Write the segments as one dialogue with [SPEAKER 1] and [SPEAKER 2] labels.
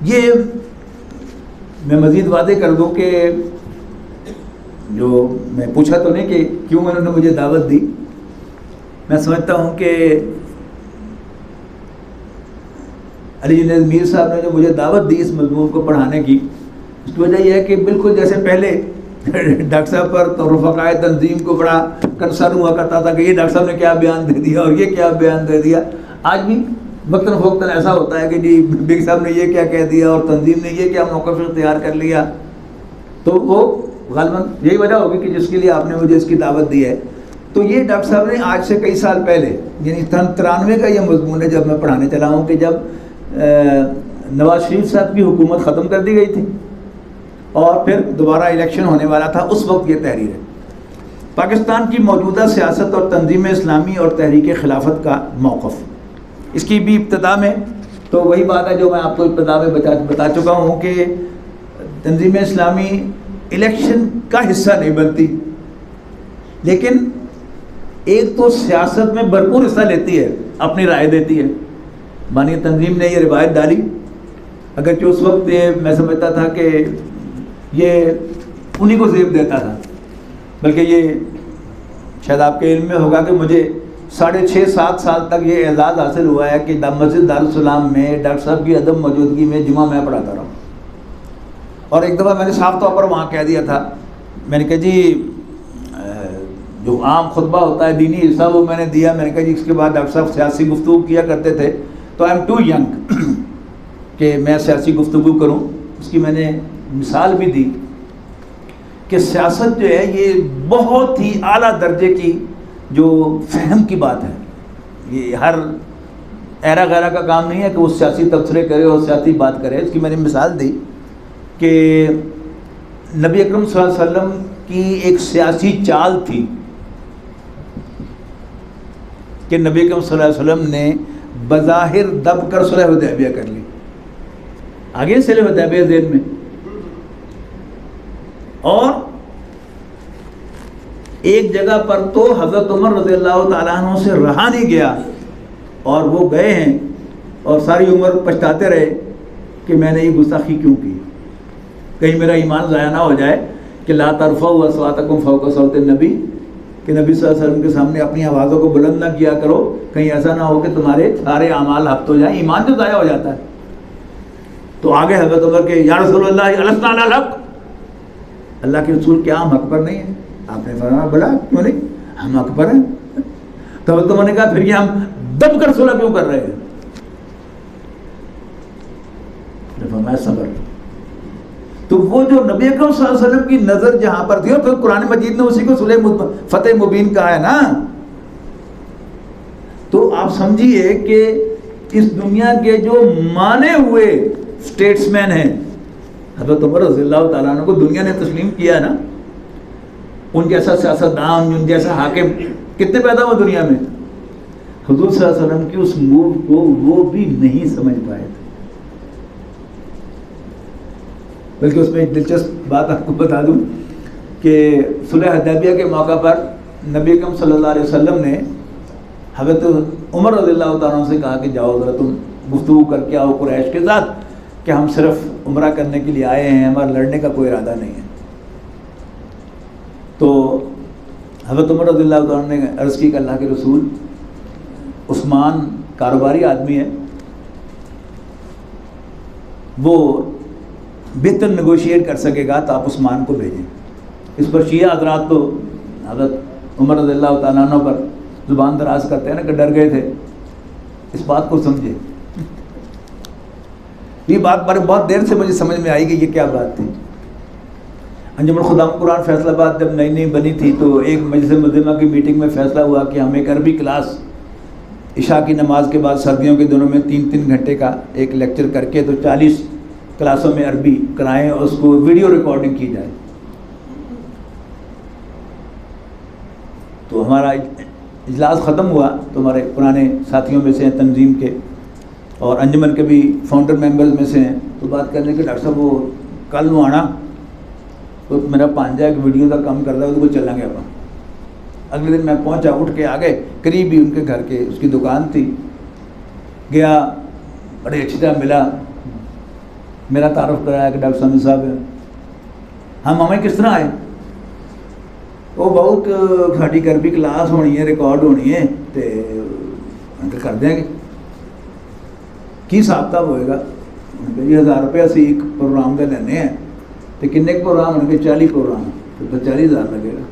[SPEAKER 1] یہ میں مزید وعدے کر دوں کہ جو میں پوچھا تو نہیں کہ کیوں انہوں نے مجھے دعوت دی، میں سمجھتا ہوں کہ علی جنید میر صاحب نے جو مجھے دعوت دی اس مضمون کو پڑھانے کی، اس کی وجہ یہ ہے کہ بالکل جیسے پہلے ڈاکٹر صاحب پر تو رفقائے تنظیم کو بڑا کنسرن ہوا کرتا تھا کہ یہ ڈاکٹر صاحب نے کیا بیان دے دیا اور یہ کیا بیان دے دیا، آج بھی وقتاً فوقتاً ایسا ہوتا ہے کہ جی بیگ صاحب نے یہ کیا کہہ دیا اور تنظیم نے یہ کیا موقف اختیار کر لیا. تو وہ غالباً یہی وجہ ہوگی کہ جس کے لیے آپ نے مجھے اس کی دعوت دی ہے. تو یہ ڈاکٹر صاحب نے آج سے کئی سال پہلے، یعنی 93 کا یہ مضمون ہے جب میں پڑھانے چلا ہوں، کہ جب نواز شریف صاحب کی حکومت ختم کر دی گئی تھی اور پھر دوبارہ الیکشن ہونے والا تھا، اس وقت یہ تحریر ہے. پاکستان کی موجودہ سیاست اور تنظیم اسلامی اور تحریک خلافت کا موقف. اس کی بھی ابتدا میں تو وہی بات ہے جو میں آپ کو ابتدا میں بتا چکا ہوں کہ تنظیم اسلامی الیکشن کا حصہ نہیں بنتی، لیکن ایک تو سیاست میں بھرپور حصہ لیتی ہے، اپنی رائے دیتی ہے. بانی تنظیم نے یہ روایت ڈالی، اگرچہ اس وقت یہ میں سمجھتا تھا کہ یہ انہی کو زیب دیتا تھا، بلکہ یہ شاید آپ کے علم میں ہوگا کہ مجھے 6.5-7 سال تک یہ اعزاز حاصل ہوا ہے کہ مسجد دارالسلام میں ڈاکٹر صاحب کی عدم موجودگی میں جمعہ میں پڑھاتا رہا. اور ایک دفعہ میں نے صاف طور پر وہاں کہہ دیا تھا، میں نے کہا جی جو عام خطبہ ہوتا ہے دینی حصہ وہ میں نے دیا. میں نے کہا جی اس کے بعد ڈاکٹر صاحب سیاسی گفتگو کیا کرتے تھے تو آئی ایم ٹو ینگ کہ میں سیاسی گفتگو کروں. اس کی میں نے مثال بھی دی کہ سیاست جو ہے یہ بہت ہی اعلیٰ درجے کی جو فہم کی بات ہے. یہ ہر ایرا غیرہ کا کام نہیں ہے کہ وہ سیاسی تبصرے کرے اور سیاسی بات کرے. اس کی میں نے مثال دی کہ نبی اکرم صلی اللہ علیہ وسلم کی ایک سیاسی چال تھی کہ نبی اکرم صلی اللہ علیہ وسلم نے بظاہر دب کر صلح حدیبیہ کر لی. آگے صلح حدیبیہ ذہن میں، اور ایک جگہ پر تو حضرت عمر رضی اللہ تعالیٰ عنہ سے رہا نہیں گیا اور وہ گئے ہیں اور ساری عمر پچھتاتے رہے کہ میں نے یہ گستاخی کیوں کی، کہیں میرا ایمان ضائع نہ ہو جائے کہ لا ترفعوا اصواتکم فوق صوت النبی، کہ نبی صلی اللہ علیہ وسلم کے سامنے اپنی آوازوں کو بلند نہ کیا کرو، کہیں ایسا نہ ہو کہ تمہارے سارے اعمال ہبط ہو جائیں، ایمان جو ضائع ہو جاتا ہے. تو آگے حضرت عمر کے یا رسول اللہ السنا علی الحق، اللہ کے رسول کیا ہم حق پر نہیں ہیں؟ آپ نے فرمایا بلا کیوں نہیں، ہم حق پر ہیں. تو حضرت عمر نے کہا پھر یہ ہم دب کر صلح کیوں کر رہے ہیں؟ فرمایا صبر. تو وہ جو نبی اکرم صلی اللہ علیہ وسلم کی نظر جہاں پر تھی، اور پھر قرآن مجید نے اسی کو صلح فتح مبین کہا ہے نا. تو آپ سمجھیے کہ اس دنیا کے جو مانے ہوئے اسٹیٹس مین ہیں، حضرت عمر رضی اللہ تعالیٰ عنہ کو دنیا نے تسلیم کیا نا. ان جیسا سیاستدان، ان جیسا حاکم کتنے پیدا ہوئے دنیا میں. حضور صلی اللہ علیہ وسلم کی اس موو کو وہ بھی نہیں سمجھ پائے تھے. بلکہ اس میں ایک دلچسپ بات آپ کو بتا دوں کہ صلح حدیبیہ کے موقع پر نبی اکرم صلی اللہ علیہ وسلم نے حضرت عمر رضی اللہ تعالیٰ عنہ سے کہا کہ جاؤ ذرا تم گفتگو کر کے آؤ قریش کے ساتھ کہ ہم صرف عمرہ کرنے کے لیے آئے ہیں، ہمارا لڑنے کا کوئی ارادہ نہیں ہے. تو حضرت عمر رضی اللہ تعالیٰ عنہ نے عرض کی کہ اللہ کے رسول، عثمان کاروباری آدمی ہے، وہ بہتر نیگوشیٹ کر سکے گا تو آپ عثمان کو بھیجیں. اس پر شیعہ حضرات تو حضرت عمر رضی اللہ تعالیٰ عنہ پر زبان دراز کرتے ہیں نا کہ ڈر گئے تھے. اس بات کو سمجھے. یہ بات بہت دیر سے مجھے سمجھ میں آئی کہ یہ کیا بات تھی. انجمن الخدام قرآن فیصل آباد جب نئی نئی بنی تھی تو ایک مجلس منظمہ کی میٹنگ میں فیصلہ ہوا کہ ہم ایک عربی کلاس عشاء کی نماز کے بعد سردیوں کے دنوں میں 3 گھنٹے کا ایک لیکچر کر کے تو 40 کلاسوں میں عربی کرائیں اور اس کو ویڈیو ریکارڈنگ کی جائے. تو ہمارا اجلاس ختم ہوا تو ہمارے پرانے ساتھیوں میں سے ہیں تنظیم کے اور انجمن کے بھی فاؤنڈر ممبرز میں سے ہیں. تو بات کرنے کے ڈاکٹر صاحب وہ کل نو آنا تو میرا پانجا ایک ویڈیو کا کام کر رہا ہے تو وہ چلا گیا. اگلے دن میں پہنچا، اٹھ کے آ گئے، قریب ہی ان کے گھر کے اس کی دکان تھی. گیا، بڑے اچھی طرح ملا. میرا تعارف کرایا کہ ڈاکٹر سامی صاحب ہے. ہم ماما کس طرح آئے؟ وہ بہت ساری کربی کلاس ہونی ہے, ریکارڈ ہونی ہے, تو کر دیں گے. کی حساب کتاب ہوئے گا؟ جی 1000 روپیہ اسی ایک پروگرام کا لینے ہیں, تو کنے پروگرام ہوں گے؟ 40 پروگرام, تو 40,000 لگے گا.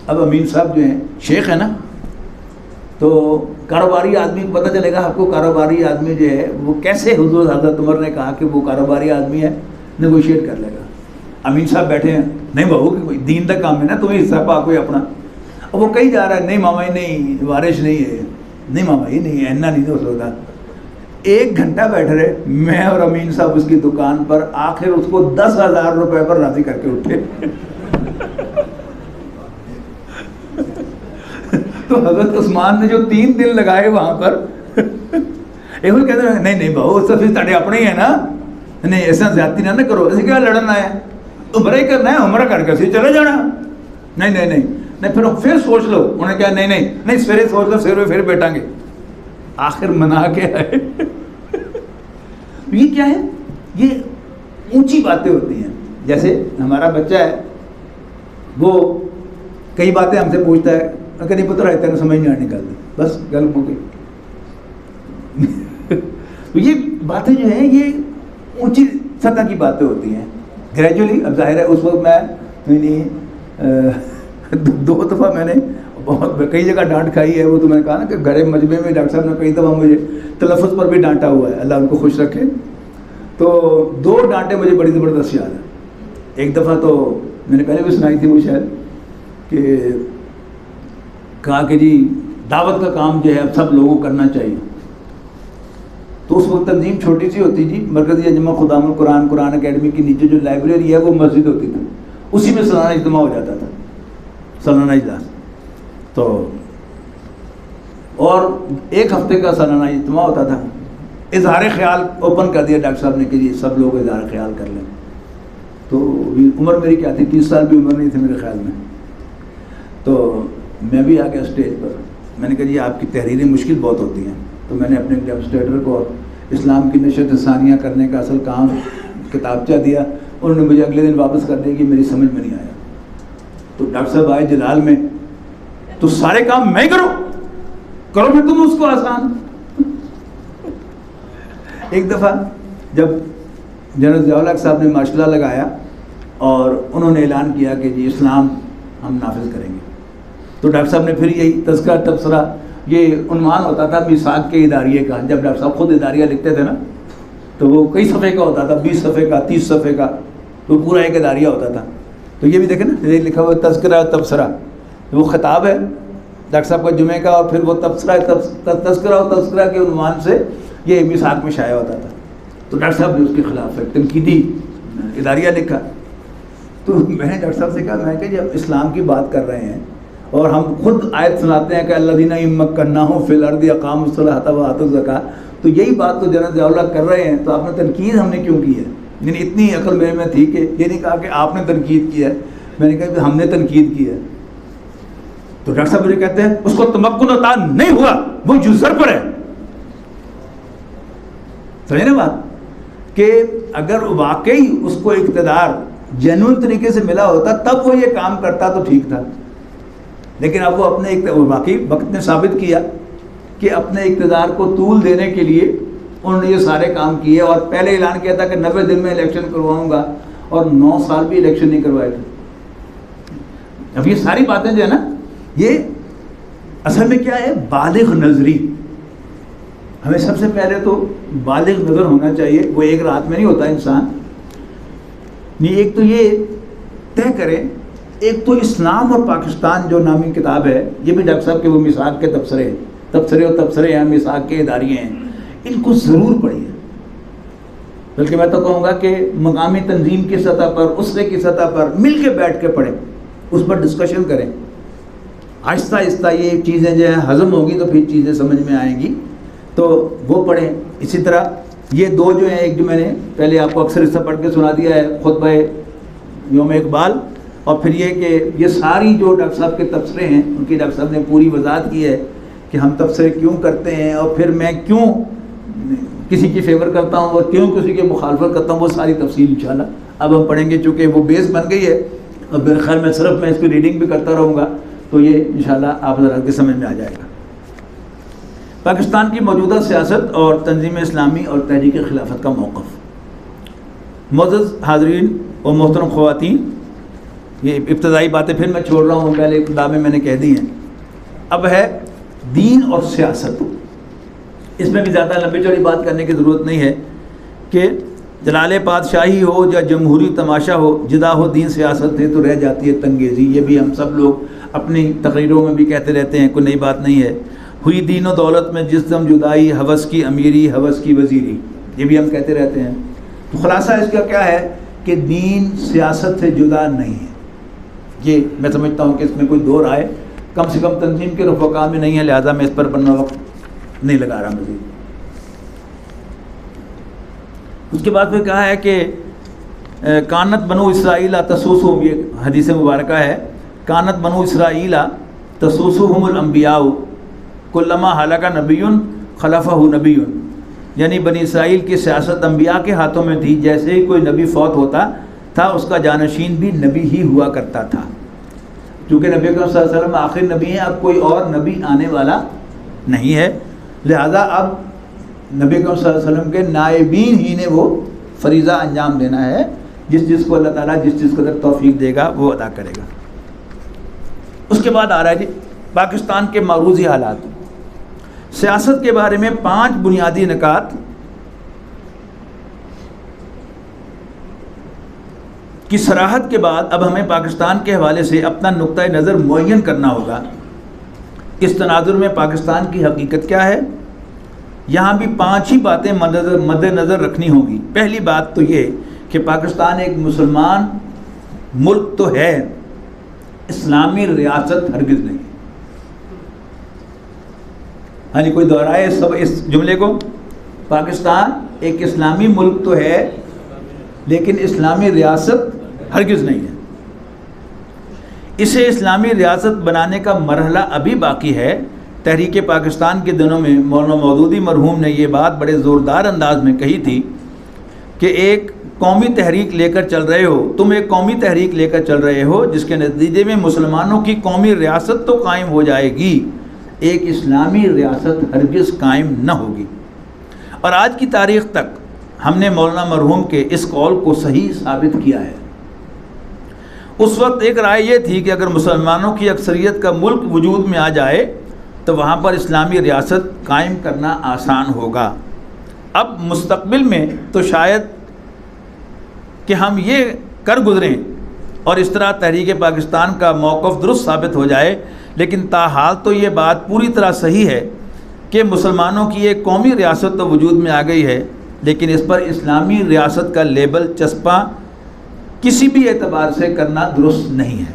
[SPEAKER 1] اب امین صاحب جو ہیں شیخ ہے نا, تو کاروباری آدمی کو پتہ چلے گا. آپ کو کاروباری آدمی جو ہے وہ کیسے, حضور حضرت عمر نے کہا کہ وہ کاروباری آدمی ہے, نیگوشیٹ کر لے گا. امین صاحب بیٹھے ہیں, نہیں بہو دین کا کام ہے نا, تمہیں حصہ پا کوئی اپنا. اب وہ کہیں جا رہا ہے, نہیں ماما ہی نہیں, بارش نہیں ہے, نہیں ماما ہی نہیں, اینا نہیں ہو سکتا. 1 گھنٹہ بیٹھ رہے میں اور امین صاحب اس کی دکان پر, آخر اس کو 10,000 روپے پر راضی کر کے اٹھے. تو حضرت عثمان نے جو 3 دن لگائے وہاں پر, یہ کہتے ہیں نہیں نہیں بہو سب تھے اپنے ہی ہے نا, نہیں ایسا زیادتی نہ کرو, ایسے کیا لڑنا ہے, عمرہ ہی کرنا ہے, عمرہ کر کے اسی چلے جانا. نہیں نہیں نہیں نہیں, پھر سوچ لو. انہوں نے کہا نہیں نہیں نہیں, سویرے سوچ لو, سویرے پھر بیٹھیں گے. آخر منا کے آئے. یہ کیا ہے؟ یہ اونچی باتیں ہوتی ہیں. جیسے ہمارا بچہ ہے, وہ کئی باتیں ہم سے پوچھتا ہے, کہ نہیں پتہ رہتا ہے, سمجھ نہیں آنے نکالتی, بس گل ہو گئی. یہ باتیں جو ہیں یہ اونچی سطح کی باتیں ہوتی ہیں. گریجولی اب ظاہر ہے اس وقت میں 2 دفعہ میں نے بہت کئی جگہ ڈانٹ کھائی ہے. وہ تو میں نے کہا نا کہ گھر مجمع میں ڈاکٹر صاحب نے کئی دفعہ مجھے تلفظ پر بھی ڈانٹا ہوا ہے, اللہ ان کو خوش رکھے. تو 2 ڈانٹیں مجھے بڑی زبردست یاد ہیں. ایک دفعہ تو میں نے پہلے بھی سنائی تھی وہ شاید, کہ کہا کہ جی دعوت کا کام جو ہے اب سب لوگوں کو کرنا چاہیے. تو اس وقت تنظیم چھوٹی سی ہوتی جی, مرکزی اجماع خدام القرآن قرآن اکیڈمی کے نیچے جو لائبریری ہے وہ مسجد ہوتی تھی, اسی میں سالانہ اجتماع ہو جاتا تھا, سالانہ اجلاس. تو اور 1 ہفتے کا سالانہ اجتماع ہوتا تھا. اظہار خیال اوپن کر دیا ڈاکٹر صاحب نے کہ جی سب لوگ اظہار خیال کر لیں. تو عمر میری کیا تھی, 30 سال بھی عمر نہیں تھی میرے خیال میں. تو میں بھی آ گیا اسٹیج پر. میں نے کہا جی آپ کی تحریریں مشکل بہت ہوتی ہیں. تو میں نے اپنے ڈیمونسٹریٹر کو اسلام کی نشر ثانیہ کرنے کا اصل کام کتابچہ دیا. انہوں نے مجھے اگلے دن واپس کر دیا کہ میری سمجھ میں نہیں آیا. تو ڈاکٹر صاحب آئے جلال میں, تو سارے کام میں کرو پھر تم اس کو آسان. ایک دفعہ جب جنرل ضیاء الحق صاحب نے ماشاء اللہ لگایا اور انہوں نے اعلان کیا کہ جی اسلام ہم نافذ کریں گے, تو ڈاکٹر صاحب نے پھر یہی تذکرہ تبصرہ, یہ عنوان ہوتا تھا میثاق کے اداریے کا. جب ڈاکٹر صاحب خود اداریہ لکھتے تھے نا, تو وہ کئی صفحے کا ہوتا تھا, 20 صفحے کا, 30 صفحے کا, تو پورا ایک اداریہ ہوتا تھا. تو یہ بھی دیکھیں نا, یہ لکھا ہوا تذکرہ تبصرہ, وہ خطاب ہے ڈاکٹر صاحب کا جمعے کا, اور پھر وہ تذکرہ اور تذکرہ کے عنوان سے یہ میثاق میں شائع ہوتا تھا. تو ڈاکٹر صاحب نے اس کے خلاف ایک تنقیدی اداریہ لکھا. تو میں نے ڈاکٹر صاحب سے کہا, میں کہ جب اسلام کی بات کر رہے ہیں اور ہم خود آیت سناتے ہیں کہ الذین مکناہم فی الارض اقاموا الصلاۃ وآتوا الزکاۃ, تو یہی بات تو جنرل ضیاء الحق کر رہے ہیں, تو آپ نے تنقید ہم نے کیوں کی ہے؟ یعنی اتنی عقل میرے میں تھی کہ یہ نہیں کہا کہ آپ نے تنقید کی ہے, میں نے کہا کہ ہم نے تنقید کی ہے. تو ڈاکٹر صاحب مجھے کہتے ہیں اس کو تمکن عطا نہیں ہوا, وہ یوزر پر ہے. سمجھے نا بات, کہ اگر واقعی اس کو اقتدار جینوئن طریقے سے ملا ہوتا تب وہ یہ کام کرتا تو ٹھیک تھا. لیکن اب وہ اپنے واقعی وقت نے ثابت کیا کہ اپنے اقتدار کو طول دینے کے لیے انہوں نے یہ سارے کام کیے. اور پہلے اعلان کیا تھا کہ 90 دن میں الیکشن کرواؤں گا, اور 9 سال بھی الیکشن نہیں کروائے تھے. اب یہ ساری باتیں جو ہے نا, یہ اصل میں کیا ہے, بالغ نظری. ہمیں سب سے پہلے تو بالغ نظر ہونا چاہیے. وہ ایک رات میں نہیں ہوتا انسان. ایک تو یہ طے کریں, ایک تو اسلام اور پاکستان جو نامی کتاب ہے, یہ بھی ڈاکٹر صاحب کے وہ میثاق کے تبصرے ہیں, میثاق کے اداریے ہیں, ان کو ضرور پڑھیے. بلکہ میں تو کہوں گا کہ مقامی تنظیم کی سطح پر, اسرے کی سطح پر مل کے بیٹھ کے پڑھیں, اس پر ڈسکشن کریں. آہستہ آہستہ یہ چیزیں جو ہیں ہضم ہوگی تو پھر چیزیں سمجھ میں آئیں گی, تو وہ پڑھیں. اسی طرح یہ 2 جو ہیں, ایک جو میں نے پہلے آپ کو اکثر اس سے پڑھ کے سنا دیا ہے, خطبہ یوم اقبال, اور پھر یہ کہ یہ ساری جو ڈاکٹر صاحب کے تبصرے ہیں, ان کی ڈاکٹر صاحب نے پوری وضاحت کی ہے کہ ہم تبصرے کیوں کرتے ہیں, اور پھر میں کیوں کسی کی فیور کرتا ہوں اور کیوں کسی کی مخالفت کرتا ہوں، وہ ساری تفصیل انشاءاللہ اب ہم پڑھیں گے، چونکہ وہ بیس بن گئی ہے اور میرے خیال میں صرف میں اس کی ریڈنگ بھی کرتا رہوں گا تو یہ انشاءاللہ آپ حضرات کے سمجھ میں آ جائے گا۔ پاکستان کی موجودہ سیاست اور تنظیم اسلامی اور تحریک خلافت کا موقف۔ معزز حاضرین اور محترم خواتین، یہ ابتدائی باتیں پھر میں چھوڑ رہا ہوں، پہلے ابتدا میں نے کہہ دی ہیں۔ اب ہے دین اور سیاست۔ اس میں بھی زیادہ لمبی چوڑی بات کرنے کی ضرورت نہیں ہے کہ جلال پادشاہی ہو یا جمہوری تماشا ہو، جدا ہو دین سیاست ہے تو رہ جاتی ہے تنگیزی۔ یہ بھی ہم سب لوگ اپنی تقریروں میں بھی کہتے رہتے ہیں، کوئی نئی بات نہیں ہے۔ ہوئی دین و دولت میں جس دم جدائی، ہوس کی امیری ہوس کی وزیری، یہ بھی ہم کہتے رہتے ہیں۔ تو خلاصہ اس کا کیا ہے کہ دین سیاست سے جدا نہیں ہے۔ یہ میں سمجھتا ہوں کہ اس میں کوئی دو رائے کم سے کم تنظیم کے رفقا میں نہیں ہے، لہٰذا میں اس پر اپنا وقت نہیں لگا رہا مزید۔ اس کے بعد پھر کہا ہے کہ کانت بنو اسرائیل تسوسہم، یہ حدیث مبارکہ ہے، کانت بنو اسرائیل تسوسہم الانبیاء کلما ہلک نبی خلفہ نبی، یعنی بنی اسرائیل کی سیاست انبیاء کے ہاتھوں میں تھی، جیسے ہی کوئی نبی فوت ہوتا تھا اس کا جانشین بھی نبی ہی ہوا کرتا تھا۔ چونکہ نبی اکرم صلی اللہ علیہ وسلم آخر نبی ہیں، اب کوئی اور نبی آنے والا نہیں ہے، لہذا اب نبی اکرم صلی اللہ علیہ وسلم کے نائبین ہی نے وہ فریضہ انجام دینا ہے، جس کو اللہ تعالیٰ جس قدر توفیق دے گا وہ ادا کرے گا۔ اس کے بعد آ رہا ہے جی پاکستان کے معروضی حالات۔ سیاست کے بارے میں 5 بنیادی نکات کی صراحت کے بعد اب ہمیں پاکستان کے حوالے سے اپنا نقطہ نظر معین کرنا ہوگا۔ اس تناظر میں پاکستان کی حقیقت کیا ہے، یہاں بھی 5 ہی باتیں مد نظر رکھنی ہوں گی۔ پہلی بات تو یہ کہ پاکستان ایک مسلمان ملک تو ہے، اسلامی ریاست ہرگز نہیں۔ ہاں جی، کوئی دہرائے اس جملے کو، پاکستان ایک اسلامی ملک تو ہے لیکن اسلامی ریاست ہرگز نہیں ہے۔ اسے اسلامی ریاست بنانے کا مرحلہ ابھی باقی ہے۔ تحریک پاکستان کے دنوں میں مولانا مودودی مرحوم نے یہ بات بڑے زوردار انداز میں کہی تھی کہ ایک قومی تحریک لے کر چل رہے ہو، تم ایک قومی تحریک لے کر چل رہے ہو جس کے نتیجے میں مسلمانوں کی قومی ریاست تو قائم ہو جائے گی، ایک اسلامی ریاست ہرگز قائم نہ ہوگی۔ اور آج کی تاریخ تک ہم نے مولانا مرحوم کے اس قول کو صحیح ثابت کیا ہے۔ اس وقت ایک رائے یہ تھی کہ اگر مسلمانوں کی اکثریت کا ملک وجود میں آ جائے تو وہاں پر اسلامی ریاست قائم کرنا آسان ہوگا۔ اب مستقبل میں تو شاید کہ ہم یہ کر گزریں اور اس طرح تحریک پاکستان کا موقف درست ثابت ہو جائے، لیکن تاحال تو یہ بات پوری طرح صحیح ہے کہ مسلمانوں کی ایک قومی ریاست تو وجود میں آ گئی ہے، لیکن اس پر اسلامی ریاست کا لیبل چسپاں کسی بھی اعتبار سے کرنا درست نہیں ہے۔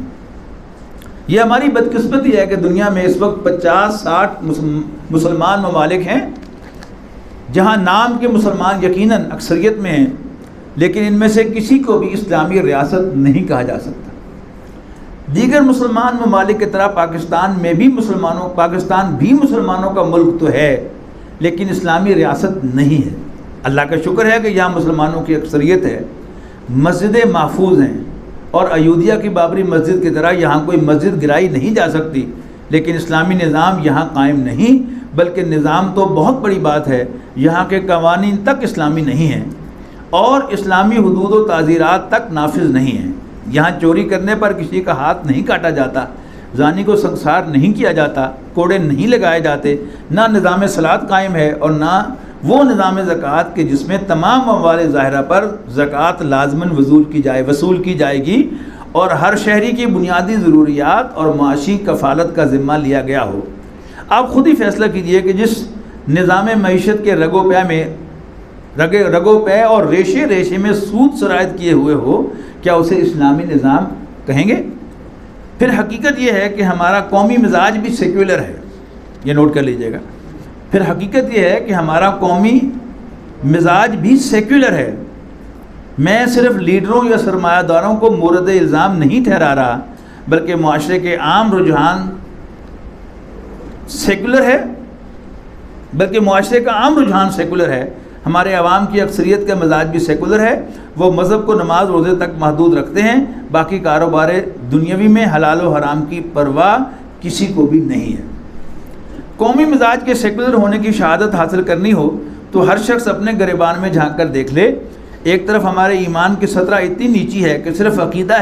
[SPEAKER 1] یہ ہماری بدقسمتی ہے کہ دنیا میں اس وقت 50-60 مسلمان ممالک ہیں جہاں نام کے مسلمان یقیناً اکثریت میں ہیں، لیکن ان میں سے کسی کو بھی اسلامی ریاست نہیں کہا جا سکتا۔ دیگر مسلمان ممالک کی طرح پاکستان بھی مسلمانوں کا ملک تو ہے لیکن اسلامی ریاست نہیں ہے۔ اللہ کا شکر ہے کہ یہاں مسلمانوں کی اکثریت ہے، مسجدیں محفوظ ہیں، اور ایودھیہ کی بابری مسجد کی طرح یہاں کوئی مسجد گرائی نہیں جا سکتی، لیکن اسلامی نظام یہاں قائم نہیں، بلکہ نظام تو بہت بڑی بات ہے، یہاں کے قوانین تک اسلامی نہیں ہیں اور اسلامی حدود و تعزیرات تک نافذ نہیں ہیں۔ یہاں چوری کرنے پر کسی کا ہاتھ نہیں کاٹا جاتا، زانی کو سنسار نہیں کیا جاتا، کوڑے نہیں لگائے جاتے، نہ نظام صلاۃ قائم ہے اور نہ وہ نظام زکوٰۃ کے جس میں تمام اموال ظاہرہ پر زکوٰۃ لازماً وصول کی جائے گی اور ہر شہری کی بنیادی ضروریات اور معاشی کفالت کا ذمہ لیا گیا ہو۔ آپ خود ہی فیصلہ کیجئے کہ جس نظام معیشت کے رگو پے اور ریشے ریشے میں سود شرائط کیے ہوئے ہو، کیا اسے اسلامی نظام کہیں گے؟ پھر حقیقت یہ ہے کہ ہمارا قومی مزاج بھی سیکولر ہے، یہ نوٹ کر لیجئے گا۔ پھر حقیقت یہ ہے کہ ہمارا قومی مزاج بھی سیکولر ہے۔ میں صرف لیڈروں یا سرمایہ داروں کو مورد الزام نہیں ٹھہرا رہا، بلکہ معاشرے کے عام رجحان سیکولر ہے، ہمارے عوام کی اکثریت کا مزاج بھی سیکولر ہے، وہ مذہب کو نماز روزے تک محدود رکھتے ہیں، باقی کاروبار دنیاوی میں حلال و حرام کی پرواہ کسی کو بھی نہیں ہے۔ قومی مزاج کے سیکولر ہونے کی شہادت حاصل کرنی ہو تو ہر شخص اپنے گریبان میں جھانک کر دیکھ لے۔ ایک طرف ہمارے ایمان کی سطح اتنی نیچی ہے کہ صرف عقیدہ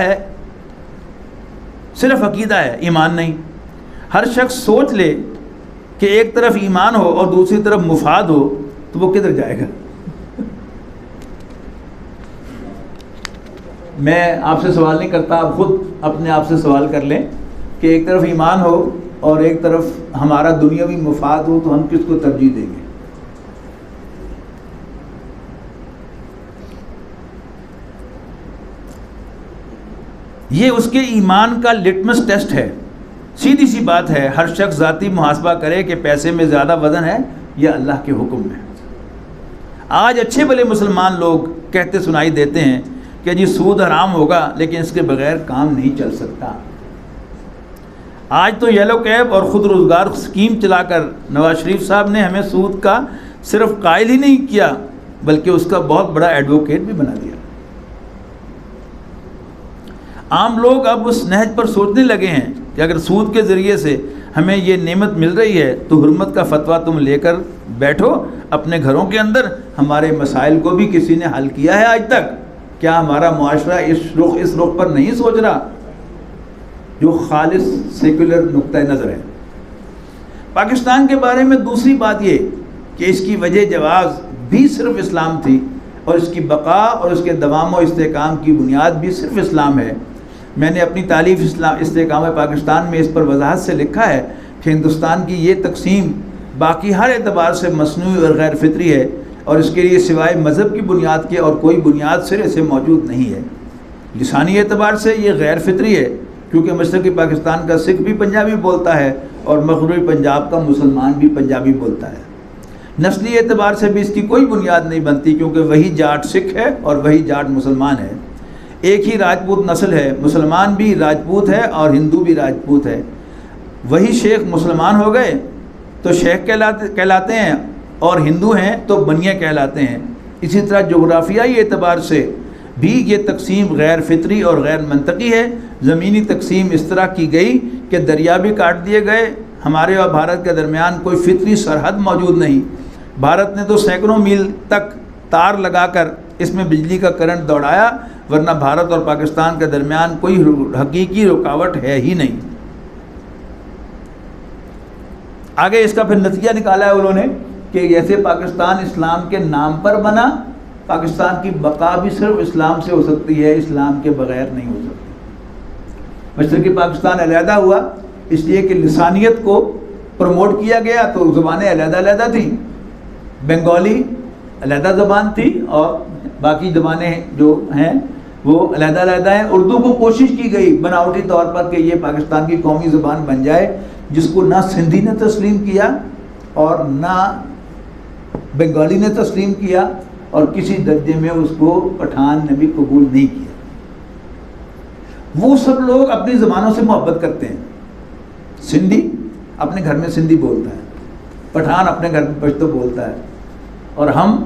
[SPEAKER 1] ہے، ایمان نہیں۔ ہر شخص سوچ لے کہ ایک طرف ایمان ہو اور دوسری طرف مفاد ہو تو وہ کدھر جائے گا؟ میں آپ سے سوال نہیں کرتا، آپ خود اپنے آپ سے سوال کر لیں کہ ایک طرف ایمان ہو اور ایک طرف ہمارا دنیاوی مفاد ہو تو ہم کس کو ترجیح دیں گے؟ یہ اس کے ایمان کا لٹمس ٹیسٹ ہے۔ سیدھی سی بات ہے، ہر شخص ذاتی محاسبہ کرے کہ پیسے میں زیادہ وزن ہے یا اللہ کے حکم میں۔ آج اچھے بھلے مسلمان لوگ کہتے سنائی دیتے ہیں کہ جی سود حرام ہوگا لیکن اس کے بغیر کام نہیں چل سکتا۔ آج تو یلو کیب اور خود روزگار اسکیم چلا کر نواز شریف صاحب نے ہمیں سود کا صرف قائل ہی نہیں کیا بلکہ اس کا بہت بڑا ایڈوکیٹ بھی بنا دیا۔ عام لوگ اب اس نہج پر سوچنے لگے ہیں کہ اگر سود کے ذریعے سے ہمیں یہ نعمت مل رہی ہے تو حرمت کا فتویٰ تم لے کر بیٹھو اپنے گھروں کے اندر۔ ہمارے مسائل کو بھی کسی نے حل کیا ہے آج تک؟ کیا ہمارا معاشرہ اس رخ پر نہیں سوچ رہا جو خالص سیکولر نقطہ نظر ہے؟ پاکستان کے بارے میں دوسری بات یہ کہ اس کی وجہ جواز بھی صرف اسلام تھی اور اس کی بقا اور اس کے دوام و استحکام کی بنیاد بھی صرف اسلام ہے۔ میں نے اپنی تالیف استحکام پاکستان میں اس پر وضاحت سے لکھا ہے کہ ہندوستان کی یہ تقسیم باقی ہر اعتبار سے مصنوعی اور غیر فطری ہے اور اس کے لیے سوائے مذہب کی بنیاد کے اور کوئی بنیاد سرے سے موجود نہیں ہے۔ لسانی اعتبار سے یہ غیر فطری ہے کیونکہ مشرقی پاکستان کا سکھ بھی پنجابی بولتا ہے اور مغربی پنجاب کا مسلمان بھی پنجابی بولتا ہے۔ نسلی اعتبار سے بھی اس کی کوئی بنیاد نہیں بنتی کیونکہ وہی جاٹ سکھ ہے اور وہی جاٹ مسلمان ہے۔ ایک ہی راجپوت نسل ہے، مسلمان بھی راجپوت ہے اور ہندو بھی راجپوت ہے۔ وہی شیخ مسلمان ہو گئے تو شیخ کہلاتے ہیں اور ہندو ہیں تو بنیے کہلاتے ہیں۔ اسی طرح جغرافیائی اعتبار سے بھی یہ تقسیم غیر فطری اور غیر منطقی ہے۔ زمینی تقسیم اس طرح کی گئی کہ دریا بھی کاٹ دیے گئے۔ ہمارے اور بھارت کے درمیان کوئی فطری سرحد موجود نہیں۔ بھارت نے تو سینکڑوں میل تک تار لگا کر اس میں بجلی کا کرنٹ دوڑایا، ورنہ بھارت اور پاکستان کے درمیان کوئی حقیقی رکاوٹ ہے ہی نہیں۔ آگے اس کا پھر نتیجہ نکالا ہے انہوں نے کہ جیسے پاکستان اسلام کے نام پر بنا، پاکستان کی بقا بھی صرف اسلام سے ہو سکتی ہے، اسلام کے بغیر نہیں ہو سکتی۔ مشرقی پاکستان علیحدہ ہوا اس لیے کہ لسانیت کو پروموٹ کیا گیا تو زبانیں علیحدہ علیحدہ تھیں۔ بنگالی علیحدہ زبان تھی اور باقی زبانیں جو ہیں وہ علیحدہ علیحدہ ہیں۔ اردو کو کوشش کی گئی بناوٹی طور پر کہ یہ پاکستان کی قومی زبان بن جائے، جس کو نہ سندھی نے تسلیم کیا اور نہ بنگالی نے تسلیم کیا اور کسی درجے میں اس کو پٹھان نے بھی قبول نہیں کیا۔ وہ سب لوگ اپنی زبانوں سے محبت کرتے ہیں۔ سندھی اپنے گھر میں سندھی بولتا ہے، پٹھان اپنے گھر میں پشتو بولتا ہے، اور ہم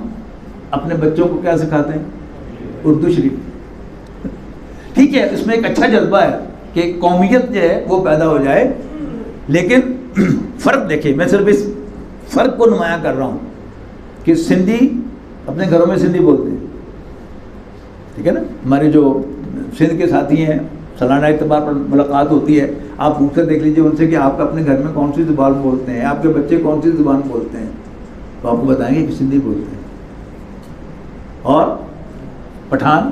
[SPEAKER 1] اپنے بچوں کو کیا سکھاتے ہیں؟ اردو شریف۔ ٹھیک ہے، اس میں ایک اچھا جذبہ ہے کہ قومیت جو ہے وہ پیدا ہو جائے، لیکن فرق دیکھیں، میں صرف اس فرق کو نمایاں کر رہا ہوں کہ سندھی اپنے گھروں میں سندھی بولتے ہیں، ٹھیک ہے نا۔ ہمارے جو سندھ کے ساتھی ہیں سالانہ اعتبار پر ملاقات ہوتی ہے، آپ پوچھ کر دیکھ لیجیے ان سے کہ آپ اپنے گھر میں کون سی زبان بولتے ہیں، آپ کے بچے کون سی زبان بولتے ہیں، تو آپ کو بتائیں گے کہ سندھی بولتے ہیں، اور پٹھان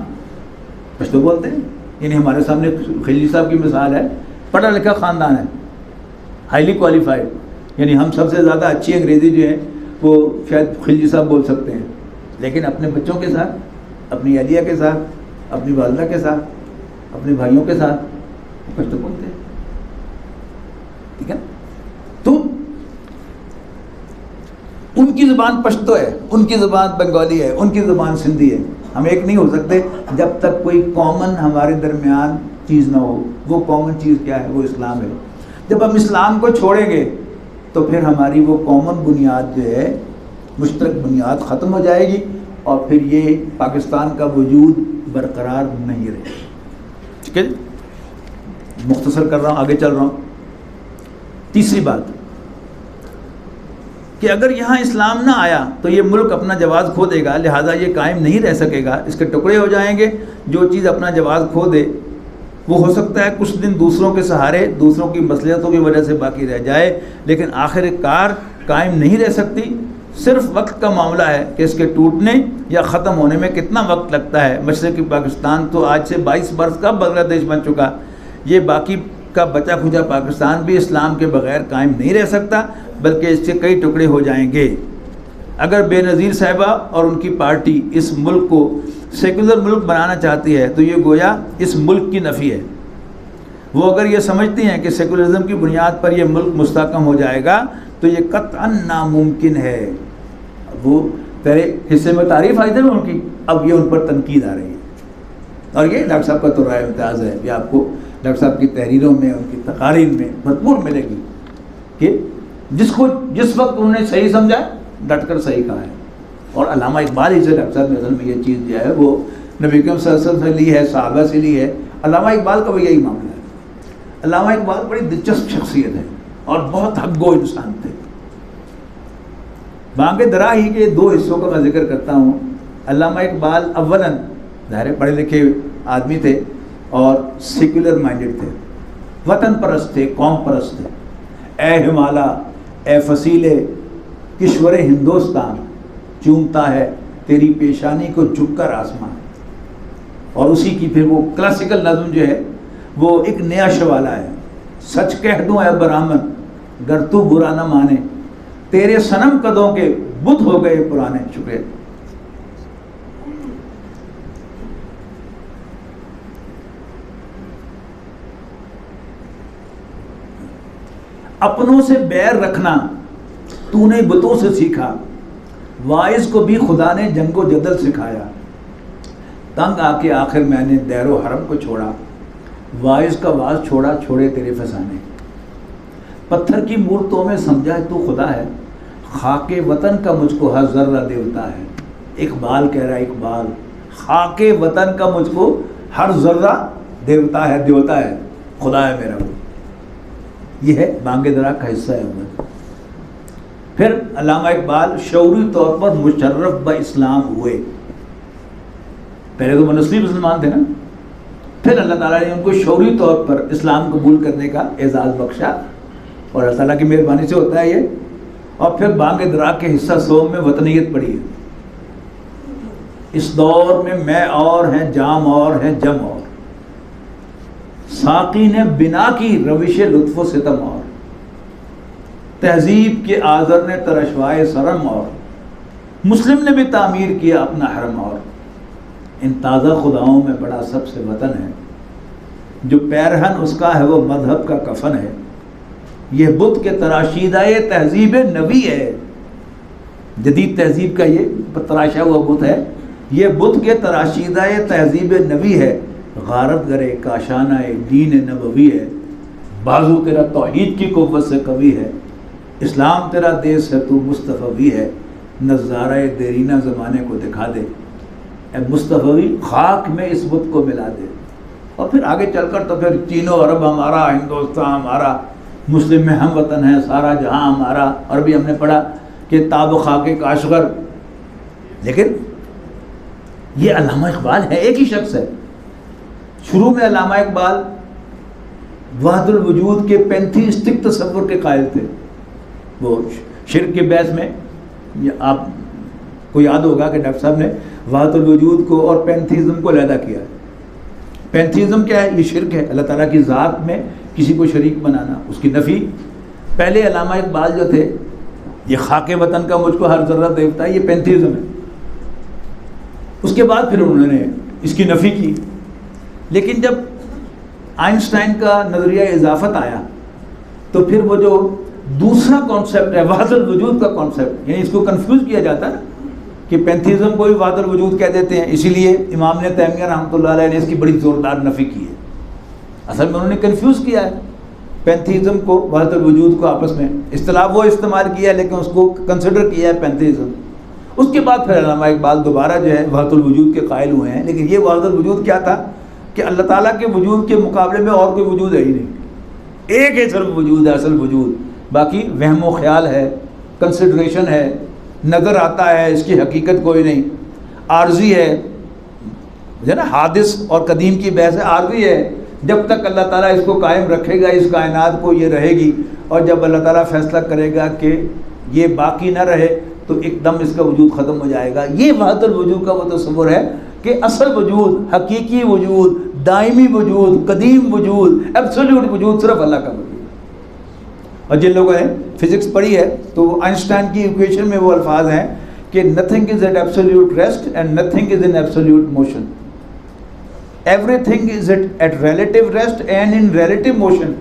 [SPEAKER 1] پشتو بولتے ہیں۔ یعنی ہمارے سامنے خلجی صاحب کی مثال ہے، پڑھا لکھا خاندان ہے، ہائیلی کوالیفائڈ، یعنی ہم سب سے زیادہ اچھی انگریزی جو ہے وہ شاید خلجی صاحب بول سکتے ہیں، لیکن اپنے بچوں کے ساتھ، اپنی اہلیہ کے ساتھ، اپنی والدہ کے ساتھ، اپنے بھائیوں کے ساتھ پشتو بولتے ہیں، ٹھیک ہے۔ تو ان کی زبان پشتو ہے، ان کی زبان بنگالی ہے، ان کی زبان سندھی ہے۔ ہم ایک نہیں ہو سکتے جب تک کوئی کامن ہمارے درمیان چیز نہ ہو۔ وہ کامن چیز کیا ہے؟ وہ اسلام ہے۔ جب ہم اسلام کو چھوڑیں گے تو پھر ہماری وہ کامن بنیاد جو ہے مشترک بنیاد ختم ہو جائے گی اور پھر یہ پاکستان کا وجود برقرار نہیں رہے گا. ٹھیک ہے جی, مختصر کر رہا ہوں, آگے چل رہا ہوں. تیسری بات کہ اگر یہاں اسلام نہ آیا تو یہ ملک اپنا جواز کھو دے گا, لہٰذا یہ قائم نہیں رہ سکے گا, اس کے ٹکڑے ہو جائیں گے. جو چیز اپنا جواز کھو دے وہ ہو سکتا ہے کچھ دن دوسروں کے سہارے, دوسروں کی مصلحتوں کی وجہ سے باقی رہ جائے, لیکن آخر کار قائم نہیں رہ سکتی. صرف وقت کا معاملہ ہے کہ اس کے ٹوٹنے یا ختم ہونے میں کتنا وقت لگتا ہے. مشرقی پاکستان تو آج سے 22 برس کا بنگلہ دیش بن چکا. یہ باقی کا بچا کھچا پاکستان بھی اسلام کے بغیر قائم نہیں رہ سکتا, بلکہ اس کے کئی ٹکڑے ہو جائیں گے. اگر بے نظیر صاحبہ اور ان کی پارٹی اس ملک کو سیکولر ملک بنانا چاہتی ہے تو یہ گویا اس ملک کی نفی ہے. وہ اگر یہ سمجھتی ہیں کہ سیکولرزم کی بنیاد پر یہ ملک مستحکم ہو جائے گا تو یہ قطعاً ناممکن ہے. وہ پہلے حصے میں تعریف آئی تھی نا ان کی, اب یہ ان پر تنقید آ رہی ہے. اور یہ ڈاکٹر صاحب کا تو رائے امتیاز ہے, یہ آپ کو ڈاکٹر صاحب کی تحریروں میں, ان کی تقاریر میں بھرپور ملے گی کہ جس وقت انہوں نے صحیح سمجھا ڈٹ کر صحیح کہا ہے. اور علامہ اقبال ہی سے ڈاکٹر صاحب نے اصل میں یہ چیز جو ہے وہ نبی کریم صلی اللہ علیہ وسلم سے لی ہے, صحابہ سے لی ہے. علامہ اقبال کا بھی یہی معاملہ ہے. علامہ اقبال بڑی دلچسپ شخصیت ہے اور بہت حق گو انسان تھے. بانگ درا ہی کے 2 حصوں کا میں ذکر کرتا ہوں. علامہ اقبال اولاً ظاہر پڑھے لکھے آدمی تھے اور سیکولر مائنڈڈ تھے, وطن پرست تھے, قوم پرست تھے. اے ہمالا اے فصیلے کشور ہندوستان, چومتا ہے تیری پیشانی کو جھک کر آسمان. اور اسی کی پھر وہ کلاسیکل نظم جو ہے وہ ایک نیا شوالا ہے. سچ کہہ دوں اے برہمن گر تو برا نہ مانے, تیرے صنم قدوں کے بت ہو گئے پرانے. شکریہ. اپنوں سے بیر رکھنا تو نے بتوں سے سیکھا, واعظ کو بھی خدا نے جنگ و جدل سکھایا. تنگ آ کے آخر میں نے دیر و حرم کو چھوڑا, واعظ کا واز چھوڑا چھوڑے تیرے فسانے. پتھر کی مورتوں میں سمجھا تو خدا ہے, خاک وطن کا مجھ کو ہر ذرہ دیوتا ہے. اقبال کہہ رہا ہے, اقبال خاک وطن کا مجھ کو ہر ذرہ دیوتا ہے, دیوتا ہے, خدا ہے میرا. وہ یہ ہے بانگ درا کا حصہ ہے. پھر علامہ اقبال شعوری طور پر مشرف با اسلام ہوئے. پہلے تو منسلی مسلمان تھے نا, پھر اللہ تعالیٰ نے ان کو شعوری طور پر اسلام قبول کرنے کا اعزاز بخشا, اور اللہ تعالیٰ کی مہربانی سے ہوتا ہے یہ. اور پھر بانگ درا کے حصہ سوم میں وطنیت پڑھی ہے. اس دور میں اور ہیں, جام اور ہیں, جم اور, ساقی نے بنا کی روش لطف و ستم اور, تہذیب کے آذر نے ترشوائے سرم اور, مسلم نے بھی تعمیر کیا اپنا حرم اور. ان تازہ خداؤں میں بڑا سب سے وطن ہے, جو پیرہن اس کا ہے وہ مذہب کا کفن ہے. یہ بت کے تراشیدہ تہذیب نبی ہے. جدید تہذیب کا یہ تراشا ہوا بت ہے, یہ بت کے تراشیدہ تہذیب نبی ہے. غارت گرے کاشانہ دین نبوی ہے, بازو تیرا توحید کی قوت سے قوی ہے. اسلام تیرا دیس ہے تو مصطفی ہے, نظارہ دیرینہ زمانے کو دکھا دے. اے مصطفی خاک میں اس بت کو ملا دے. اور پھر آگے چل کر تو پھر چینو عرب ہمارا, ہندوستان ہمارا, مسلم میں ہم وطن ہے, سارا جہاں ہمارا. اور بھی ہم نے پڑھا کہ تاب و خاک کاشغر. لیکن یہ علامہ اقبال ہے, ایک ہی شخص ہے. شروع میں علامہ اقبال وحدت الوجود کے پینتھیسٹک تصور کے قائل تھے. وہ شرک کے بحث میں آپ کو یاد ہوگا کہ ڈاکٹر صاحب نے وحدت الوجود کو اور پینتھیزم کو علیحدہ کیا ہے. پینتھیزم کیا ہے؟ یہ شرک ہے, اللہ تعالیٰ کی ذات میں کسی کو شریک بنانا, اس کی نفی. پہلے علامہ اقبال جو تھے, یہ خاک وطن کا مجھ کو ہر ذرہ دیوتا ہے, یہ پینتھیزم ہے. اس کے بعد پھر انہوں نے اس کی نفی کی. لیکن جب آئنسٹائن کا نظریہ اضافت آیا تو پھر وہ جو دوسرا کانسیپٹ ہے وحدت الوجود کا کانسیپٹ, یعنی اس کو کنفیوز کیا جاتا ہے نا کہ پینتھیزم کو بھی وحدت الوجود کہہ دیتے ہیں, اسی لیے امام نے تیمیہ رحمۃ اللہ علیہ نے اس کی بڑی زوردار نفی کی ہے. اصل میں انہوں نے کنفیوز کیا ہے پینتھیزم کو, وحدت الوجود کو آپس میں. اصطلاح وہ استعمال کیا ہے لیکن اس کو کنسیڈر کیا ہے پینتھیزم. اس کے بعد پھر علامہ اقبال دوبارہ جو ہے وحدت الوجود کے قائل ہوئے ہیں، لیکن یہ وحدت الوجود کیا تھا کہ اللہ تعالیٰ کے وجود کے مقابلے میں اور کوئی وجود ہے ہی نہیں، ایک ہی صرف وجود ہے، اصل وجود، باقی وہم و خیال ہے، کنسیڈریشن ہے، نظر آتا ہے، اس کی حقیقت کوئی نہیں، عارضی ہے نا، حادث اور قدیم کی بحث عارضی ہے، جب تک اللہ تعالیٰ اس کو قائم رکھے گا، اس کائنات کو یہ رہے گی، اور جب اللہ تعالیٰ فیصلہ کرے گا کہ یہ باقی نہ رہے تو ایک دم اس کا وجود ختم ہو جائے گا۔ یہ وحدت الوجود کا وہ تصور ہے کہ اصل وجود، حقیقی وجود، دائمی وجود، قدیم وجود، ایبسولوٹ وجود صرف اللہ کا وجود ہے۔ اور جن لوگوں نے فزکس پڑھی ہے تو آئنسٹائن کی ایکویشن میں وہ الفاظ ہیں کہ nothing is at absolute rest and nothing is in absolute motion. Everything is at relative rest and in relative motion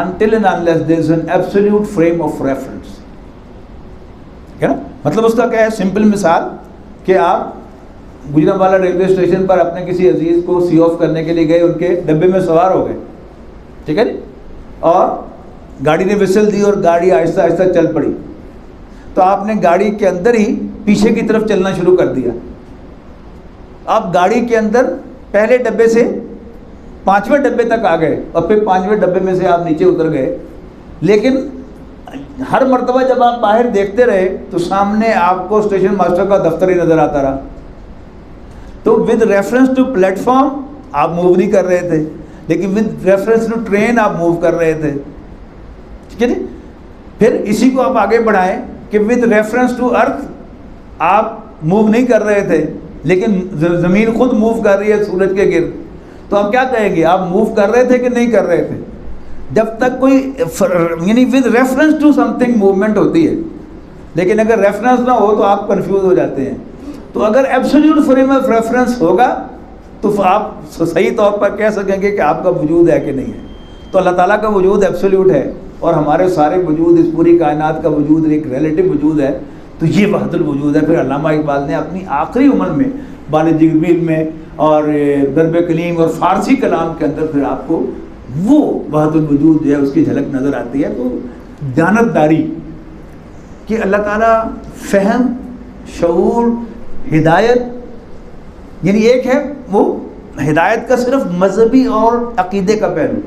[SPEAKER 1] until and unless there is an absolute frame of reference. ٹھیک ہے نا؟ مطلب اس کا کیا ہے؟ سمپل مثال کہ آپ گجرانوالہ ریلوے اسٹیشن پر اپنے کسی عزیز کو سی آف کرنے کے لیے گئے، ان کے ڈبے میں سوار ہو گئے، ٹھیک ہے جی، اور گاڑی نے وسل دی اور گاڑی آہستہ آہستہ چل پڑی، تو آپ نے گاڑی کے اندر ہی پیچھے کی طرف چلنا شروع کر دیا۔ آپ گاڑی کے اندر پہلے ڈبے سے 5ویں ڈبے تک آ گئے اور پھر 5ویں ڈبے میں سے آپ نیچے اتر گئے، لیکن ہر مرتبہ جب آپ باہر دیکھتے رہے تو سامنے آپ کو اسٹیشن ماسٹر کا دفتر ہی نظر آتا رہا، تو with reference to platform آپ موو نہیں کر رہے تھے، لیکن ود ریفرنس ٹو ٹرین آپ موو کر رہے تھے، ٹھیک ہے جی۔ پھر اسی کو آپ آگے بڑھائیں کہ ود ریفرنس ٹو ارتھ آپ موو نہیں کر رہے تھے، لیکن زمین خود موو کر رہی ہے سورج کے گرد، تو آپ کیا کہیں گے؟ آپ موو کر رہے تھے کہ نہیں کر رہے تھے؟ جب تک کوئی یعنی with reference to something movement ہوتی ہے، لیکن اگر ریفرنس نہ ہو تو آپ کنفیوز ہو جاتے ہیں۔ تو اگر ایبسولوٹ فریم آف ریفرنس ہوگا تو آپ صحیح طور پر کہہ سکیں گے کہ آپ کا وجود ہے کہ نہیں ہے۔ تو اللہ تعالیٰ کا وجود ایبسولوٹ ہے اور ہمارے سارے وجود، اس پوری کائنات کا وجود ایک ریلیٹو وجود ہے، تو یہ وحدت الوجود ہے۔ پھر علامہ اقبال نے اپنی آخری عمر میں بال جبریل میں اور درب کلیم اور فارسی کلام کے اندر پھر آپ کو وہ وحدت الوجود جو ہے اس کی جھلک نظر آتی ہے۔ تو دیانتداری کہ اللہ تعالیٰ فہم، شعور، ہدایت، یعنی ایک ہے وہ ہدایت کا صرف مذہبی اور عقیدے کا پہلو،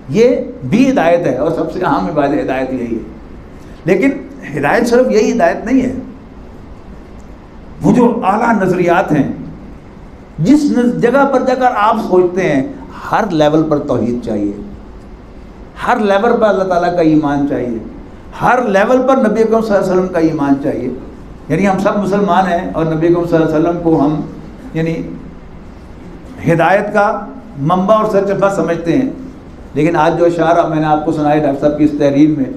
[SPEAKER 1] یہ بھی ہدایت ہے اور سب سے اہم عبادت ہدایت یہی ہے، لیکن ہدایت صرف یہی ہدایت نہیں ہے، وہ جو اعلیٰ نظریات ہیں، جس جگہ پر جا کر آپ سوچتے ہیں ہر لیول پر توحید چاہیے، ہر لیول پر اللہ تعالیٰ کا ایمان چاہیے، ہر لیول پر نبی اکرم صلی اللہ علیہ وسلم کا ایمان چاہیے۔ یعنی ہم سب مسلمان ہیں اور نبی اکرم صلی اللہ علیہ وسلم کو ہم یعنی ہدایت کا منبع اور سرچشمہ سمجھتے ہیں، لیکن آج جو اشعار میں نے آپ کو سنائے ڈاکٹر صاحب کی اس تحریر میں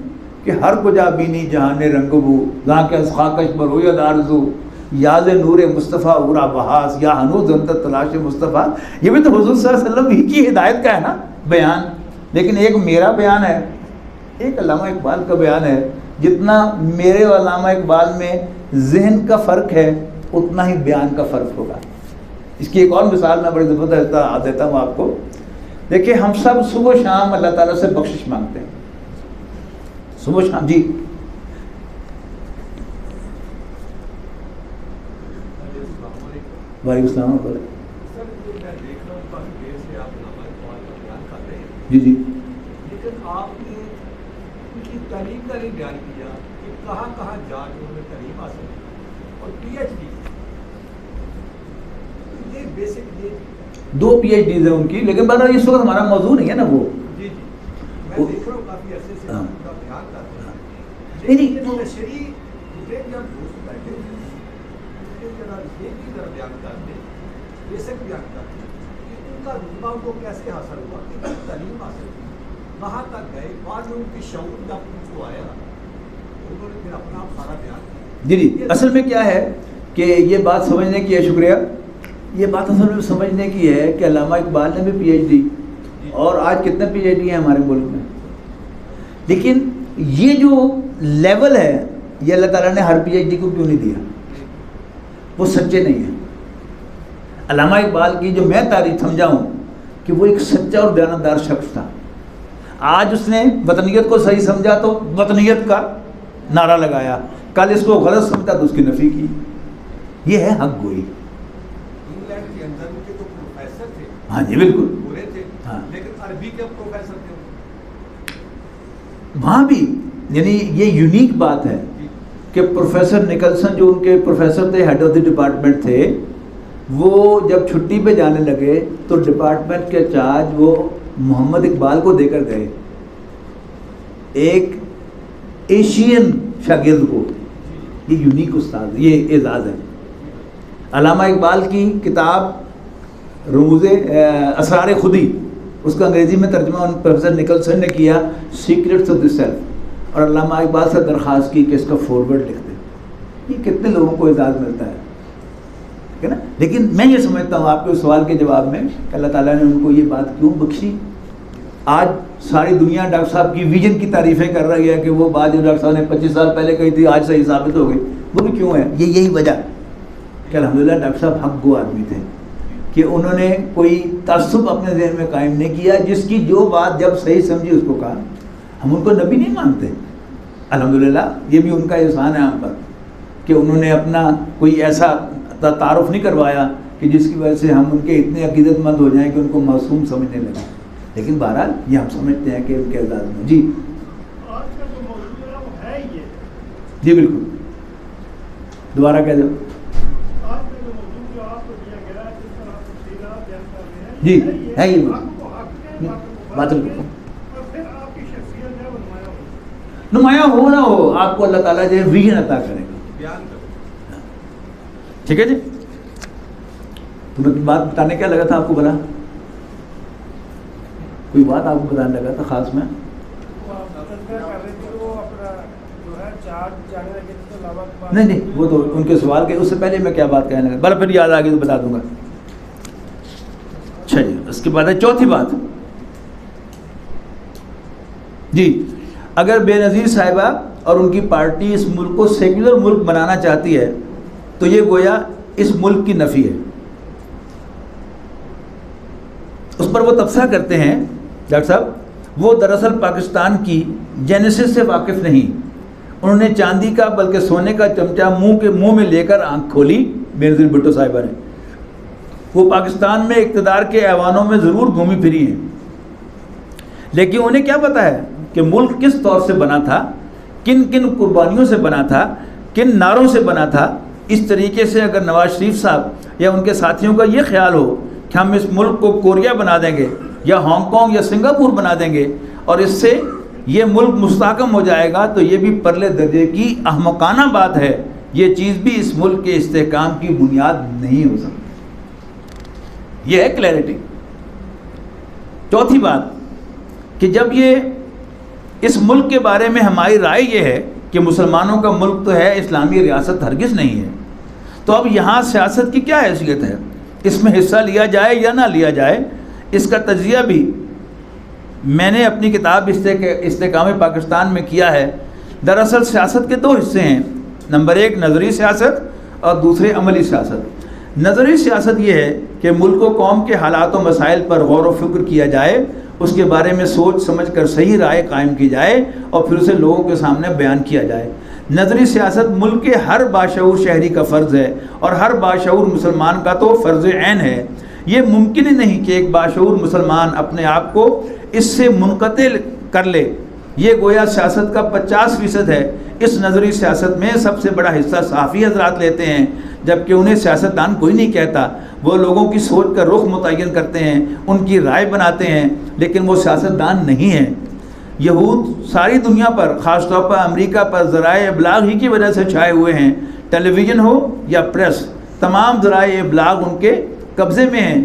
[SPEAKER 1] کہ ہر کجا بینی جہان رنگ بو جہاں کے خاکش بر روید آرزو یاز نور مصطفیٰ اورا بحاس یا ہنوز انت تلاش مصطفیٰ، یہ بھی تو حضور صلی اللہ علیہ وسلم ہی کی ہدایت کا ہے نا بیان۔ لیکن ایک میرا بیان ہے، ایک علامہ اقبال کا بیان ہے، جتنا میرے اور علامہ اقبال میں ذہن کا فرق ہے اتنا ہی بیان کا فرق ہوگا۔ اس کی ایک اور مثال میں بڑی زبردست دیتا ہوں آپ کو۔ دیکھیں ہم سب صبح شام اللہ تعالیٰ سے بخشش مانگتے ہیں، صبح شام۔ جی وعلیکم السلام۔ جی جی،
[SPEAKER 2] لیکن آپ نے ان کی تعلیم کا نہیں بیان کیا کہ کہاں کہاں جا کے انہوں نے تعلیم حاصل کی اور پی ایچ ڈی، یہ بیسک یہ
[SPEAKER 1] 2 PhDs ہیں ان کی، لیکن بہرحال اس وقت ہمارا موضوع نہیں ہے نا وہ۔
[SPEAKER 2] جی جی میں دیکھ رہا ہوں کافی عرصے سے ان کا بیان کرتے ہیں،
[SPEAKER 1] نہیں
[SPEAKER 2] لیکن تشریح مجھے بھی ہم دوست بیٹھے ہوئے لیکن ذرا یہ بھی ذرا بیان کرتے بیسک بیان کرتے کہ ان کا رتبہ ان کو کیسے حاصل ہوا، کتنی تعلیم حاصل کی، کہاں تک گئے، بعد میں ان کی شعور جب ان کو آیا انہوں نے پھر اپنا سارا بیان کیا۔
[SPEAKER 1] جی جی، اصل میں کیا ہے کہ یہ بات سمجھنے کی ہے، شکریہ، یہ بات اصل میں سمجھنے کی ہے کہ علامہ اقبال نے بھی PhD اور آج کتنے PhD ہیں ہمارے ملک میں، لیکن یہ جو لیول ہے یہ اللہ تعالیٰ نے ہر PhD کو کیوں نہیں دیا؟ وہ سچے نہیں ہیں۔ علامہ اقبال کی جو میں تاریخ سمجھا ہوں کہ وہ ایک سچا اور دیانتدار شخص تھا۔ آج اس نے وطنیت کو صحیح سمجھا تو وطنیت کا نعرہ لگایا، کل اس کو غلط سمجھا تو اس کی نفی کی. یہ ہے حق گوئی.
[SPEAKER 2] انگلینڈ کے اندر ان کے تو پروفیسر تھے.
[SPEAKER 1] ہاں جی بالکل.
[SPEAKER 2] برے تھے.
[SPEAKER 1] ہاں.
[SPEAKER 2] لیکن عربی کے پروفیسر تھے.
[SPEAKER 1] وہاں بھی یعنی یہ یونیک بات ہے کہ پروفیسر نکلسن جو ان کے پروفیسر تھے, ہیڈ آف دی ڈپارٹمنٹ تھے, وہ جب چھٹی پہ جانے لگے تو ڈپارٹمنٹ کے چارج وہ محمد اقبال کو دے کر گئے, ایک ایشین شاگرد کو. یہ یونیک استاد, یہ اعزاز ہے. علامہ اقبال کی کتاب رموز اسرار خودی, اس کا انگریزی میں ترجمہ پروفیسر نکلسن نے کیا, سیکرٹس آف دی سیلف, اور علامہ اقبال سے درخواست کی کہ اس کا فارورڈ لکھ دیں. یہ کتنے لوگوں کو اعزاز ملتا ہے نا. لیکن میں یہ سمجھتا ہوں آپ کے سوال کے جواب میں کہ اللہ تعالیٰ نے ان کو یہ بات کیوں بخشی. آج ساری دنیا ڈاکٹر صاحب کی ویژن کی تعریفیں کر رہی ہے کہ وہ بات جو ڈاکٹر صاحب نے 25 سال پہلے کہی تھی آج صحیح ثابت ہو گئی. وہ بھی کیوں ہے؟ یہی وجہ کہ الحمدللہ ڈاکٹر صاحب حق گو آدمی تھے کہ انہوں نے کوئی تعصب اپنے ذہن میں قائم نہیں کیا. جس کی جو بات جب صحیح سمجھی اس کو کہا. ہم ان کو نبی نہیں مانتے الحمدللہ, یہ بھی ان کا احسان ہے ہم پر کہ انہوں نے اپنا کوئی ایسا تعارف نہیں کروایا کہ جس کی وجہ سے ہم ان کے اتنے عقیدت مند ہو جائیں کہ ان کو معصوم سمجھنے لگا. لیکن بہرحال یہ ہم سمجھتے ہیں کہ ان کے اعزاز میں. جی
[SPEAKER 3] آج کا جو موضوع ہے وہ ہے یہ.
[SPEAKER 1] جی بالکل, دوبارہ کہہ دو.
[SPEAKER 3] آج کا جو موضوع جو آپ کو دیا گیا ہے, جس طرح آپ تفصیلات بیان کر رہے ہیں,
[SPEAKER 1] جی ہے یہ
[SPEAKER 3] حق کو حق ہے,
[SPEAKER 1] باطل
[SPEAKER 3] باطل
[SPEAKER 1] کو.
[SPEAKER 3] اور پھر آپ کی شخصیت ہے وہ
[SPEAKER 1] نمایاں ہو نہ ہو, آپ کو اللہ تعالیٰ جو ہے ویژن عطا کرے گا.
[SPEAKER 2] بیان کرو.
[SPEAKER 1] ٹھیک ہے جی. تمہیں بات بتانے کیا لگا تھا آپ کو بھلا؟ کوئی بات آپ کو بتانے لگا تھا خاص میں؟ نہیں وہ تو ان کے سوال کے, اس سے پہلے میں کیا بات کہنے لگا, بل پھر یاد آ گئی تو بتا دوں گا. اچھا جی, اس کے بعد ہے چوتھی بات. جی, اگر بے نظیر صاحبہ اور ان کی پارٹی اس ملک کو سیکولر ملک بنانا چاہتی ہے تو یہ گویا اس ملک کی نفی ہے. اس پر وہ تبصرہ کرتے ہیں ڈاکٹر صاحب, وہ دراصل پاکستان کی جینیسس سے واقف نہیں. انہوں نے چاندی کا بلکہ سونے کا چمچہ منہ میں لے کر آنکھ کھولی بے نظیر بھٹو صاحبہ نے. وہ پاکستان میں اقتدار کے ایوانوں میں ضرور گھومی پھری ہیں, لیکن انہیں کیا پتہ ہے کہ ملک کس طور سے بنا تھا, کن کن قربانیوں سے بنا تھا, کن نعروں سے بنا تھا. اس طریقے سے اگر نواز شریف صاحب یا ان کے ساتھیوں کا یہ خیال ہو کہ ہم اس ملک کو کوریا بنا دیں گے یا ہانگ کانگ یا سنگاپور بنا دیں گے اور اس سے یہ ملک مستحکم ہو جائے گا, تو یہ بھی پرلے درجے کی احمقانہ بات ہے. یہ چیز بھی اس ملک کے استحکام کی بنیاد نہیں ہو سکتی. یہ ہے کلیئرٹی. چوتھی بات کہ جب یہ اس ملک کے بارے میں ہماری رائے یہ ہے کہ مسلمانوں کا ملک تو ہے, اسلامی ریاست ہرگز نہیں ہے, تو اب یہاں سیاست کی کیا حیثیت ہے؟ اس میں حصہ لیا جائے یا نہ لیا جائے, اس کا تجزیہ بھی میں نے اپنی کتاب استحکام پاکستان میں کیا ہے. دراصل سیاست کے دو حصے ہیں, نمبر ایک نظری سیاست اور دوسرے عملی سیاست. نظری سیاست یہ ہے کہ ملک و قوم کے حالات و مسائل پر غور و فکر کیا جائے, اس کے بارے میں سوچ سمجھ کر صحیح رائے قائم کی جائے اور پھر اسے لوگوں کے سامنے بیان کیا جائے. نظری سیاست ملک کے ہر باشعور شہری کا فرض ہے اور ہر باشعور مسلمان کا تو فرض عین ہے. یہ ممکن ہی نہیں کہ ایک باشعور مسلمان اپنے آپ کو اس سے منقطع کر لے. یہ گویا سیاست کا 50% ہے. اس نظری سیاست میں سب سے بڑا حصہ صحافی حضرات لیتے ہیں, جبکہ انہیں سیاستدان کوئی نہیں کہتا. وہ لوگوں کی سوچ کا رخ متعین کرتے ہیں, ان کی رائے بناتے ہیں, لیکن وہ سیاستدان نہیں ہیں. یہود ساری دنیا پر, خاص طور پر امریکہ پر ذرائع ابلاغ ہی کی وجہ سے چھائے ہوئے ہیں. ٹیلی ویژن ہو یا پریس, تمام ذرائع ابلاغ ان کے قبضے میں ہیں,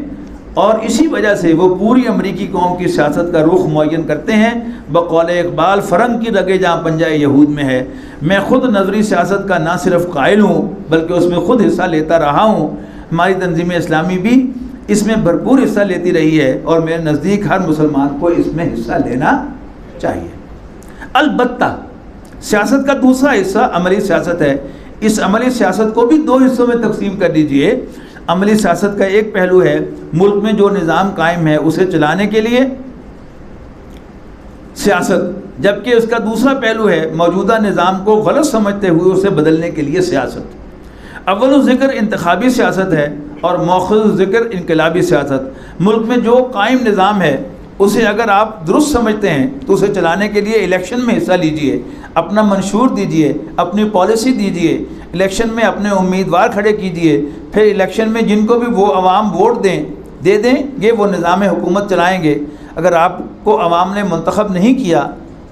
[SPEAKER 1] اور اسی وجہ سے وہ پوری امریکی قوم کی سیاست کا رخ معین کرتے ہیں. بقول اقبال, فرنگ کی رگے جہاں پنجہ یہود میں ہے. میں خود نظری سیاست کا نہ صرف قائل ہوں بلکہ اس میں خود حصہ لیتا رہا ہوں. ہماری تنظیم اسلامی بھی اس میں بھرپور حصہ لیتی رہی ہے, اور میرے نزدیک ہر مسلمان کو اس میں حصہ لینا چاہیے. البتہ سیاست کا دوسرا حصہ عملی سیاست ہے. اس عملی سیاست کو بھی دو حصوں میں تقسیم کر دیجئے. عملی سیاست کا ایک پہلو ہے ملک میں جو نظام قائم ہے اسے چلانے کے لیے سیاست, جبکہ اس کا دوسرا پہلو ہے موجودہ نظام کو غلط سمجھتے ہوئے اسے بدلنے کے لیے سیاست۔ اول ذکر انتخابی سیاست ہے اور مؤخر ذکر انقلابی سیاست۔ ملک میں جو قائم نظام ہے اسے اگر آپ درست سمجھتے ہیں تو اسے چلانے کے لیے الیکشن میں حصہ لیجئے، اپنا منشور دیجئے، اپنی پالیسی دیجئے، الیکشن میں اپنے امیدوار کھڑے کیجئے، پھر الیکشن میں جن کو بھی وہ عوام ووٹ دے دیں گے وہ نظام حکومت چلائیں گے۔ اگر آپ کو عوام نے منتخب نہیں کیا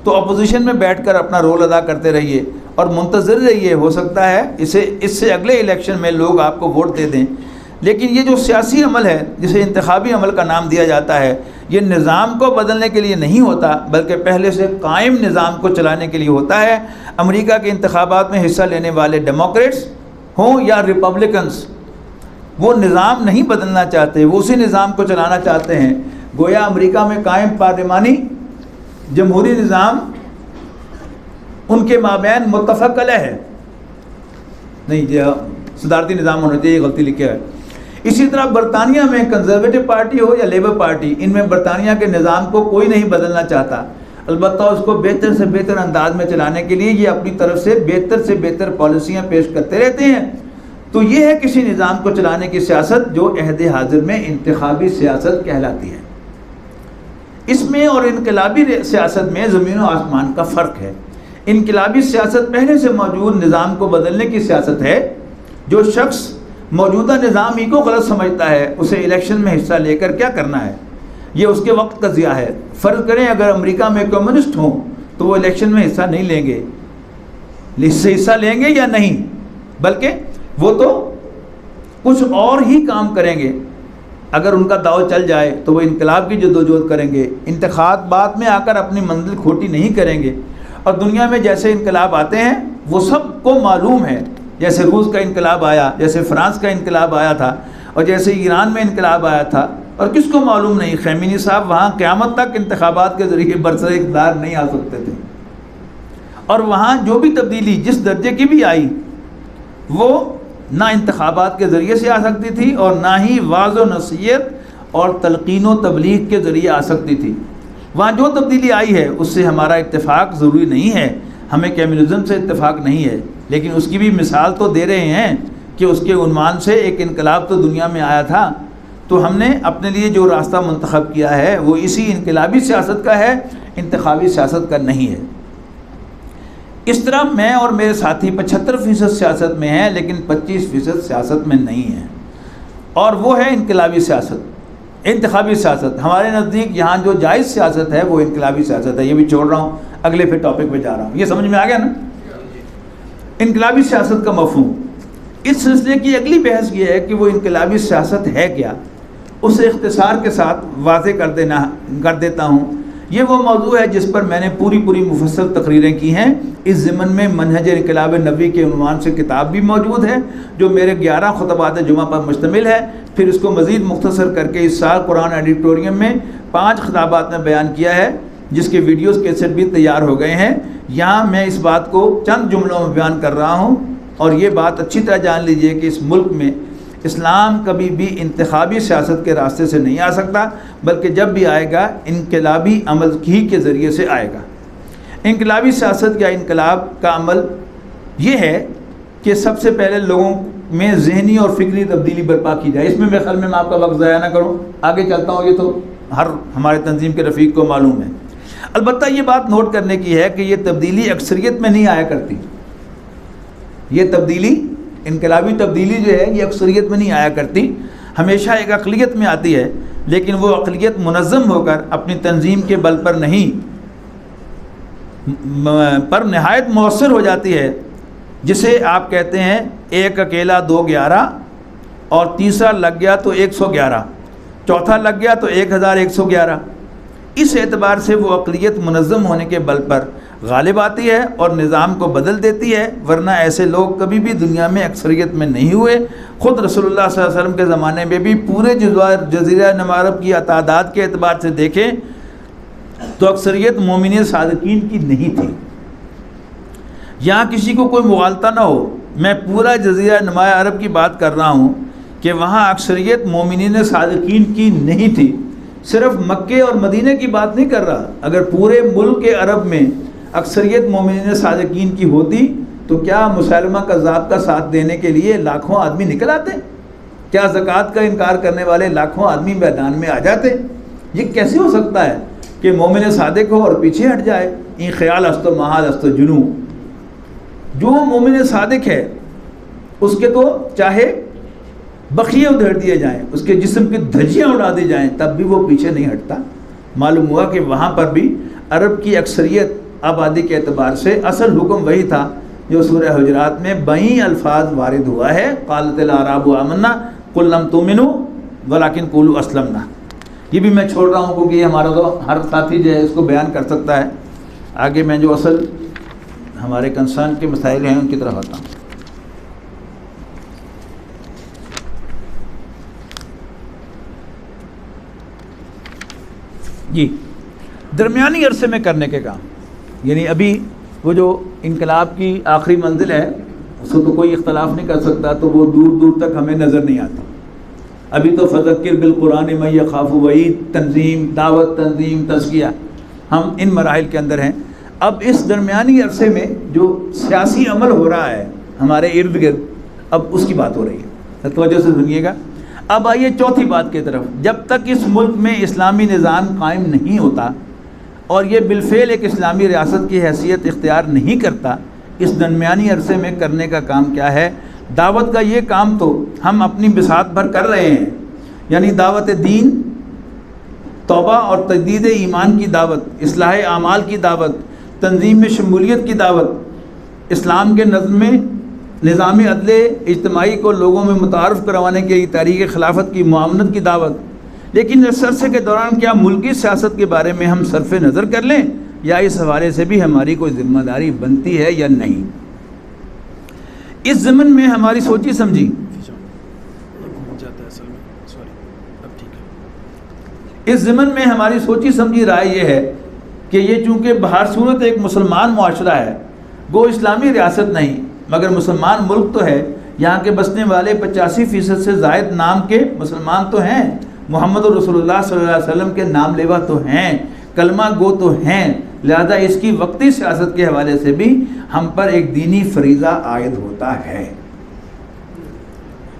[SPEAKER 1] تو اپوزیشن میں بیٹھ کر اپنا رول ادا کرتے رہیے اور منتظر رہیے، ہو سکتا ہے اس سے اگلے الیکشن میں لوگ آپ کو ووٹ دے دیں۔ لیکن یہ جو سیاسی عمل ہے جسے انتخابی عمل کا نام دیا جاتا ہے، یہ نظام کو بدلنے کے لیے نہیں ہوتا بلکہ پہلے سے قائم نظام کو چلانے کے لیے ہوتا ہے۔ امریکہ کے انتخابات میں حصہ لینے والے ڈیموکریٹس ہوں یا ریپبلکنس، وہ نظام نہیں بدلنا چاہتے، وہ اسی نظام کو چلانا چاہتے ہیں۔ گویا امریکہ میں قائم پارلیمانی جمہوری نظام ان کے مابین متفق علیہ ہے، نہیں یہ صدارتی نظام ہونا چاہیے، یہ غلطی لکھا ہے۔ اسی طرح برطانیہ میں کنزرویٹو پارٹی ہو یا لیبر پارٹی، ان میں برطانیہ کے نظام کو کوئی نہیں بدلنا چاہتا، البتہ اس کو بہتر سے بہتر انداز میں چلانے کے لیے یہ اپنی طرف سے بہتر پالیسیاں پیش کرتے رہتے ہیں۔ تو یہ ہے کسی نظام کو چلانے کی سیاست جو عہد حاضر میں انتخابی سیاست کہلاتی ہے۔ اس میں اور انقلابی سیاست میں زمین و آسمان کا فرق ہے۔ انقلابی سیاست پہلے سے موجود نظام کو بدلنے کی سیاست ہے۔ جو شخص موجودہ نظام ہی کو غلط سمجھتا ہے اسے الیکشن میں حصہ لے کر کیا کرنا ہے؟ یہ اس کے وقت کا ضیاع ہے۔ فرض کریں اگر امریکہ میں کمیونسٹ ہوں تو وہ الیکشن میں حصہ نہیں لیں گے، حصہ لیں گے یا نہیں، بلکہ وہ تو کچھ اور ہی کام کریں گے۔ اگر ان کا داؤ چل جائے تو وہ انقلاب کی جدوجہد کریں گے، انتخابات میں آ کر اپنی منزل کھوٹی نہیں کریں گے۔ اور دنیا میں جیسے انقلاب آتے ہیں وہ سب کو معلوم ہے، جیسے روس کا انقلاب آیا، جیسے فرانس کا انقلاب آیا تھا، اور جیسے ایران میں انقلاب آیا تھا، اور کس کو معلوم نہیں؟ خمینی صاحب وہاں قیامت تک انتخابات کے ذریعے برسر اقتدار نہیں آ سکتے تھے، اور وہاں جو بھی تبدیلی جس درجے کی بھی آئی وہ نہ انتخابات کے ذریعے سے آ سکتی تھی اور نہ ہی واعظ و نصیحت اور تلقین و تبلیغ کے ذریعے آ سکتی تھی۔ وہاں جو تبدیلی آئی ہے اس سے ہمارا اتفاق ضروری نہیں ہے، ہمیں کمیونزم سے اتفاق نہیں ہے، لیکن اس کی بھی مثال تو دے رہے ہیں کہ اس کے عنوان سے ایک انقلاب تو دنیا میں آیا تھا۔ تو ہم نے اپنے لیے جو راستہ منتخب کیا ہے وہ اسی انقلابی سیاست کا ہے، انتخابی سیاست کا نہیں ہے۔ اس طرح میں اور میرے ساتھی 75% سیاست میں ہیں لیکن 25% سیاست میں نہیں ہیں، اور وہ ہے انقلابی سیاست، انتخابی سیاست۔ ہمارے نزدیک یہاں جو جائز سیاست ہے وہ انقلابی سیاست ہے۔ یہ بھی چھوڑ رہا ہوں، اگلے پھر ٹاپک پہ جا رہا ہوں۔ یہ سمجھ میں آ گیا نا؟ انقلابی سیاست کا مفہوم۔ اس سلسلے کی اگلی بحث یہ ہے کہ وہ انقلابی سیاست ہے کیا، اسے اختصار کے ساتھ واضح کر دیتا ہوں۔ یہ وہ موضوع ہے جس پر میں نے پوری مفصل تقریریں کی ہیں۔ اس ضمن میں منہج انقلاب نبوی کے عنوان سے کتاب بھی موجود ہے جو میرے 11 خطبات جمعہ پر مشتمل ہے۔ پھر اس کو مزید مختصر کر کے اس سال قرآن ایڈیٹوریم میں 5 خطابات میں بیان کیا ہے، جس کے ویڈیوز کیسٹ بھی تیار ہو گئے ہیں۔ یہاں میں اس بات کو چند جملوں میں بیان کر رہا ہوں، اور یہ بات اچھی طرح جان لیجئے کہ اس ملک میں اسلام کبھی بھی انتخابی سیاست کے راستے سے نہیں آ سکتا، بلکہ جب بھی آئے گا انقلابی عمل ہی کے ذریعے سے آئے گا۔ انقلابی سیاست یا انقلاب کا عمل یہ ہے کہ سب سے پہلے لوگوں میں ذہنی اور فکری تبدیلی برپا کی جائے۔ اس میں میرے خیال میں آپ کا وقت ضائع نہ کروں، آگے چلتا ہوں، یہ تو ہر ہمارے تنظیم کے رفیق کو معلوم ہے۔ البتہ یہ بات نوٹ کرنے کی ہے کہ یہ تبدیلی اکثریت میں نہیں آیا کرتی۔ یہ تبدیلی، انقلابی تبدیلی جو ہے یہ اکثریت میں نہیں آیا کرتی، ہمیشہ ایک اقلیت میں آتی ہے، لیکن وہ اقلیت منظم ہو کر اپنی تنظیم کے بل پر نہیں پر نہایت مؤثر ہو جاتی ہے، جسے آپ کہتے ہیں ایک اکیلا 211، اور تیسرا لگ گیا تو 111، چوتھا لگ گیا تو 1111۔ اس اعتبار سے وہ اقلیت منظم ہونے کے بل پر غالب آتی ہے اور نظام کو بدل دیتی ہے، ورنہ ایسے لوگ کبھی بھی دنیا میں اکثریت میں نہیں ہوئے۔ خود رسول اللہ صلی اللہ علیہ وسلم کے زمانے میں بھی پورے جزیرہ نما عرب کی تعداد کے اعتبار سے دیکھیں تو اکثریت مومنین صادقین کی نہیں تھی۔ یہاں کسی کو کوئی مغالطہ نہ ہو، میں پورا جزیرہ نما عرب کی بات کر رہا ہوں کہ وہاں اکثریت مومنین صادقین کی نہیں تھی، صرف مکے اور مدینہ کی بات نہیں کر رہا، اگر پورے ملک عرب میں اکثریت مومنین صادقین کی ہوتی تو کیا مسلمہ کذاب کا ساتھ دینے کے لیے لاکھوں آدمی نکل آتے؟ کیا زکوٰۃ کا انکار کرنے والے لاکھوں آدمی میدان میں آ جاتے؟ یہ کیسے ہو سکتا ہے کہ مومن صادق ہو اور پیچھے ہٹ جائے؟ این خیال است و محال است و جنو. جو مومن صادق ہے اس کے تو چاہے بخیے ادھر دیے جائیں، اس کے جسم کی دھجیاں اڑا دی جائیں، تب بھی وہ پیچھے نہیں ہٹتا. معلوم ہوا کہ وہاں پر بھی عرب کی اکثریت آبادی کے اعتبار سے اصل حکم وہی تھا جو سورہ حجرات میں بئیں الفاظ وارد ہوا ہے، قالت الاعراب آمنا قل لم تؤمنوا ولکن قولوا اسلمنا. یہ بھی میں چھوڑ رہا ہوں کیونکہ یہ ہمارا تو ہر ساتھی جو ہے اس کو بیان کر سکتا ہے. آگے میں جو اصل ہمارے کنسرن کے مسائل ہیں ان کی طرف آتا ہوں. جی، درمیانی عرصے میں کرنے کے کام، یعنی ابھی وہ جو انقلاب کی آخری منزل ہے اس کو تو کوئی اختلاف نہیں کر سکتا، تو وہ دور دور تک ہمیں نظر نہیں آتی. ابھی تو فذکر بالقرآن من یخاف وعید، تنظیم، دعوت، تنظیم، تزکیہ، ہم ان مراحل کے اندر ہیں. اب اس درمیانی عرصے میں جو سیاسی عمل ہو رہا ہے ہمارے ارد گرد، اب اس کی بات ہو رہی ہے، توجہ سے سنیے گا. اب آئیے چوتھی بات کی طرف. جب تک اس ملک میں اسلامی نظام قائم نہیں ہوتا اور یہ بالفعل ایک اسلامی ریاست کی حیثیت اختیار نہیں کرتا، اس درمیانی عرصے میں کرنے کا کام کیا ہے؟ دعوت کا یہ کام تو ہم اپنی بساط بھر کر رہے ہیں، یعنی دعوت دین، توبہ اور تجدید ایمان کی دعوت، اصلاح اعمال کی دعوت، تنظیم میں شمولیت کی دعوت، اسلام کے نظام عدل اجتماعی کو لوگوں میں متعارف کروانے کے لیے تحریک خلافت کی معاونت کی دعوت. لیکن اس عرصے کے دوران کیا ملکی سیاست کے بارے میں ہم صرف نظر کر لیں، یا اس حوالے سے بھی ہماری کوئی ذمہ داری بنتی ہے یا نہیں؟ اس ضمن میں ہماری سوچی سمجھی رائے یہ ہے کہ یہ چونکہ بہر صورت ایک مسلمان معاشرہ ہے، گو اسلامی ریاست نہیں مگر مسلمان ملک تو ہے، یہاں کے بسنے والے 85% سے زائد نام کے مسلمان تو ہیں، محمد رسول اللہ صلی اللہ علیہ وسلم کے نام لیوا تو ہیں، کلمہ گو تو ہیں، لہذا اس کی وقتی سیاست کے حوالے سے بھی ہم پر ایک دینی فریضہ عائد ہوتا ہے.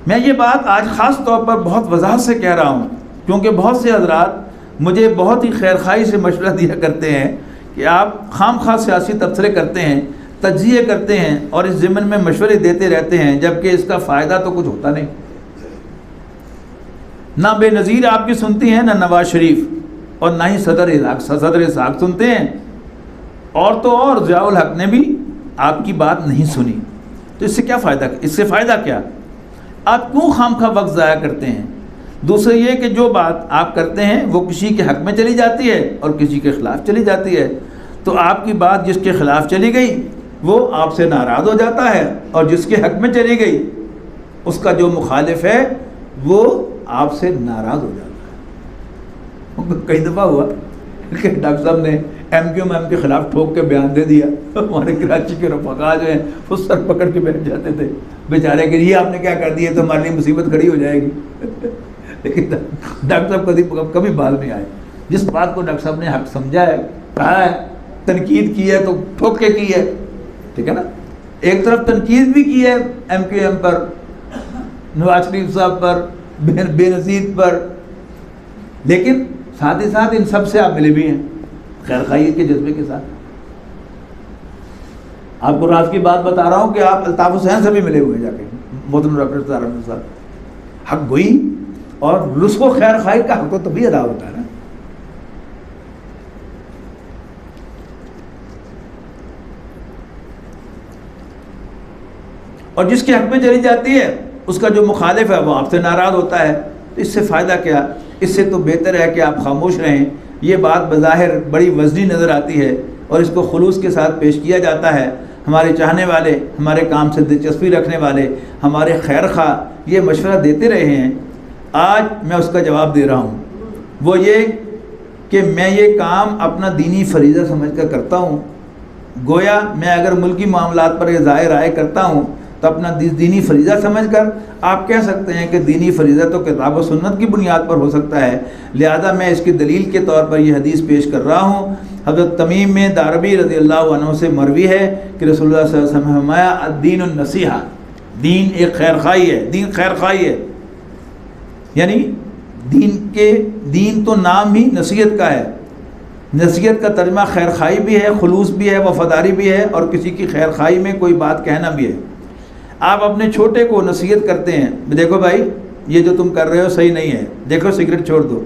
[SPEAKER 1] میں یہ بات آج خاص طور پر بہت وضاحت سے کہہ رہا ہوں کیونکہ بہت سے حضرات مجھے بہت ہی خیرخواہی سے مشورہ دیا کرتے ہیں کہ آپ خام خواہ سیاسی تبصرے کرتے ہیں، تجزیے کرتے ہیں اور اس ضمن میں مشورے دیتے رہتے ہیں، جبکہ اس کا فائدہ تو کچھ ہوتا نہیں. نہ بے نظیر آپ کی سنتی ہیں، نہ نواز شریف، اور نہ ہی صدر اسحاق سنتے ہیں، اور تو اور ضیاء الحق نے بھی آپ کی بات نہیں سنی. تو اس سے کیا فائدہ؟ اس سے فائدہ کیا؟ آپ کیوں خام خواہ وقت ضائع کرتے ہیں؟ دوسرے یہ کہ جو بات آپ کرتے ہیں وہ کسی کے حق میں چلی جاتی ہے اور کسی کے خلاف چلی جاتی ہے، تو آپ کی بات جس کے خلاف چلی گئی وہ آپ سے ناراض ہو جاتا ہے، اور جس کے حق میں چلی گئی اس کا جو مخالف ہے وہ آپ سے ناراض ہو جاتا ہے. کئی دفعہ ہوا کہ ڈاکٹر صاحب نے ایم کیو ایم کے خلاف ٹھوک کے بیان دے دیا، ہمارے کراچی کے رفقا جو ہیں وہ سر پکڑ کے بیٹھ جاتے تھے بیچارے کہ یہ آپ نے کیا کر دیا تو ہمارے لیے مصیبت کھڑی ہو جائے گی. لیکن ڈاکٹر صاحب کبھی بات نہیں آئے. جس بات کو ڈاکٹر صاحب نے حق سمجھا ہے، کہا ہے، تنقید کی ہے تو ٹھوک کے کی ہے، ٹھیک ہے نا. ایک طرف تنقید بھی کی ہے ایم کیو ایم پر، نواز شریف صاحب پر، بے نظیر پر، لیکن ساتھ ہی ساتھ ان سب سے آپ ملے بھی ہیں خیر خواہی کے جذبے کے ساتھ. آپ کو راز کی بات بتا رہا ہوں کہ آپ الطاف حسین سے بھی ملے ہوئے جا کے، محترم ڈاکٹر صاحب. حق گوئی اور رسخ و خیر خواہی کا حق تو بھی ادا ہوتا ہے نا. اور جس کے حق میں چلی جاتی ہے اس کا جو مخالف ہے وہ آپ سے ناراض ہوتا ہے. تو اس سے فائدہ کیا؟ اس سے تو بہتر ہے کہ آپ خاموش رہیں. یہ بات بظاہر بڑی وزنی نظر آتی ہے اور اس کو خلوص کے ساتھ پیش کیا جاتا ہے. ہمارے چاہنے والے، ہمارے کام سے دلچسپی رکھنے والے، ہمارے خیر خواہ یہ مشورہ دیتے رہے ہیں. آج میں اس کا جواب دے رہا ہوں، وہ یہ کہ میں یہ کام اپنا دینی فریضہ سمجھ کر کرتا ہوں. گویا میں اگر ملکی معاملات پر اظہار رائے کرتا ہوں تو اپنا دینی فریضہ سمجھ کر آپ کہہ سکتے ہیں کہ دینی فریضہ تو کتاب و سنت کی بنیاد پر ہو سکتا ہے، لہذا میں اس کی دلیل کے طور پر یہ حدیث پیش کر رہا ہوں۔ حضرت تمیم میں داربی رضی اللہ عنہ سے مروی ہے کہ رسول اللہ صلی اللہ علیہ وسلم نے فرمایا الدین النصیحہ، دین ایک خیر خواہی ہے، دین خیر خواہی ہے، یعنی دین تو نام ہی نصیحت کا ہے، نصیحت کا ترجمہ خیر خواہی بھی ہے، خلوص بھی ہے، وفاداری بھی ہے، اور کسی کی خیر خواہی میں کوئی بات کہنا بھی ہے۔ آپ اپنے چھوٹے کو نصیحت کرتے ہیں، دیکھو بھائی یہ جو تم کر رہے ہو صحیح نہیں ہے، دیکھو سگریٹ چھوڑ دو،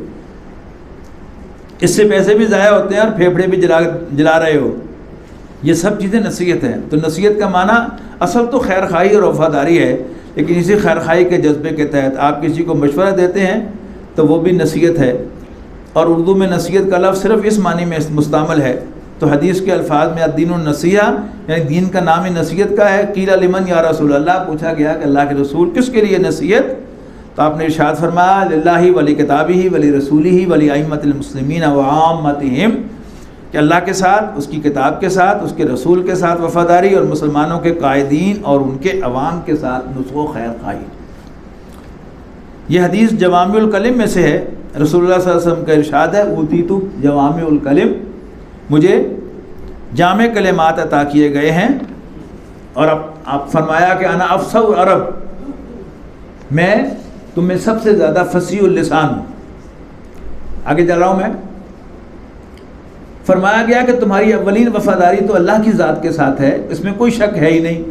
[SPEAKER 1] اس سے پیسے بھی ضائع ہوتے ہیں اور پھیپھڑے بھی جلا رہے ہو، یہ سب چیزیں نصیحت ہیں۔ تو نصیحت کا معنی اصل تو خیر خواہی اور وفاداری ہے، لیکن اسی خیر خواہی کے جذبے کے تحت آپ کسی کو مشورہ دیتے ہیں تو وہ بھی نصیحت ہے، اور اردو میں نصیحت کا لفظ صرف اس معنی میں مستعمل ہے۔ تو حدیث کے الفاظ میں الدین النصیحہ، یعنی دین کا نام ہی نصیحت کا ہے۔ قیل لمن یا رسول اللہ، پوچھا گیا کہ اللہ کے رسول کس کے لیے نصیحت؟ تو آپ نے ارشاد فرمایا للہ ولی کتابہ ولی رسولہ ولی ائمۃ المسلمین وعامتہم، کہ اللہ کے ساتھ، اس کی کتاب کے ساتھ، اس کے رسول کے ساتھ وفاداری، اور مسلمانوں کے قائدین اور ان کے عوام کے ساتھ نصح و خیر خواہی۔ یہ حدیث جوامع الکلم میں سے ہے۔ رسول اللہ صلی اللہ علیہ وسلم کا ارشاد ہے اوتیت جوامع الکلم، مجھے جامع کلمات عطا کیے گئے ہیں، اور اب آپ فرمایا کہ انا افصح العرب، میں تم میں سب سے زیادہ فصیح اللسان ہوں۔ آگے چل رہا ہوں میں، فرمایا گیا کہ تمہاری اولین وفاداری تو اللہ کی ذات کے ساتھ ہے، اس میں کوئی شک ہے ہی نہیں،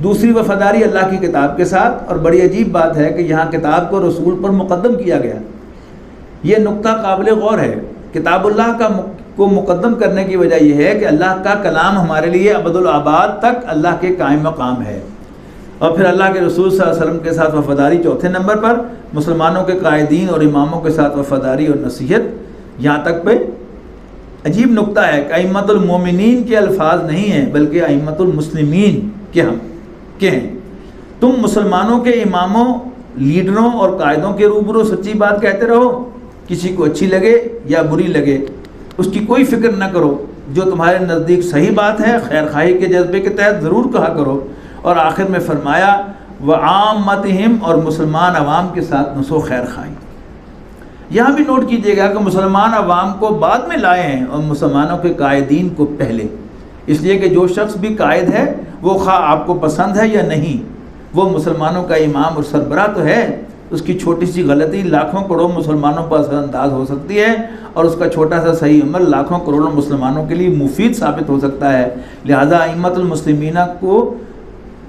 [SPEAKER 1] دوسری وفاداری اللہ کی کتاب کے ساتھ، اور بڑی عجیب بات ہے کہ یہاں کتاب کو رسول پر مقدم کیا گیا۔ یہ نقطہ قابل غور ہے، کتاب اللہ کو مقدم کرنے کی وجہ یہ ہے کہ اللہ کا کلام ہمارے لیے ابد الآباد تک اللہ کے قائم مقام ہے، اور پھر اللہ کے رسول صلی اللہ علیہ وسلم کے ساتھ وفاداری چوتھے نمبر پر، مسلمانوں کے قائدین اور اماموں کے ساتھ وفاداری اور نصیحت یہاں تک پہ۔ عجیب نقطہ ہے کہ ائمۃ المومنین کے الفاظ نہیں ہیں بلکہ ائمۃ المسلمین کے ہیں۔ تم مسلمانوں کے اماموں، لیڈروں اور قائدوں کے روبرو سچی بات کہتے رہو، کسی کو اچھی لگے یا بری لگے اس کی کوئی فکر نہ کرو، جو تمہارے نزدیک صحیح بات ہے خیر خواہی کے جذبے کے تحت ضرور کہا کرو۔ اور آخر میں فرمایا وعامتہم، اور مسلمان عوام کے ساتھ نصح و خیر خواہی۔ یہاں بھی نوٹ کیجئے گا کہ مسلمان عوام کو بعد میں لائے ہیں اور مسلمانوں کے قائدین کو پہلے، اس لیے کہ جو شخص بھی قائد ہے وہ خواہ آپ کو پسند ہے یا نہیں، وہ مسلمانوں کا امام اور سربراہ تو ہے، اس کی چھوٹی سی غلطی لاکھوں کروڑوں مسلمانوں پر اثر انداز ہو سکتی ہے، اور اس کا چھوٹا سا صحیح عمل لاکھوں کروڑوں مسلمانوں کے لیے مفید ثابت ہو سکتا ہے۔ لہذا ائمۃ المسلمین کو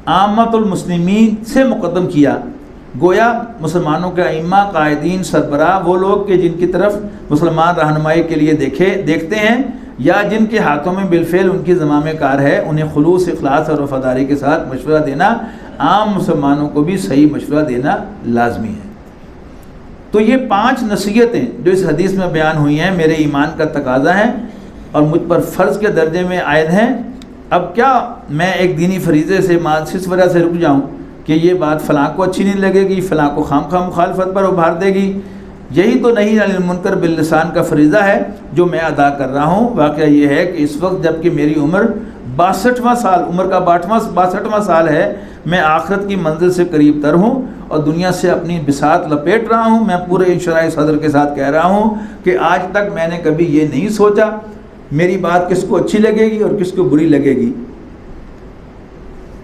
[SPEAKER 1] عامۃ المسلمین سے مقدم کیا، گویا مسلمانوں کے ائمہ، قائدین، سربراہ وہ لوگ کہ جن کی طرف مسلمان رہنمائی کے لیے دیکھتے ہیں یا جن کے ہاتھوں میں بالفعل ان کی زمام کار ہے، انہیں خلوص، اخلاص اور وفاداری کے ساتھ مشورہ دینا، عام مسلمانوں کو بھی صحیح مشورہ دینا لازمی ہے۔ تو یہ 5 نصیحتیں جو اس حدیث میں بیان ہوئی ہیں میرے ایمان کا تقاضا ہے اور مجھ پر فرض کے درجے میں عائد ہیں۔ اب کیا میں ایک دینی فریضے سے اس وجہ سے رک جاؤں کہ یہ بات فلاں کو اچھی نہیں لگے گی، فلاں کو خام خواہ مخالفت پر ابھار دے گی؟ یہی تو نہیں عن المنکر باللسان کا فریضہ ہے جو میں ادا کر رہا ہوں۔ واقعہ یہ ہے کہ اس وقت جب کہ میری عمر 62واں سال، عمر کا 62واں سال ہے، میں آخرت کی منزل سے قریب تر ہوں اور دنیا سے اپنی بساط لپیٹ رہا ہوں۔ میں پورے انشراح صدر کے ساتھ کہہ رہا ہوں کہ آج تک میں نے کبھی یہ نہیں سوچا میری بات کس کو اچھی لگے گی اور کس کو بری لگے گی۔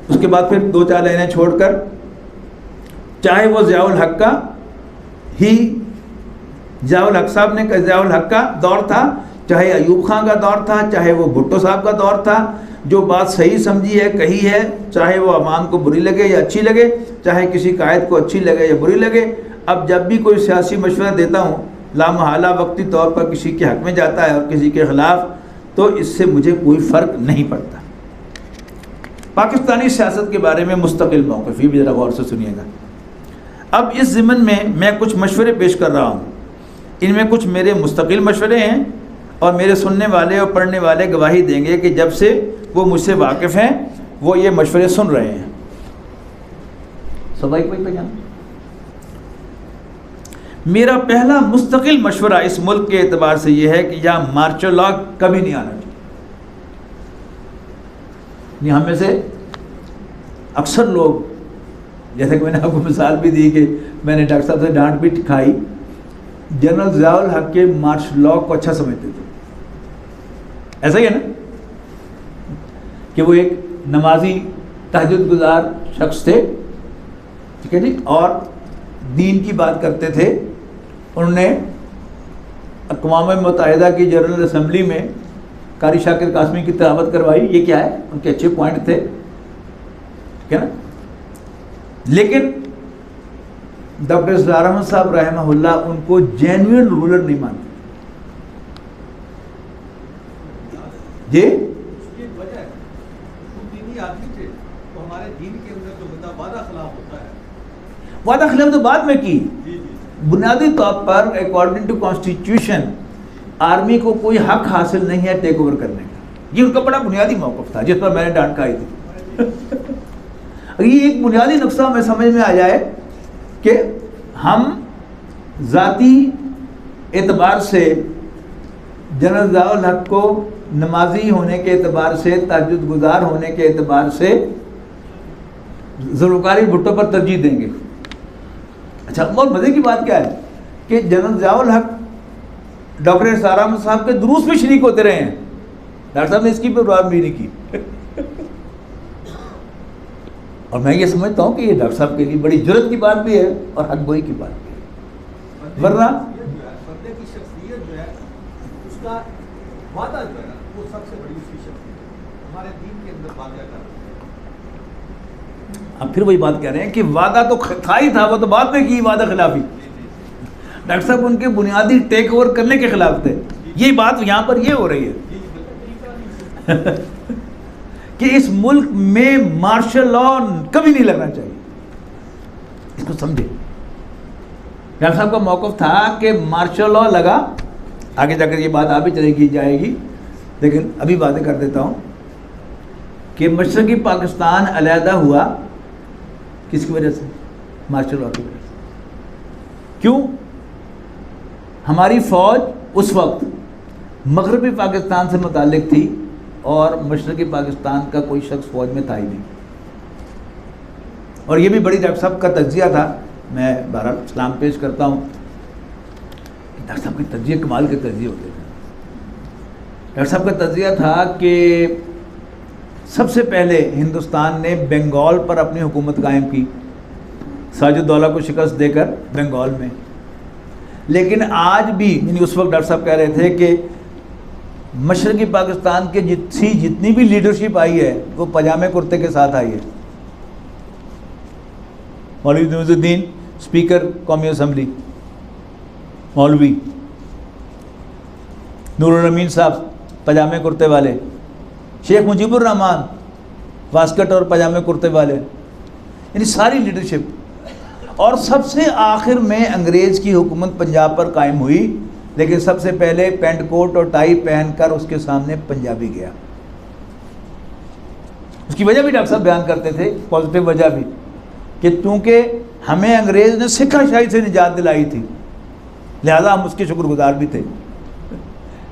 [SPEAKER 1] اس کے بعد پھر 2-4 لائنیں چھوڑ کر، چاہے وہ ضیاء الحق کا ہی، ضیاء الحق صاحب نے ضیاء الحق کا دور تھا، چاہے ایوب خان کا دور تھا، چاہے وہ بھٹو صاحب کا دور تھا، جو بات صحیح سمجھی ہے کہی ہے، چاہے وہ عوام کو بری لگے یا اچھی لگے، چاہے کسی قائد کو اچھی لگے یا بری لگے۔ اب جب بھی کوئی سیاسی مشورہ دیتا ہوں، لامحالہ وقتی طور پر کسی کے حق میں جاتا ہے اور کسی کے خلاف، تو اس سے مجھے کوئی فرق نہیں پڑتا۔ پاکستانی سیاست کے بارے میں مستقل موقف، یہ بھی ذرا غور سے سنیے گا۔ اب اس ضمن میں کچھ مشورے پیش کر رہا ہوں، ان میں کچھ میرے مستقل مشورے ہیں اور میرے سننے والے اور پڑھنے والے گواہی دیں گے کہ جب سے وہ مجھ سے واقف ہیں وہ یہ مشورے سن رہے ہیں۔ سبائی کوئی پہچان؟ میرا پہلا مستقل مشورہ اس ملک کے اعتبار سے یہ ہے کہ یہاں مارشل لاء کبھی نہیں آنا چاہیے۔ ہم میں سے اکثر لوگ، جیسے کہ میں نے آپ کو مثال بھی دی کہ میں نے ڈاکٹر صاحب سے ڈانٹ بھی کھائی، جنرل ضیاء الحق کے مارشل لاء کو اچھا سمجھتے تھے. ایسا ہی ہے نا کہ وہ ایک نمازی تہجد گزار شخص تھے، ٹھیک ہے جی، اور دین کی بات کرتے تھے. انہوں نے اقوام متحدہ کی جنرل اسمبلی میں قاری شاکر قاسمی کی تلاوت کروائی. یہ کیا ہے، ان کے اچھے پوائنٹ تھے، ٹھیک ہے نا. لیکن ڈاکٹر اسرار احمد صاحب رحمہ اللہ ان کو جینوئن رولر نہیں مانتے. جی
[SPEAKER 2] اس کی ایک وجہ ہے، وہ دینی آدمی تھے، تو ہمارے دین کے اندر جو ہوتا وعدہ خلاف ہوتا ہے.
[SPEAKER 1] وعدہ خلاف تو بعد میں کی.
[SPEAKER 2] جی جی
[SPEAKER 1] بنیادی طور پر اکارڈنگ ٹو کانسٹیٹیوشن آرمی کو کوئی حق حاصل نہیں ہے ٹیک اوور کرنے کا. یہ ان کا بڑا بنیادی موقف تھا جس پر میں نے ڈانٹ کھائی تھی. یہ ایک بنیادی نقصہ ہمیں سمجھ میں آ جائے کہ ہم ذاتی اعتبار سے جنرل ضیاء الحق کو نمازی ہونے کے اعتبار سے، تہجد گزار ہونے کے اعتبار سے ذوالفقار بھٹو پر ترجیح دیں گے. اچھا، اور مزے کی بات کیا ہے کہ جنرل ضیاء الحق ڈاکٹر اسرار احمد صاحب کے دروس میں شریک ہوتے رہے ہیں. ڈاکٹر صاحب نے اس کی پرواہ بھی نہیں کی. اور میں یہ سمجھتا ہوں کہ یہ ڈاکٹر صاحب کے لیے بڑی جرت کی بات بھی ہے اور حق گوئی کی بات بھی ہے. ورنہ
[SPEAKER 2] بندے کی شخصیت جو ہے، اس کا وعدہ جو ہے نا، وہ سب سے بڑی اس کی شخصیت ہمارے دین کے اندر واقع کر رہے ہیں.
[SPEAKER 1] اب پھر وہی بات کہہ رہے ہیں کہ وعدہ تو تھا ہی تھا، وہ تو بعد میں کی وعدہ خلافی. ڈاکٹر صاحب ان کے بنیادی ٹیک اوور کرنے کے خلاف تھے. یہی بات یہاں پر یہ ہو رہی ہے کہ اس ملک میں مارشل لاء کبھی نہیں لگنا چاہیے. اس کو سمجھے. ڈاکٹر صاحب کا موقف تھا کہ مارشل لاء لگا، آگے جا کر یہ بات آپ ہی چلے کی جائے گی، لیکن ابھی باتیں کر دیتا ہوں کہ مشرقی پاکستان علیحدہ ہوا کس کی وجہ سے؟ مارشل لاء کی وجہ سے. کیوں؟ ہماری فوج اس وقت مغربی پاکستان سے متعلق تھی اور مشرقی پاکستان کا کوئی شخص فوج میں تھا ہی نہیں. اور یہ بھی بڑی ڈاکٹر صاحب کا تجزیہ تھا. میں بہرحال سلام پیش کرتا ہوں. ڈاکٹر صاحب کے تجزیے کمال کے تجزیے ہوتے تھے. ڈاکٹر صاحب کا تجزیہ تھا کہ سب سے پہلے ہندوستان نے بنگال پر اپنی حکومت قائم کی، سراج الدولہ کو شکست دے کر بنگال میں. لیکن آج بھی، یعنی اس وقت ڈاکٹر صاحب کہہ رہے تھے کہ مشرقی پاکستان کے جتنی بھی لیڈرشپ آئی ہے وہ پاجامے کرتے کے ساتھ آئی ہے. مولوی نواز الدین اسپیکر قومی اسمبلی، مولوی نور الامین صاحب پاجامے کرتے والے، شیخ مجیب الرحمان واسکٹ اور پاجامے کرتے والے، یعنی ساری لیڈرشپ. اور سب سے آخر میں انگریز کی حکومت پنجاب پر قائم ہوئی، لیکن سب سے پہلے پینٹ کوٹ اور ٹائی پہن کر اس کے سامنے پنجابی گیا. اس کی وجہ بھی ڈاکٹر صاحب بیان کرتے تھے، پازیٹیو وجہ بھی، کہ چونکہ ہمیں انگریز نے سکھا شاہی سے نجات دلائی تھی، لہذا ہم اس کے شکر گزار بھی تھے.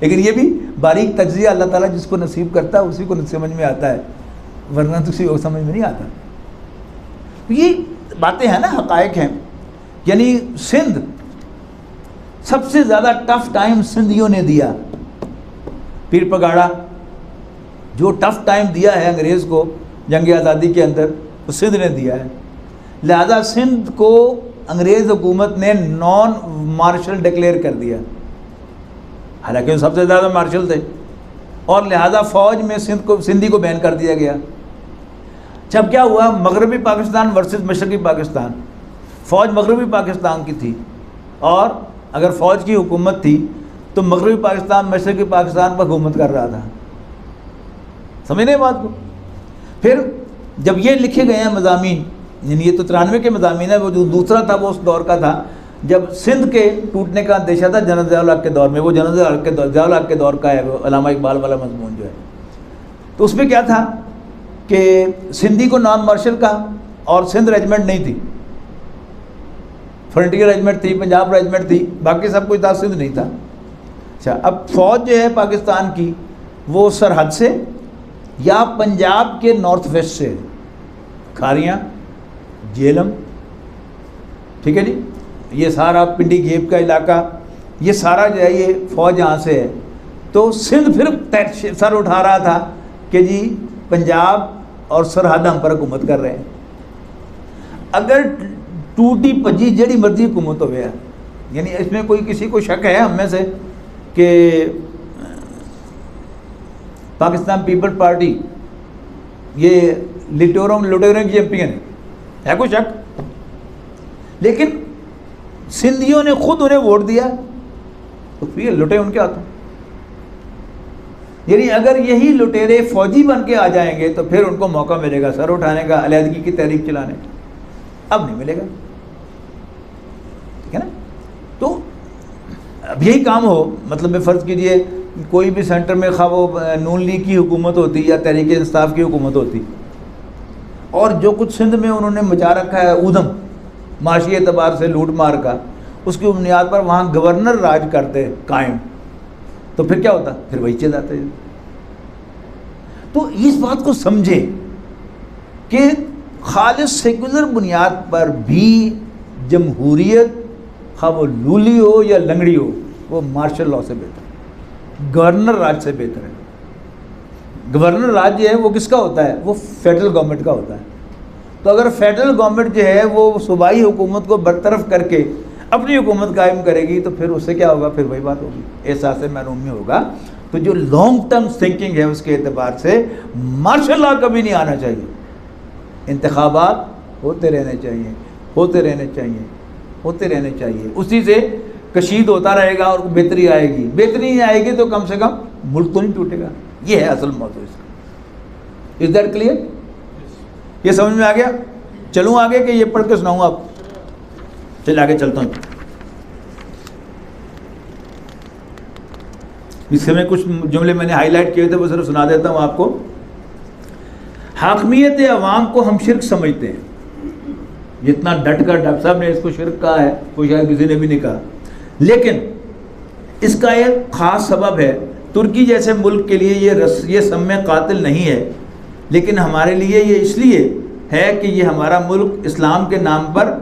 [SPEAKER 1] لیکن یہ بھی باریک تجزیہ اللہ تعالیٰ جس کو نصیب کرتا ہے اسی کو سمجھ میں آتا ہے، ورنہ تو کسی کو سمجھ میں نہیں آتا. یہ باتیں ہیں نا، حقائق ہیں. یعنی سندھ، سب سے زیادہ ٹف ٹائم سندھیوں نے دیا. پیر پگاڑا جو ٹف ٹائم دیا ہے انگریز کو جنگ آزادی کے اندر، وہ سندھ نے دیا ہے. لہذا سندھ کو انگریز حکومت نے نان مارشل ڈکلیئر کر دیا، حالانکہ وہ سب سے زیادہ مارشل تھے، اور لہذا فوج میں سندھی کو بین کر دیا گیا. جب کیا ہوا، مغربی پاکستان ورسز مشرقی پاکستان، فوج مغربی پاکستان کی تھی، اور اگر فوج کی حکومت تھی تو مغربی پاکستان مشرقی پاکستان پر حکومت کر رہا تھا. سمجھنے بات کو. پھر جب یہ لکھے گئے ہیں مضامین، یعنی یہ تو 93 کے مضامین ہے، وہ جو دوسرا تھا وہ اس دور کا تھا جب سندھ کے ٹوٹنے کا اندیشہ تھا جنرل ضیاء الحق کے دور میں. وہ جنرل ضیاء الحق کے دور کا ہے، وہ علامہ اقبال والا مضمون جو ہے. تو اس میں کیا تھا کہ سندھی کو نان مارشل کہا، اور سندھ ریجمنٹ نہیں تھی، فرنٹیئر ریجمنٹ تھی، پنجاب ریجمنٹ تھی، باقی سب کچھ تھا، سندھ نہیں تھا. اچھا، اب فوج جو ہے پاکستان کی وہ سرحد سے یا پنجاب کے نارتھ ویسٹ سے، کھاریاں، جیلم، ٹھیک ہے جی، یہ سارا پنڈی گیپ کا علاقہ، یہ سارا جو ہے یہ فوج یہاں سے ہے. تو سندھ پھر سر اٹھا رہا تھا کہ جی پنجاب اور سرحد ہم پر حکومت کر رہے ہیں. اگر ٹوٹی پجی جڑی مرضی حکومت ہوئے، یعنی اس میں کوئی کسی کو شک ہے ہم میں سے کہ پاکستان پیپل پارٹی یہ لٹوروں کی چیمپئن ہے کوئی شک؟ لیکن سندھیوں نے خود انہیں ووٹ دیا تو پھر لٹے ان کے ہاتھوں. یعنی اگر یہی لٹیرے فوجی بن کے آ جائیں گے تو پھر ان کو موقع ملے گا سر اٹھانے کا، علیحدگی کی تحریک چلانے کا. اب نہیں ملے گا، ٹھیک ہے نا. تو اب یہی کام ہو، مطلب میں فرض کیجئے کوئی بھی سینٹر میں خواہ وہ نون لیگ کی حکومت ہوتی یا تحریک انصاف کی حکومت ہوتی، اور جو کچھ سندھ میں انہوں نے مچا رکھا ہے ادھم معاشی اعتبار سے لوٹ مار کا، اس کی بنیاد پر وہاں گورنر راج کرتے قائم، تو پھر کیا ہوتا؟ پھر وہی چیز آتے ہیں. تو اس بات کو سمجھے کہ خالص سیکولر بنیاد پر بھی جمہوریت خواہ وہ لولی ہو یا لنگڑی ہو وہ مارشل لاء سے بہتر ہے، گورنر راج سے بہتر ہے. گورنر راج جو ہے وہ کس کا ہوتا ہے؟ وہ فیڈرل گورنمنٹ کا ہوتا ہے. تو اگر فیڈرل گورنمنٹ جو ہے وہ صوبائی حکومت کو برطرف کر کے اپنی حکومت قائم کرے گی تو پھر اس سے کیا ہوگا؟ پھر وہی بات ہوگی، احساس محرومی ہوگا. تو جو لانگ ٹرم تھنکنگ ہے اس کے اعتبار سے مارشل لاء کبھی نہیں آنا چاہیے. انتخابات ہوتے رہنے چاہیے، ہوتے رہنے چاہیے، ہوتے رہنے چاہیے. اسی سے کشید ہوتا رہے گا اور بہتری آئے گی. بہتری نہیں آئے گی تو کم سے کم ملک تو نہیں ٹوٹے گا. یہ ہے اصل موضوع اس کا. Is that clear? یہ سمجھ میں آ گیا؟ چلوں آگے کہ یہ پڑھ کے سناؤں آپ؟ چل آگے چلتا ہوں. اس سے میں کچھ جملے میں نے ہائی لائٹ کیے تھے وہ صرف سنا دیتا ہوں آپ کو. حاکمیت عوام کو ہم شرک سمجھتے ہیں. جتنا ڈٹ کر ڈاکٹر صاحب نے اس کو شرک کہا ہے وہ شاید کسی نے بھی نہیں کہا. لیکن اس کا ایک خاص سبب ہے. ترکی جیسے ملک کے لیے یہ سم قاتل نہیں ہے، لیکن ہمارے لیے یہ اس لیے ہے کہ یہ ہمارا ملک اسلام کے نام پر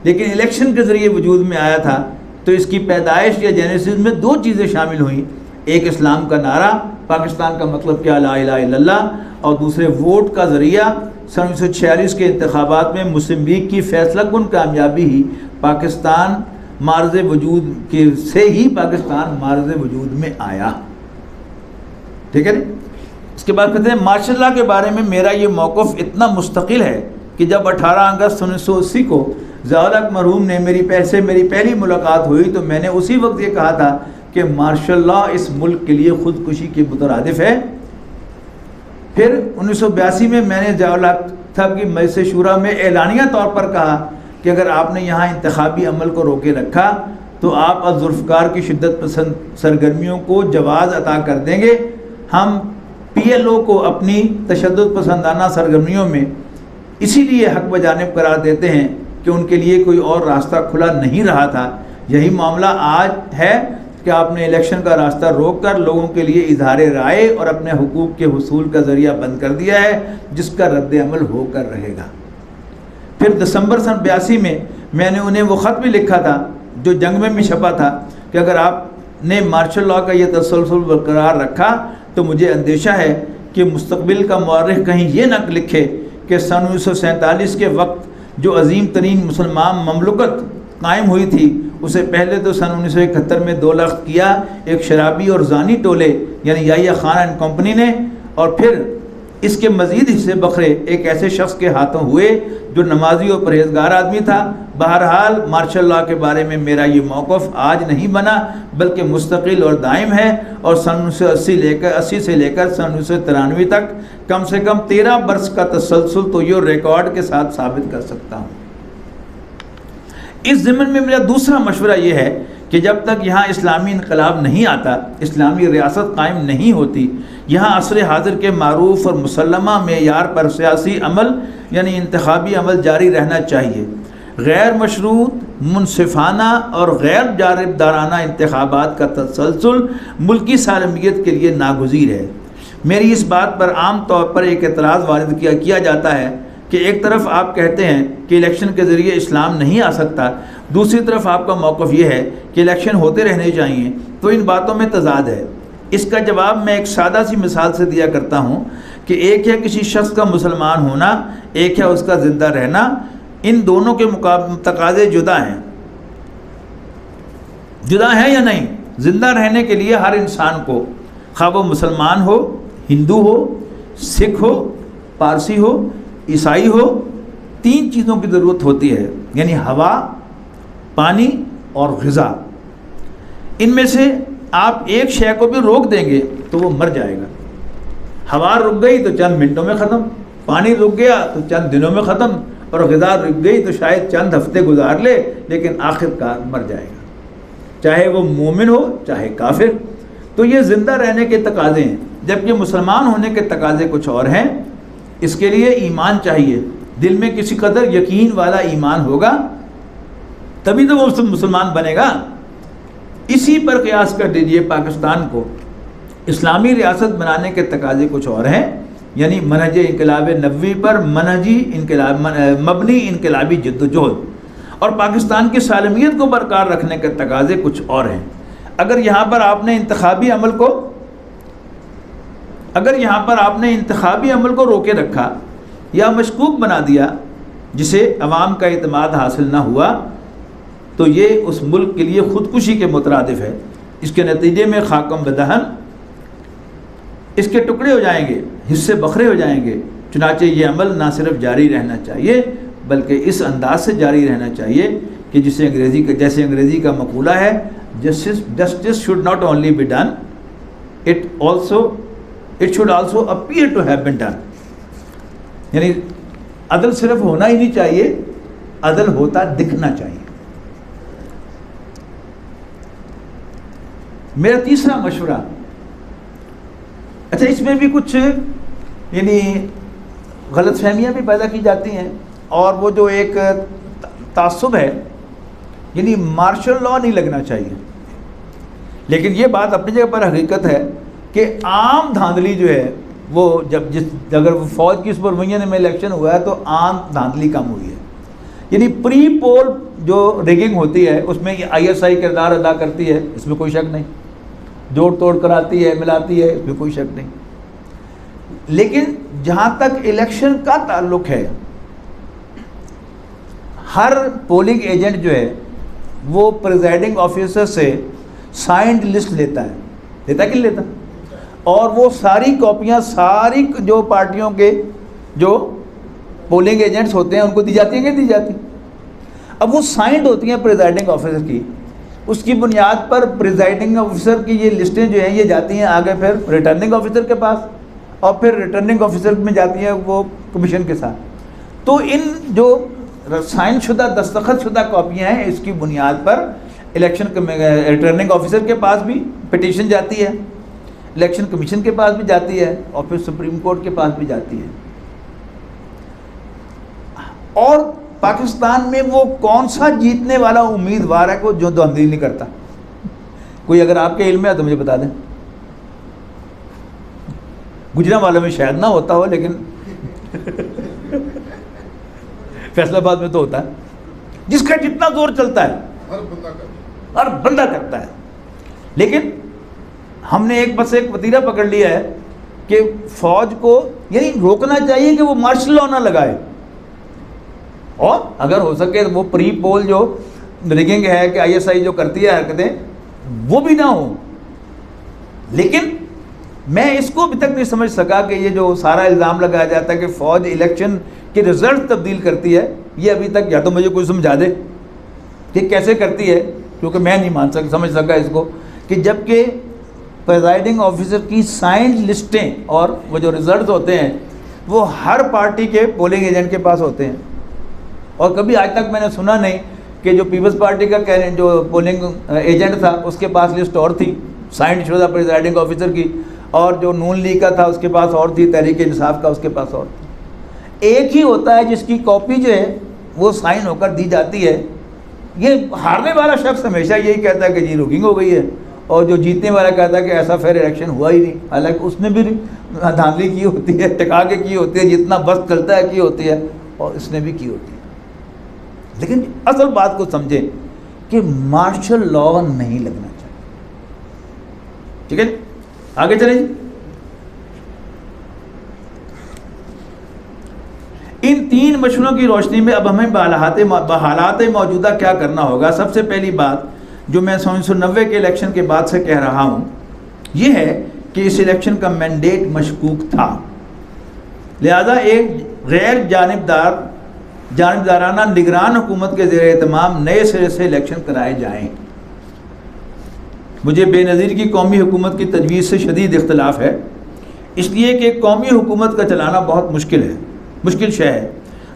[SPEAKER 1] لیکن الیکشن کے ذریعے وجود میں آیا تھا. تو اس کی پیدائش یا جینیسس میں دو چیزیں شامل ہوئیں. ایک اسلام کا نعرہ، پاکستان کا مطلب کیا لا الہ الا اللہ، اور دوسرے ووٹ کا ذریعہ. سن 1946 کے انتخابات میں مسلم لیگ کی فیصلہ کن کامیابی ہی پاکستان معرض وجود کے سے ہی پاکستان معرض وجود میں آیا. ٹھیک ہے نا. اس کے بعد کہتے ہیں ماشاء اللہ کے بارے میں میرا یہ موقف اتنا مستقل ہے کہ جب 18 اگست 1980 کو ضیاء الحق مرحوم نے میری پہلی ملاقات ہوئی تو میں نے اسی وقت یہ کہا تھا کہ مارشل لاء اس ملک کے لیے خودکشی کے مترادف ہے. پھر 1982 میں نے ضیاء الحق صاحب کی مجلس شورا میں اعلانیہ طور پر کہا کہ اگر آپ نے یہاں انتخابی عمل کو روکے رکھا تو آپ ذوالفقار کی شدت پسند سرگرمیوں کو جواز عطا کر دیں گے. ہم پی ایل او کو اپنی تشدد پسندانہ سرگرمیوں میں اسی لیے حق بجانب قرار دیتے ہیں کہ ان کے لیے کوئی اور راستہ کھلا نہیں رہا تھا. یہی معاملہ آج ہے کہ آپ نے الیکشن کا راستہ روک کر لوگوں کے لیے اظہار رائے اور اپنے حقوق کے حصول کا ذریعہ بند کر دیا ہے، جس کا رد عمل ہو کر رہے گا. پھر دسمبر سن 82 میں نے انہیں وہ خط بھی لکھا تھا جو جنگ میں بھی چھپا تھا کہ اگر آپ نے مارشل لاء کا یہ تسلسل برقرار رکھا تو مجھے اندیشہ ہے کہ مستقبل کا مورخ کہیں یہ نہ لکھے کہ سن 1947 کے وقت جو عظیم ترین مسلمان مملکت قائم ہوئی تھی اسے پہلے تو سن 1971 میں 2 لاکھ کیا ایک شرابی اور زانی ٹولے یعنی یحییٰ خان اینڈ کمپنی نے، اور پھر اس کے مزید حصے بکھرے ایک ایسے شخص کے ہاتھوں ہوئے جو نمازی اور پرہیزگار آدمی تھا. بہرحال مارشل لاء کے بارے میں میرا یہ موقف آج نہیں بنا بلکہ مستقل اور دائم ہے، اور سن 1980 سے لے کر سن 1993 تک کم سے کم 13 برس کا تسلسل تو یہ ریکارڈ کے ساتھ ثابت کر سکتا ہوں. اس ضمن میں میرا دوسرا مشورہ یہ ہے کہ جب تک یہاں اسلامی انقلاب نہیں آتا، اسلامی ریاست قائم نہیں ہوتی، یہاں عصر حاضر کے معروف اور مسلمہ معیار پر سیاسی عمل یعنی انتخابی عمل جاری رہنا چاہیے. غیر مشروط، منصفانہ اور غیر جانبدارانہ انتخابات کا تسلسل ملکی سالمیت کے لیے ناگزیر ہے. میری اس بات پر عام طور پر ایک اعتراض وارد کیا جاتا ہے کہ ایک طرف آپ کہتے ہیں کہ الیکشن کے ذریعے اسلام نہیں آ سکتا، دوسری طرف آپ کا موقف یہ ہے کہ الیکشن ہوتے رہنے چاہیے، تو ان باتوں میں تضاد ہے۔ اس کا جواب میں ایک سادہ سی مثال سے دیا کرتا ہوں کہ ایک ہے کسی شخص کا مسلمان ہونا، ایک ہے اس کا زندہ رہنا، ان دونوں کے تقاضے جدا ہیں۔ جدا ہے یا نہیں؟ زندہ رہنے کے لیے ہر انسان کو، خواہ وہ مسلمان ہو، ہندو ہو، سکھ ہو، پارسی ہو، عیسائی ہو، 3 چیزوں کی ضرورت ہوتی ہے، یعنی ہوا، پانی اور غذا۔ ان میں سے آپ ایک شے کو بھی روک دیں گے تو وہ مر جائے گا۔ ہوا رک گئی تو چند منٹوں میں ختم، پانی رک گیا تو چند دنوں میں ختم، اور غذا رک گئی تو شاید چند ہفتے گزار لے، لیکن آخر کار مر جائے گا، چاہے وہ مومن ہو چاہے کافر۔ تو یہ زندہ رہنے کے تقاضے ہیں، جبکہ مسلمان ہونے کے تقاضے کچھ اور ہیں۔ اس کے لیے ایمان چاہیے، دل میں کسی قدر یقین والا ایمان ہوگا تبھی تو وہ مسلمان بنے گا۔ اسی پر قیاس کر دیجئے پاکستان کو اسلامی ریاست بنانے کے تقاضے کچھ اور ہیں، یعنی منہج انقلاب نبوی پر مبنی انقلابی جد و جہد، اور پاکستان کی سالمیت کو برقرار رکھنے کے تقاضے کچھ اور ہیں۔ اگر یہاں پر آپ نے انتخابی عمل کو روکے رکھا یا مشکوک بنا دیا، جسے عوام کا اعتماد حاصل نہ ہوا، تو یہ اس ملک کے لیے خودکشی کے مترادف ہے۔ اس کے نتیجے میں خاکم بدہن، اس کے ٹکڑے ہو جائیں گے، حصے بکھرے ہو جائیں گے۔ چنانچہ یہ عمل نہ صرف جاری رہنا چاہیے بلکہ اس انداز سے جاری رہنا چاہیے کہ جیسے انگریزی کا مقولہ ہے، justice should not only be done, it should also appear to have been done۔ یعنی عدل صرف ہونا ہی نہیں چاہیے، عدل ہوتا دکھنا چاہیے۔ میرا تیسرا مشورہ، اچھا اس میں بھی کچھ یعنی غلط فہمیاں بھی پیدا کی جاتی ہیں، اور وہ جو ایک تعصب ہے، یعنی مارشل لاء نہیں لگنا چاہیے، لیکن یہ بات اپنی جگہ پر حقیقت ہے کہ عام دھاندلی جو ہے وہ اگر فوج کی سپرویژن میں الیکشن ہوا ہے تو عام دھاندلی کم ہوئی ہے۔ یعنی پری پول جو ریگنگ ہوتی ہے اس میں آئی ایس آئی کردار ادا کرتی ہے، اس میں کوئی شک نہیں، جوڑ توڑ کراتی ہے، ملاتی ہے، اس میں کوئی شک نہیں۔ لیکن جہاں تک الیکشن کا تعلق ہے، ہر پولنگ ایجنٹ جو ہے وہ پریزائڈنگ آفیسر سے سائنڈ لسٹ لیتا ہے کہ نہیں لیتا؟ اور وہ ساری کاپیاں ساری جو پارٹیوں کے جو پولنگ ایجنٹس ہوتے ہیں ان کو دی جاتی ہیں کہ نہیں دی جاتی؟ اب وہ سائنڈ ہوتی ہیں پریزائڈنگ آفیسر کی، اس کی بنیاد پر پریزائڈنگ آفیسر کی یہ لسٹیں جو ہیں یہ جاتی ہیں آگے پھر ریٹرننگ آفیسر کے پاس، اور پھر ریٹرننگ آفیسر میں جاتی ہیں وہ کمیشن کے ساتھ۔ تو ان جو سائن شدہ دستخط شدہ کاپیاں ہیں اس کی بنیاد پر الیکشن ریٹرننگ آفیسر کے پاس بھی پٹیشن جاتی ہے، الیکشن کمیشن کے پاس بھی جاتی ہے، اور پھر سپریم کورٹ کے پاس بھی جاتی ہے۔ اور پاکستان میں وہ کون سا جیتنے والا امیدوار ہے جو دھاندلی نہیں کرتا؟ کوئی اگر آپ کے علم میں ہے تو مجھے بتا دیں۔ گجرا والوں میں شاید نہ ہوتا ہو، لیکن فیصلہ آباد میں تو ہوتا ہے، جس کا جتنا زور چلتا ہے ہر بندہ کرتا ہے۔ لیکن ہم نے ایک وتیرہ پکڑ لیا ہے کہ فوج کو یعنی روکنا چاہیے کہ وہ مارشل لاء نہ لگائے، اور اگر ہو سکے تو وہ پری پول جو ریگنگ ہے کہ آئی ایس آئی جو کرتی ہے حرکتیں وہ بھی نہ ہوں۔ لیکن میں اس کو ابھی تک نہیں سمجھ سکا کہ یہ جو سارا الزام لگایا جاتا ہے کہ فوج الیکشن کے رزلٹ تبدیل کرتی ہے، یہ ابھی تک یا تو مجھے کوئی سمجھا دے کہ کیسے کرتی ہے، کیونکہ میں نہیں سمجھ سکا اس کو، کہ جب کہ پریزائڈنگ آفیسر کی سائنڈ لسٹیں اور وہ جو ریزلٹس ہوتے ہیں وہ ہر پارٹی کے پولنگ ایجنٹ کے پاس ہوتے ہیں، اور کبھی آج تک میں نے سنا نہیں کہ جو پیپلز پارٹی کا جو پولنگ ایجنٹ تھا اس کے پاس لسٹ اور تھی سائنڈ شدہ پریزائڈنگ آفیسر کی، اور جو نون لیگ کا تھا اس کے پاس اور تھی، تحریک انصاف کا اس کے پاس اور تھی۔ ایک ہی ہوتا ہے جس کی کاپی جو ہے وہ سائن ہو کر دی جاتی ہے۔ یہ ہارنے والا شخص ہمیشہ یہی کہتا ہے کہ جی روکنگ ہو گئی ہے، اور جو جیتنے والا کہتا ہے کہ ایسا فیئر الیکشن ہوا ہی نہیں، حالانکہ اس نے بھی دھاندلی کی ہوتی ہے، ٹکا کے کی ہوتی ہے، جتنا بس چلتا ہے کی ہوتی ہے۔ اور اس نے بھی کی ہوتی ہے، لیکن اصل بات کو سمجھیں کہ مارشل لاء نہیں لگنا چاہیے. ٹھیک ہے جی، آگے چلیں جی. ان تین مشوروں کی روشنی میں اب ہمیں بحالات موجودہ کیا کرنا ہوگا. سب سے پہلی بات جو میں 1990 کے الیکشن کے بعد سے کہہ رہا ہوں یہ ہے کہ اس الیکشن کا مینڈیٹ مشکوک تھا، لہذا ایک غیر جانبدارانہ نگران حکومت کے زیر اہتمام نئے سرے سے الیکشن کرائے جائیں. مجھے بے نظیر کی قومی حکومت کی تجویز سے شدید اختلاف ہے، اس لیے کہ قومی حکومت کا چلانا بہت مشکل شے ہے.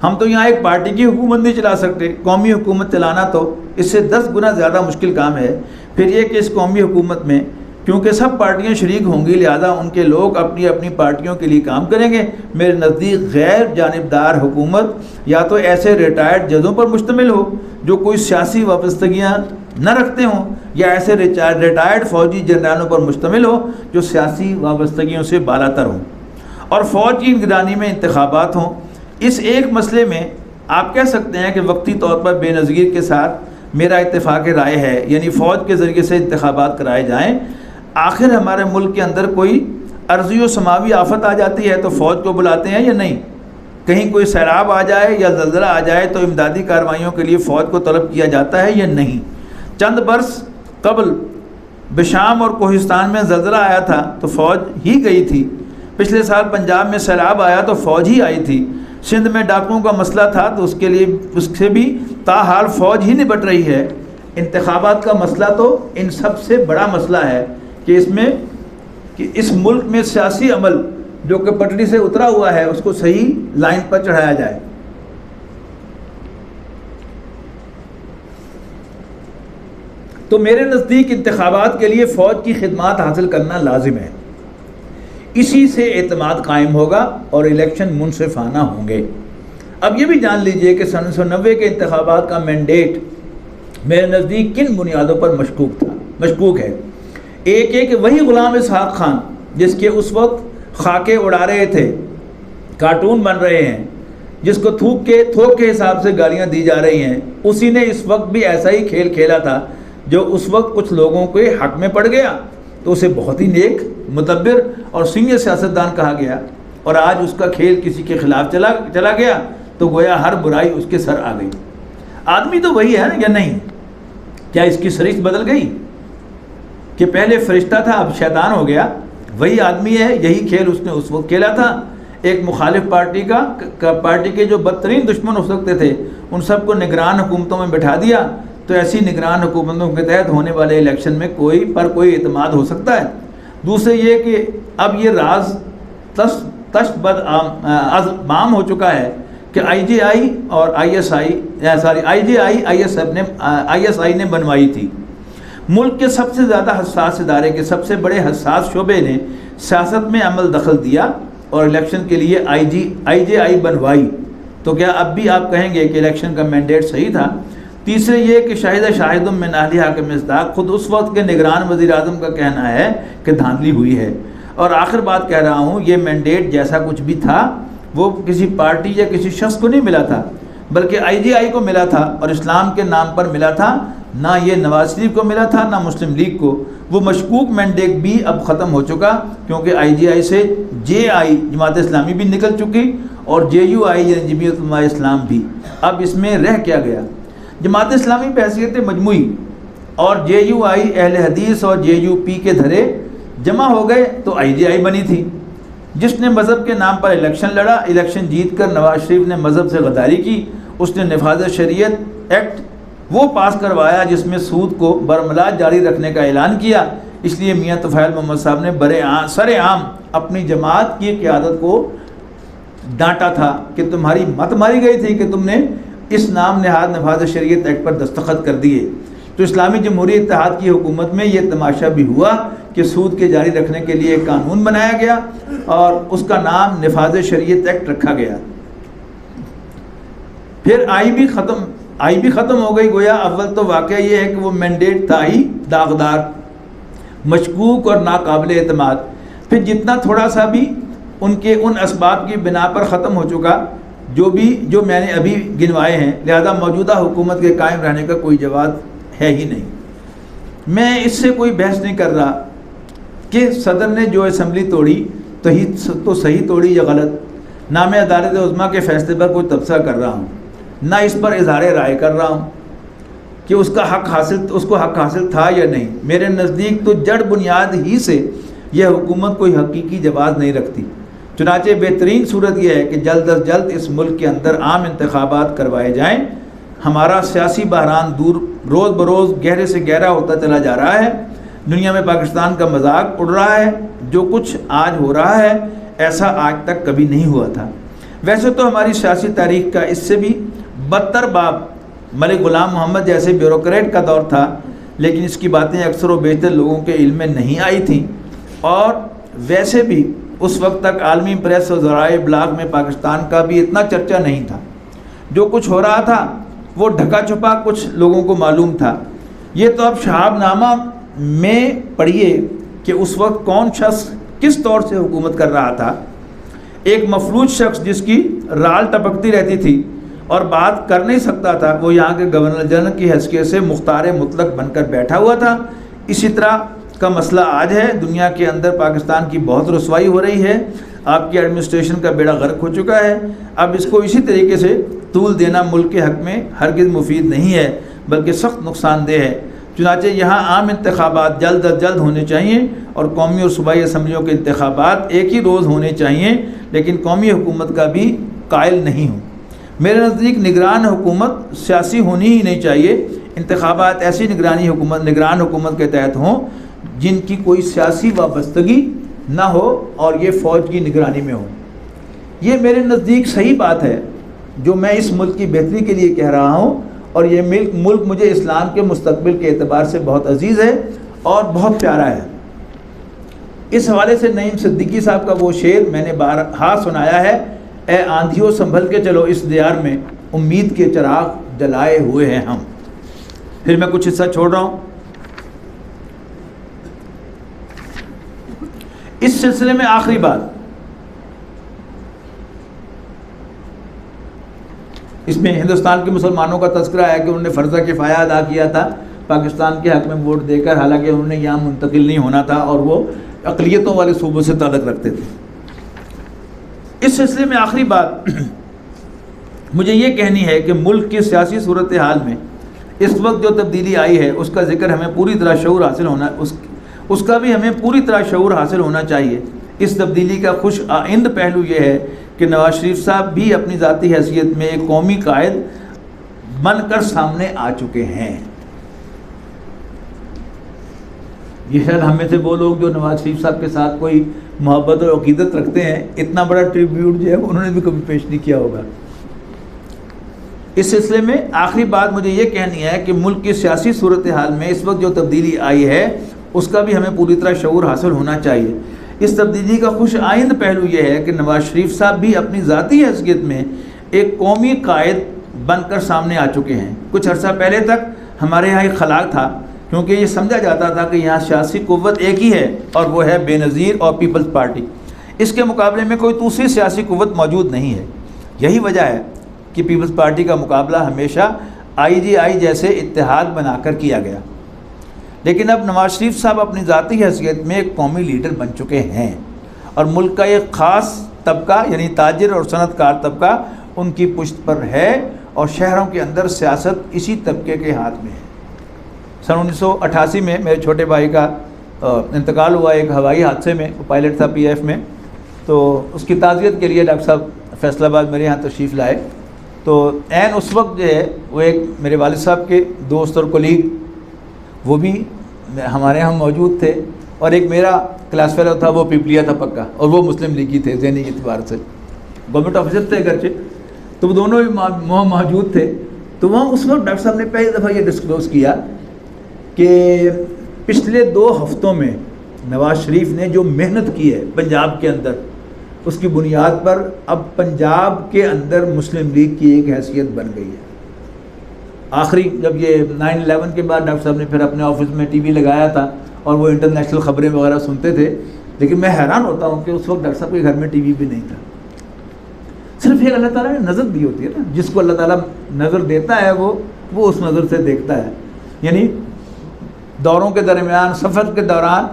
[SPEAKER 1] ہم تو یہاں ایک پارٹی کی حکومت نہیں چلا سکتے، قومی حکومت چلانا تو اس سے 10 گنا زیادہ مشکل کام ہے. پھر یہ کہ اس قومی حکومت میں کیونکہ سب پارٹیاں شریک ہوں گی، لہذا ان کے لوگ اپنی اپنی پارٹیوں کے لیے کام کریں گے. میرے نزدیک غیر جانبدار حکومت یا تو ایسے ریٹائرڈ ججوں پر مشتمل ہو جو کوئی سیاسی وابستگیاں نہ رکھتے ہوں، یا ایسے ریٹائرڈ فوجی جنرلوں پر مشتمل ہو جو سیاسی وابستگیوں سے بالاتر ہوں، اور فوج کی نگرانی میں انتخابات ہوں. اس ایک مسئلے میں آپ کہہ سکتے ہیں کہ وقتی طور پر بے نظیر کے ساتھ میرا اتفاق رائے ہے، یعنی فوج کے ذریعے سے انتخابات کرائے جائیں. آخر ہمارے ملک کے اندر کوئی ارضی و سماوی آفت آ جاتی ہے تو فوج کو بلاتے ہیں یا نہیں؟ کہیں کوئی سیلاب آ جائے یا زلزلہ آ جائے تو امدادی کارروائیوں کے لیے فوج کو طلب کیا جاتا ہے یا نہیں؟ چند برس قبل بشام اور کوہستان میں زلزلہ آیا تھا تو فوج ہی گئی تھی. پچھلے سال پنجاب میں سیلاب آیا تو فوج ہی آئی تھی. سندھ میں ڈاکوؤں کا مسئلہ تھا تو اس سے بھی تاحال فوج ہی نپٹ رہی ہے. انتخابات کا مسئلہ تو ان سب سے بڑا مسئلہ ہے کہ اس ملک میں سیاسی عمل جو کہ پٹڑی سے اترا ہوا ہے اس کو صحیح لائن پر چڑھایا جائے. تو میرے نزدیک انتخابات کے لیے فوج کی خدمات حاصل کرنا لازم ہے. اسی سے اعتماد قائم ہوگا اور الیکشن منصفانہ ہوں گے. اب یہ بھی جان لیجئے کہ 1990 کے انتخابات کا مینڈیٹ میرے نزدیک کن بنیادوں پر مشکوک ہے. ایک وہی غلام اسحاق خان جس کے اس وقت خاکے اڑا رہے تھے، کارٹون بن رہے ہیں، جس کو تھوک کے حساب سے گالیاں دی جا رہی ہیں، اسی نے اس وقت بھی ایسا ہی کھیل کھیلا تھا جو اس وقت کچھ لوگوں کے حق میں پڑ گیا تو اسے بہت ہی نیک، متبر اور سینئر سیاستدان کہا گیا، اور آج اس کا کھیل کسی کے خلاف چلا گیا تو گویا ہر برائی اس کے سر آ گئی. آدمی تو وہی ہے نا یا نہیں؟ کیا اس کی سرشت بدل گئی کہ پہلے فرشتہ تھا اب شیطان ہو گیا؟ وہی آدمی ہے، یہی کھیل اس نے اس وقت کھیلا تھا. ایک مخالف پارٹی کے جو بدترین دشمن ہو سکتے تھے ان سب کو نگران حکومتوں میں بٹھا دیا، تو ایسی نگران حکومتوں کے تحت ہونے والے الیکشن میں کوئی اعتماد ہو سکتا ہے. دوسرے یہ کہ اب یہ راز عام ہو چکا ہے کہ آئی جے آئی اور آئی ایس آئی نے بنوائی تھی. ملک کے سب سے زیادہ حساس ادارے کے سب سے بڑے حساس شعبے نے سیاست میں عمل دخل دیا اور الیکشن کے لیے آئی جے آئی بنوائی. تو کیا اب بھی آپ کہیں گے کہ الیکشن کا مینڈیٹ صحیح تھا؟ تیسرے یہ کہ شاہد من اہلیہ کے مصداق خود اس وقت کے نگران وزیر اعظم کا کہنا ہے کہ دھاندلی ہوئی ہے. اور آخر بات کہہ رہا ہوں، یہ مینڈیٹ جیسا کچھ بھی تھا وہ کسی پارٹی یا کسی شخص کو نہیں ملا تھا، بلکہ آئی جے آئی کو ملا تھا اور اسلام کے نام پر ملا تھا. نہ یہ نواز شریف کو ملا تھا نہ مسلم لیگ کو. وہ مشکوک مینڈیٹ بھی اب ختم ہو چکا کیونکہ آئی جے آئی سے جے آئی جماعت اسلامی بھی نکل چکی اور جے یو آئی یعنی جمعیت علماء اسلام بھی. اب اس میں رہ کیا گیا؟ جماعت اسلامی بحیثیت مجموعی اور جے یو آئی اہل حدیث اور جے یو پی کے دھرے جمع ہو گئے تو آئی جے آئی بنی تھی. جس نے مذہب کے نام پر الیکشن لڑا، الیکشن جیت کر نواز شریف نے مذہب سے غداری کی. اس نے نفاذ شریعت ایکٹ وہ پاس کروایا جس میں سود کو برملا جاری رکھنے کا اعلان کیا. اس لیے میاں طفیل محمد صاحب نے سر عام اپنی جماعت کی قیادت کو ڈانٹا تھا کہ تمہاری مت ماری گئی تھی کہ تم نے اس نام نہاد نفاذ شریعت ایکٹ پر دستخط کر دیے. تو اسلامی جمہوری اتحاد کی حکومت میں یہ تماشا بھی ہوا کہ سود کے جاری رکھنے کے لیے ایک قانون بنایا گیا اور اس کا نام نفاذ شریعت ایکٹ رکھا گیا. پھر آئی بھی ختم ہو گئی. گویا اول تو واقعہ یہ ہے کہ وہ مینڈیٹ تھا ہی داغدار، مشکوک اور ناقابل اعتماد. پھر جتنا تھوڑا سا بھی ان اسباب کی بنا پر ختم ہو چکا، جو میں نے ابھی گنوائے ہیں، لہذا موجودہ حکومت کے قائم رہنے کا کوئی جواز ہے ہی نہیں۔ میں اس سے کوئی بحث نہیں کر رہا کہ صدر نے جو اسمبلی توڑی تو صحیح توڑی یا غلط، نہ میں عدالت عظمیٰ کے فیصلے پر کوئی تبصرہ کر رہا ہوں، نہ اس پر اظہار رائے کر رہا ہوں کہ اس کو حق حاصل تھا یا نہیں۔ میرے نزدیک تو جڑ بنیاد ہی سے یہ حکومت کوئی حقیقی جواز نہیں رکھتی۔ چنانچہ بہترین صورت یہ ہے کہ جلد از جلد اس ملک کے اندر عام انتخابات کروائے جائیں۔ ہمارا سیاسی بحران روز بروز گہرے سے گہرا ہوتا چلا جا رہا ہے۔ دنیا میں پاکستان کا مذاق اڑ رہا ہے۔ جو کچھ آج ہو رہا ہے ایسا آج تک کبھی نہیں ہوا تھا۔ ویسے تو ہماری سیاسی تاریخ کا اس سے بھی بدتر باب ملک غلام محمد جیسے بیوروکریٹ کا دور تھا، لیکن اس کی باتیں اکثر و بیشتر لوگوں کے علم میں نہیں آئی تھیں، اور ویسے بھی اس وقت تک عالمی پریس و ذرائع ابلاغ میں پاکستان کا بھی اتنا چرچا نہیں تھا۔ جو کچھ ہو رہا تھا وہ ڈھکا چھپا کچھ لوگوں کو معلوم تھا۔ یہ تو اب شہاب نامہ میں پڑھیے کہ اس وقت کون شخص کس طور سے حکومت کر رہا تھا۔ ایک مفلوج شخص جس کی رال ٹپکتی رہتی تھی اور بات کر نہیں سکتا تھا، وہ یہاں کے گورنر جنرل کی حیثیت سے مختار مطلق بن کر بیٹھا ہوا تھا۔ اسی طرح کا مسئلہ آج ہے۔ دنیا کے اندر پاکستان کی بہت رسوائی ہو رہی ہے۔ آپ کی ایڈمنسٹریشن کا بیڑا غرق ہو چکا ہے۔ اب اس کو اسی طریقے سے طول دینا ملک کے حق میں ہرگز مفید نہیں ہے، بلکہ سخت نقصان دہ ہے۔ چنانچہ یہاں عام انتخابات جلد از جلد ہونے چاہیے اور قومی اور صوبائی اسمبلیوں کے انتخابات ایک ہی روز ہونے چاہیے، لیکن قومی حکومت کا بھی قائل نہیں ہوں۔ میرے نزدیک نگران حکومت سیاسی ہونی ہی نہیں چاہیے۔ انتخابات ایسی نگران حکومت کے تحت ہوں جن کی کوئی سیاسی وابستگی نہ ہو اور یہ فوج کی نگرانی میں ہو۔ یہ میرے نزدیک صحیح بات ہے جو میں اس ملک کی بہتری کے لیے کہہ رہا ہوں، اور یہ ملک مجھے اسلام کے مستقبل کے اعتبار سے بہت عزیز ہے اور بہت پیارا ہے۔ اس حوالے سے نعیم صدیقی صاحب کا وہ شعر میں نے بارہا سنایا ہے، اے آندھیوں سنبھل کے چلو اس دیار میں، امید کے چراغ جلائے ہوئے ہیں ہم۔ پھر میں کچھ حصہ چھوڑ رہا ہوں۔ اس سلسلے میں آخری بات، اس میں ہندوستان کے مسلمانوں کا تذکرہ ہے کہ انہوں نے فرض کفایہ ادا کیا تھا پاکستان کے حق میں ووٹ دے کر، حالانکہ انہوں نے یہاں منتقل نہیں ہونا تھا اور وہ اقلیتوں والے صوبوں سے تعلق رکھتے تھے۔ اس سلسلے میں آخری بات مجھے یہ کہنی ہے کہ ملک کی سیاسی صورتحال میں اس وقت جو تبدیلی آئی ہے اس کا ذکر ہمیں پوری طرح شعور حاصل ہونا اس کا بھی ہمیں پوری طرح شعور حاصل ہونا چاہیے۔ اس تبدیلی کا خوش آئند پہلو یہ ہے کہ نواز شریف صاحب بھی اپنی ذاتی حیثیت میں ایک قومی قائد بن کر سامنے آ چکے ہیں۔ یہ شاید ہمیں سے وہ لوگ جو نواز شریف صاحب کے ساتھ کوئی محبت اور عقیدت رکھتے ہیں، اتنا بڑا ٹریبیوٹ جو ہے انہوں نے بھی کبھی پیش نہیں کیا ہوگا۔ اس سلسلے میں آخری بات مجھے یہ کہنی ہے کہ ملک کی سیاسی صورتحال میں اس وقت جو تبدیلی آئی ہے اس کا بھی ہمیں پوری طرح شعور حاصل ہونا چاہیے۔ اس تبدیلی کا خوش آئند پہلو یہ ہے کہ نواز شریف صاحب بھی اپنی ذاتی حیثیت میں ایک قومی قائد بن کر سامنے آ چکے ہیں۔ کچھ عرصہ پہلے تک ہمارے یہاں ایک خلا تھا، کیونکہ یہ سمجھا جاتا تھا کہ یہاں سیاسی قوت ایک ہی ہے اور وہ ہے بے نظیر اور پیپلز پارٹی۔ اس کے مقابلے میں کوئی دوسری سیاسی قوت موجود نہیں ہے۔ یہی وجہ ہے کہ پیپلز پارٹی کا مقابلہ ہمیشہ IGI جیسے اتحاد بنا کر کیا گیا، لیکن اب نواز شریف صاحب اپنی ذاتی حیثیت میں ایک قومی لیڈر بن چکے ہیں اور ملک کا ایک خاص طبقہ یعنی تاجر اور صنعت کار طبقہ ان کی پشت پر ہے اور شہروں کے اندر سیاست اسی طبقے کے ہاتھ میں ہے۔ سن 1988 میں میرے چھوٹے بھائی کا انتقال ہوا ایک ہوائی حادثے میں، وہ پائلٹ تھا PF میں، تو اس کی تعزیت کے لیے ڈاکٹر صاحب فیصل آباد میرے یہاں تشریف لائے۔ تو عین اس وقت جو ہے وہ ایک میرے والد صاحب کے دوست اور کولیگ وہ بھی ہمارے یہاں موجود تھے، اور ایک میرا کلاس فیلو تھا وہ پیپلیا تھا پکا، اور وہ مسلم لیگی تھے ذہنی اعتبار سے، گورنمنٹ آفیسر تھے اگرچہ، تو وہ دونوں بھی وہاں موجود تھے۔ تو وہاں اس وقت ڈاکٹر صاحب نے پہلی دفعہ یہ ڈسکلوز کیا کہ پچھلے 2 ہفتوں میں نواز شریف نے جو محنت کی ہے پنجاب کے اندر، اس کی بنیاد پر اب پنجاب کے اندر مسلم لیگ کی ایک حیثیت بن گئی ہے۔ آخری جب یہ 9/11 کے بعد ڈاکٹر صاحب نے پھر اپنے آفس میں TV لگایا تھا اور وہ انٹرنیشنل خبریں وغیرہ سنتے تھے، لیکن میں حیران ہوتا ہوں کہ اس وقت ڈاکٹر صاحب کے گھر میں TV بھی نہیں تھا۔ صرف ایک اللہ تعالیٰ نے نظر دی ہوتی ہے نا، جس کو اللہ تعالیٰ نظر دیتا ہے وہ اس نظر سے دیکھتا ہے. یعنی دوروں کے درمیان، سفر کے دوران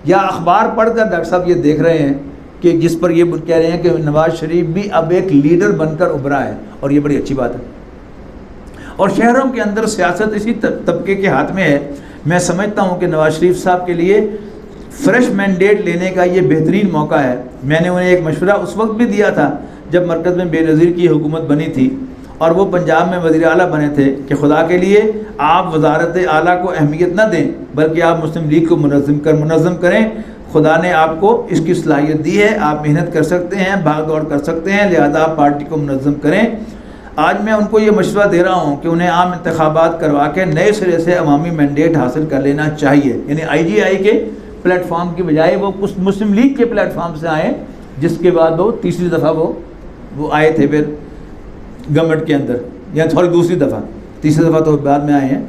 [SPEAKER 1] یا اخبار پڑھ کر ڈاکٹر صاحب یہ دیکھ رہے ہیں کہ جس پر یہ کہہ رہے ہیں کہ نواز شریف بھی اب ایک لیڈر بن کر ابھرا ہے، اور یہ بڑی اچھی بات ہے. اور شہروں کے اندر سیاست اسی طبقے کے ہاتھ میں ہے. میں سمجھتا ہوں کہ نواز شریف صاحب کے لیے فریش مینڈیٹ لینے کا یہ بہترین موقع ہے. میں نے انہیں ایک مشورہ اس وقت بھی دیا تھا جب مرکز میں بے نظیر کی حکومت بنی تھی اور وہ پنجاب میں وزیر اعلیٰ بنے تھے کہ خدا کے لیے آپ وزارت اعلیٰ کو اہمیت نہ دیں بلکہ آپ مسلم لیگ کو منظم کریں. خدا نے آپ کو اس کی صلاحیت دی ہے، آپ محنت کر سکتے ہیں، بھاگ دوڑ کر سکتے ہیں، لہذا آپ پارٹی کو منظم کریں. آج میں ان کو یہ مشورہ دے رہا ہوں کہ انہیں عام انتخابات کروا کے نئے سرے سے عوامی مینڈیٹ حاصل کر لینا چاہیے. یعنی آئی جی آئی کے پلیٹ فارم کی بجائے وہ مسلم لیگ کے پلیٹ فارم سے آئیں، جس کے بعد وہ تیسری دفعہ وہ آئے تھے پھر گورنمنٹ کے اندر، یا تھوڑی دوسری دفعہ، تیسری دفعہ تو بعد میں آئے ہیں.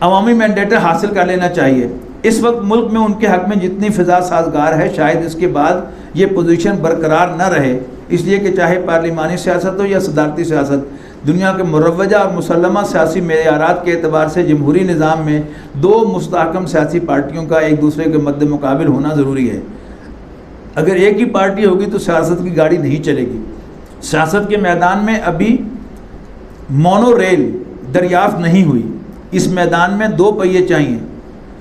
[SPEAKER 1] عوامی مینڈیٹ حاصل کر لینا چاہیے. اس وقت ملک میں ان کے حق میں جتنی فضا سازگار ہے شاید اس کے بعد یہ پوزیشن برقرار نہ رہے، اس لیے کہ چاہے پارلیمانی سیاست ہو یا صدارتی سیاست، دنیا کے مروجہ اور مسلمہ سیاسی معیارات کے اعتبار سے جمہوری نظام میں دو مستحکم سیاسی پارٹیوں کا ایک دوسرے کے مد مقابل ہونا ضروری ہے. اگر ایک ہی پارٹی ہوگی تو سیاست کی گاڑی نہیں چلے گی. سیاست کے میدان میں ابھی مونو ریل دریافت نہیں ہوئی، اس میدان میں دو پہیے چاہیے،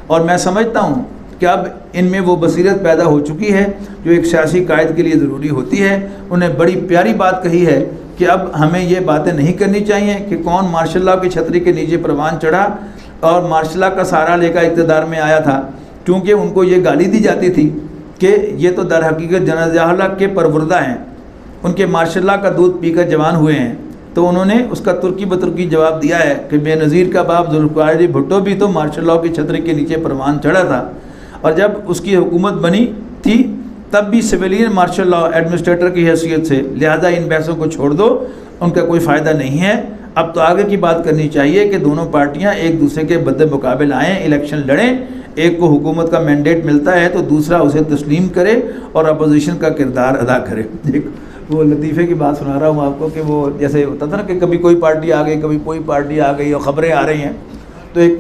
[SPEAKER 1] اور میں سمجھتا ہوں کہ اب ان میں وہ بصیرت پیدا ہو چکی ہے جو ایک سیاسی قائد کے لیے ضروری ہوتی ہے. انہیں بڑی پیاری بات کہی ہے کہ اب ہمیں یہ باتیں نہیں کرنی چاہیے کہ کون مارشل لاء کی چھتری کے نیچے پروان چڑھا اور مارشل لاء کا سہارا لے کر اقتدار میں آیا تھا، کیونکہ ان کو یہ گالی دی جاتی تھی کہ یہ تو در حقیقت جنازہ کے پروردہ ہیں، ان کے مارشل لاء کا دودھ پی کر جوان ہوئے ہیں. تو انہوں نے اس کا ترکی بترکی جواب دیا ہے کہ بے نظیر کا باپ ذوالفقار علی بھٹو بھی تو مارشل لاء کی چھتری کے نیچے پروان چڑھا تھا، اور جب اس کی حکومت بنی تھی تب بھی سویلین مارشل لاء ایڈمنسٹریٹر کی حیثیت سے. لہذا ان بحثوں کو چھوڑ دو، ان کا کوئی فائدہ نہیں ہے. اب تو آگے کی بات کرنی چاہیے کہ دونوں پارٹیاں ایک دوسرے کے بد مقابل آئیں، الیکشن لڑیں، ایک کو حکومت کا مینڈیٹ ملتا ہے تو دوسرا اسے تسلیم کرے اور اپوزیشن کا کردار ادا کرے. وہ لطیفے کی بات سنا رہا ہوں آپ کو کہ وہ جیسے ہوتا تھا نا کہ کبھی کوئی پارٹی آ گئی، کبھی کوئی پارٹی آ گئی اور خبریں آ رہی ہیں. تو ایک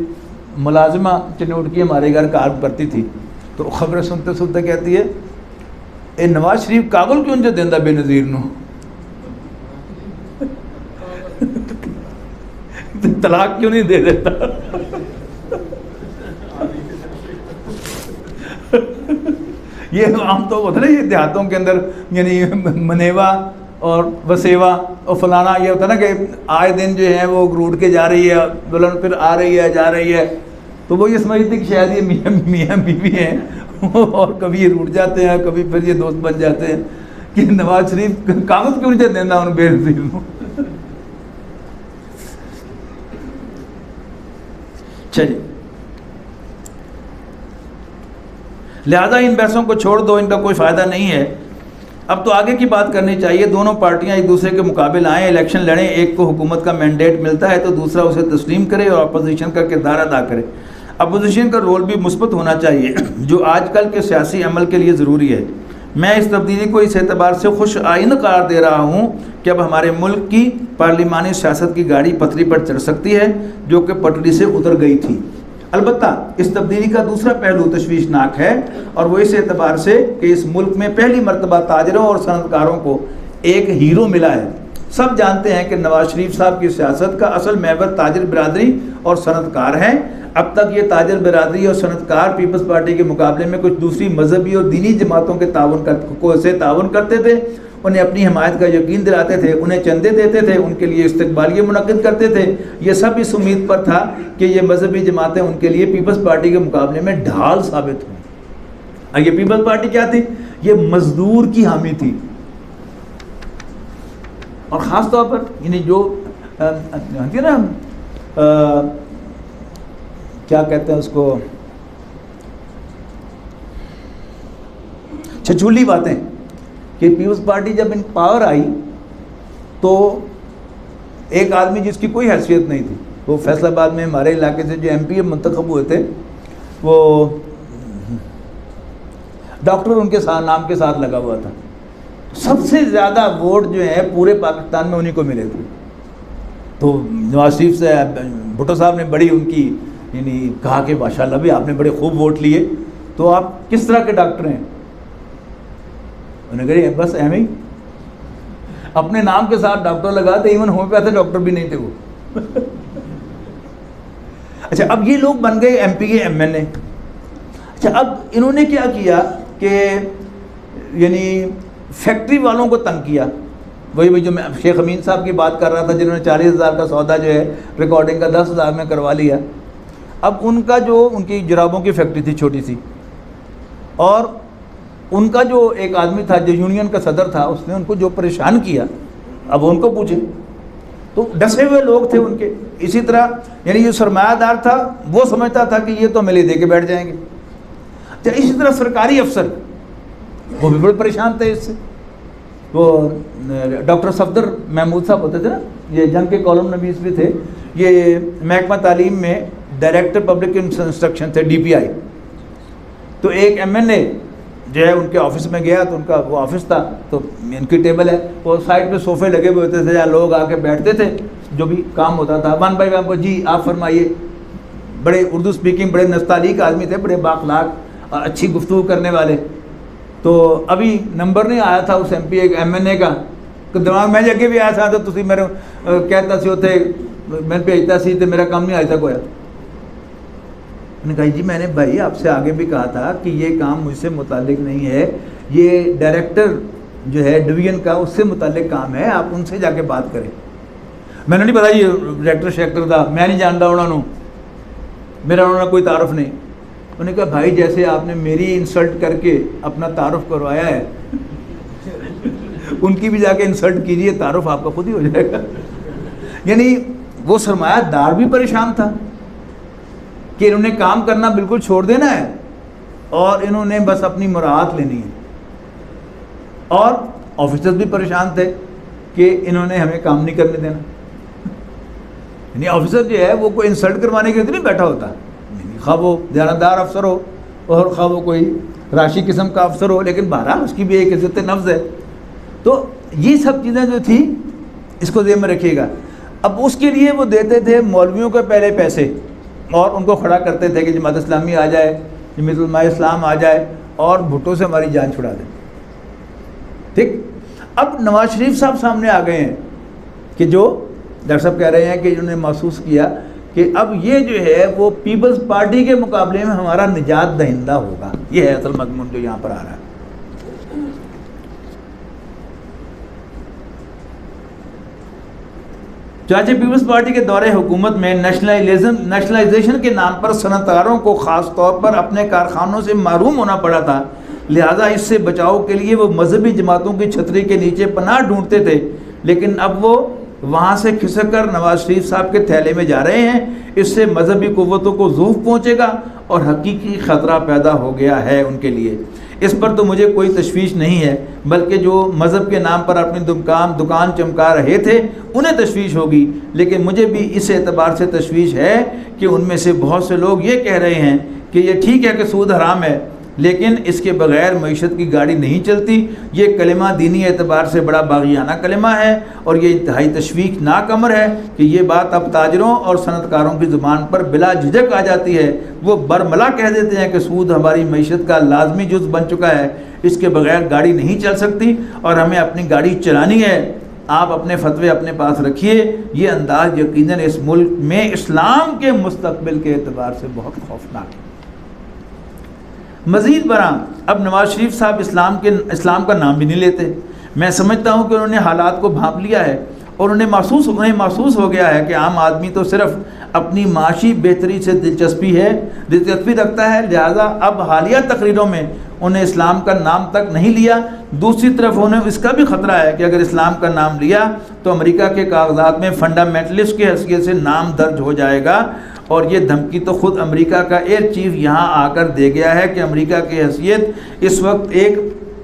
[SPEAKER 1] ملازمہ چنوٹ کی ہمارے گھر کام کرتی تھی، تو خبریں سنتے سنتے کہتی ہے اے نواز شریف کاغل کیوں جو دیندہ بے نظیر نو، طلاق کیوں نہیں دے دیتا. یہ عام تو ہوتا ہے نا یہ دیہاتوں کے اندر، یعنی منیوا اور وسیوا اور فلانا، یہ ہوتا ہے نا کہ آئے دن جو ہے وہ روٹ کے جا رہی ہے، دلہن پھر آ رہی ہے جا رہی ہے، تو وہ یہ سمجھتی کہ شاید یہ میاں بیوی ہیں اور کبھی یہ روٹ جاتے ہیں، کبھی پھر یہ دوست بن جاتے ہیں کہ نواز شریف کاغذ کیوں نہیں دینا ان بے نظیر کو. چلیے، لہذا ان بحثوں کو چھوڑ دو، ان کا کوئی فائدہ نہیں ہے. اب تو آگے کی بات کرنی چاہیے. دونوں پارٹیاں ایک دوسرے کے مقابل آئیں، الیکشن لڑیں، ایک کو حکومت کا مینڈیٹ ملتا ہے تو دوسرا اسے تسلیم کرے اور اپوزیشن کا کردار ادا کرے. اپوزیشن کا رول بھی مثبت ہونا چاہیے جو آج کل کے سیاسی عمل کے لیے ضروری ہے. میں اس تبدیلی کو اس اعتبار سے خوش آئند قرار دے رہا ہوں کہ اب ہمارے ملک کی پارلیمانی سیاست کی گاڑی پٹری پر چڑھ سکتی ہے جو کہ پٹری سے اتر گئی تھی. البتہ اس تبدیلی کا دوسرا پہلو تشویشناک ہے، اور وہ اس اعتبار سے کہ اس ملک میں پہلی مرتبہ تاجروں اور صنعت کاروں کو ایک ہیرو ملا ہے. سب جانتے ہیں کہ نواز شریف صاحب کی سیاست کا اصل محور تاجر برادری اور صنعت کار ہیں. اب تک یہ تاجر برادری اور صنعت کار پیپلز پارٹی کے مقابلے میں کچھ دوسری مذہبی اور دینی جماعتوں کے تعاون کرتے تھے، انہیں اپنی حمایت کا یقین دلاتے تھے، انہیں چندے دیتے تھے، ان کے لیے استقبالیے منعقد کرتے تھے. یہ سب اس امید پر تھا کہ یہ مذہبی جماعتیں ان کے لیے پیپلز پارٹی کے مقابلے میں ڈھال ثابت ہوں. اور یہ پیپلز پارٹی کیا تھی؟ یہ مزدور کی حامی تھی، اور خاص طور پر یعنی جو نا کیا کہتے ہیں اس کو، چھچولی باتیں کہ پیپلز پارٹی جب ان پاور آئی تو ایک آدمی جس کی کوئی حیثیت نہیں تھی، وہ فیصل آباد میں ہمارے علاقے سے جو ایم پی منتخب ہوئے تھے، وہ ڈاکٹر ان کے ساتھ نام کے ساتھ لگا ہوا تھا. سب سے زیادہ ووٹ جو ہیں پورے پاکستان میں انہیں کو ملے تھے. تو نواز شریف سے بھٹو صاحب نے بڑی ان کی یعنی کہا کہ ماشاءاللہ بھی آپ نے بڑے خوب ووٹ لیے, تو آپ کس طرح کے ڈاکٹر ہیں؟ انہوں نے کہا بس ایم ہی, اپنے نام کے ساتھ ڈاکٹر لگاتے, ایون ہومیوپیتھی ڈاکٹر بھی نہیں تھے وہ. اچھا اب یہ لوگ بن گئے ایم پی کے ایم این اے. اچھا اب انہوں نے کیا کیا کہ یعنی فیکٹری والوں کو تنگ کیا. وہی جو میں شیخ امین صاحب کی بات کر رہا تھا جنہوں نے 40,000 کا سودا جو ہے ریکارڈنگ کا 10,000 میں کروا لیا. اب ان کا جو ان کی جرابوں کی فیکٹری تھی چھوٹی سی, اور ان کا جو ایک آدمی تھا جو یونین کا صدر تھا, اس نے ان کو جو پریشان کیا, اب ان کو پوچھیں. تو ڈسے ہوئے لوگ تھے ان کے. اسی طرح یعنی جو سرمایہ دار تھا وہ سمجھتا تھا کہ یہ تو ملے دے کے بیٹھ جائیں گے. اسی طرح سرکاری افسر وہ بھی بڑے پریشان تھے اس سے. وہ ڈاکٹر صفدر محمود صاحب ہوتے تھے نا, یہ جنگ کے کالم نویس بھی تھے, یہ محکمہ تعلیم میں ڈائریکٹر پبلک انسٹرکشن تھے, ڈی پی آئی. تو ایک ایم این اے جو ہے ان کے آفس میں گیا, تو ان کا وہ آفس تھا, تو ان کی ٹیبل ہے, وہ سائڈ پہ صوفے لگے ہوئے ہوتے تھے جہاں لوگ آ کے بیٹھتے تھے, جو بھی کام ہوتا تھا 1 بائی 1 جی آپ فرمائیے. بڑے اردو اسپیکنگ, بڑے نستعلیق آدمی تھے, بڑے بااخلاق اور اچھی گفتگو کرنے والے. تو ابھی نمبر نہیں آیا تھا اس ایم این اے کا, تو دماغ میں اگے بھی آیا تھا, تو تسی میرے کہتا سی اتنے میں بھیجتا سی, تو میرا کام نہیں آیا تھا کوئی. میں نے کہا جی میں نے بھائی آپ سے آگے بھی کہا تھا کہ یہ کام مجھ سے متعلق نہیں ہے, یہ ڈائریکٹر جو ہے ڈویژن کا اس سے متعلق کام ہے, آپ ان سے جا کے بات کریں. میں نے نہیں پتا یہ ڈائریکٹر شیکٹر تھا, میں نہیں جانتا انہوں نے, میرا انہوں نے کوئی تعارف نہیں. انہوں نے کہا بھائی جیسے آپ نے میری انسلٹ کر کے اپنا تعارف کروایا ہے, ان کی بھی جا کے انسلٹ کیجیے, تعارف آپ کا خود ہی ہو جائے گا. یعنی وہ سرمایہ دار بھی پریشان تھا کہ انہوں نے کام کرنا بالکل چھوڑ دینا ہے, اور انہوں نے بس اپنی مراعات لینی ہے. اور آفیسرز بھی پریشان تھے کہ انہوں نے ہمیں کام نہیں کرنے دینا. یعنی آفیسر جو ہے وہ کوئی انسلٹ کروانے کے لیے نہیں بیٹھا ہوتا, خواہ وہ دیانتدار افسر ہو اور خواہ وہ کوئی راشی قسم کا افسر ہو, لیکن بہرحال اس کی بھی ایک عزت نفس ہے. تو یہ سب چیزیں جو تھیں اس کو ذہن میں رکھیے گا. اب اس کے لیے وہ دیتے تھے مولویوں کے پہلے پیسے, اور ان کو کھڑا کرتے تھے کہ جماعت اسلامی آ جائے, جماعت علماء اسلام آ جائے اور بھٹو سے ہماری جان چھڑا دیں. ٹھیک. اب نواز شریف صاحب سامنے آ گئے ہیں کہ جو ڈاکٹر صاحب کہہ رہے ہیں کہ انہوں نے محسوس کیا کہ اب یہ جو ہے وہ پیپلز پارٹی کے مقابلے میں ہمارا نجات دہندہ ہوگا. یہ ہے اصل مضمون جو یہاں پر آ رہا ہے. چانچہ پیپلز پارٹی کے دور حکومت میں نیشنلائزیشن کے نام پر صنعتکاروں کو خاص طور پر اپنے کارخانوں سے محروم ہونا پڑا تھا, لہذا اس سے بچاؤ کے لیے وہ مذہبی جماعتوں کی چھتری کے نیچے پناہ ڈھونڈتے تھے. لیکن اب وہ وہاں سے کھسک کر نواز شریف صاحب کے تھیلے میں جا رہے ہیں. اس سے مذہبی قوتوں کو ضعف پہنچے گا اور حقیقی خطرہ پیدا ہو گیا ہے ان کے لیے. اس پر تو مجھے کوئی تشویش نہیں ہے, بلکہ جو مذہب کے نام پر اپنی دکان چمکا رہے تھے انہیں تشویش ہوگی. لیکن مجھے بھی اس اعتبار سے تشویش ہے کہ ان میں سے بہت سے لوگ یہ کہہ رہے ہیں کہ یہ ٹھیک ہے کہ سود حرام ہے, لیکن اس کے بغیر معیشت کی گاڑی نہیں چلتی. یہ کلمہ دینی اعتبار سے بڑا باغیانہ کلمہ ہے, اور یہ انتہائی تشویشناک امر ہے کہ یہ بات اب تاجروں اور صنعتکاروں کی زبان پر بلا جھجک آ جاتی ہے. وہ برملا کہہ دیتے ہیں کہ سود ہماری معیشت کا لازمی جز بن چکا ہے, اس کے بغیر گاڑی نہیں چل سکتی اور ہمیں اپنی گاڑی چلانی ہے. آپ اپنے فتوے اپنے پاس رکھیے. یہ انداز یقیناً اس ملک میں اسلام کے مستقبل کے اعتبار سے بہت خوفناک ہے. مزید برآں اب نواز شریف صاحب اسلام کا نام بھی نہیں لیتے. میں سمجھتا ہوں کہ انہوں نے حالات کو بھانپ لیا ہے, اور انہیں محسوس ہو گیا ہے کہ عام آدمی تو صرف اپنی معاشی بہتری سے دلچسپی رکھتا ہے. لہذا اب حالیہ تقریروں میں انہیں اسلام کا نام تک نہیں لیا. دوسری طرف انہیں اس کا بھی خطرہ ہے کہ اگر اسلام کا نام لیا تو امریکہ کے کاغذات میں فنڈامنٹلسٹ کی حیثیت سے نام درج ہو جائے گا, اور یہ دھمکی تو خود امریکہ کا ایئر چیف یہاں آ کر دے گیا ہے کہ امریکہ کی حیثیت اس وقت ایک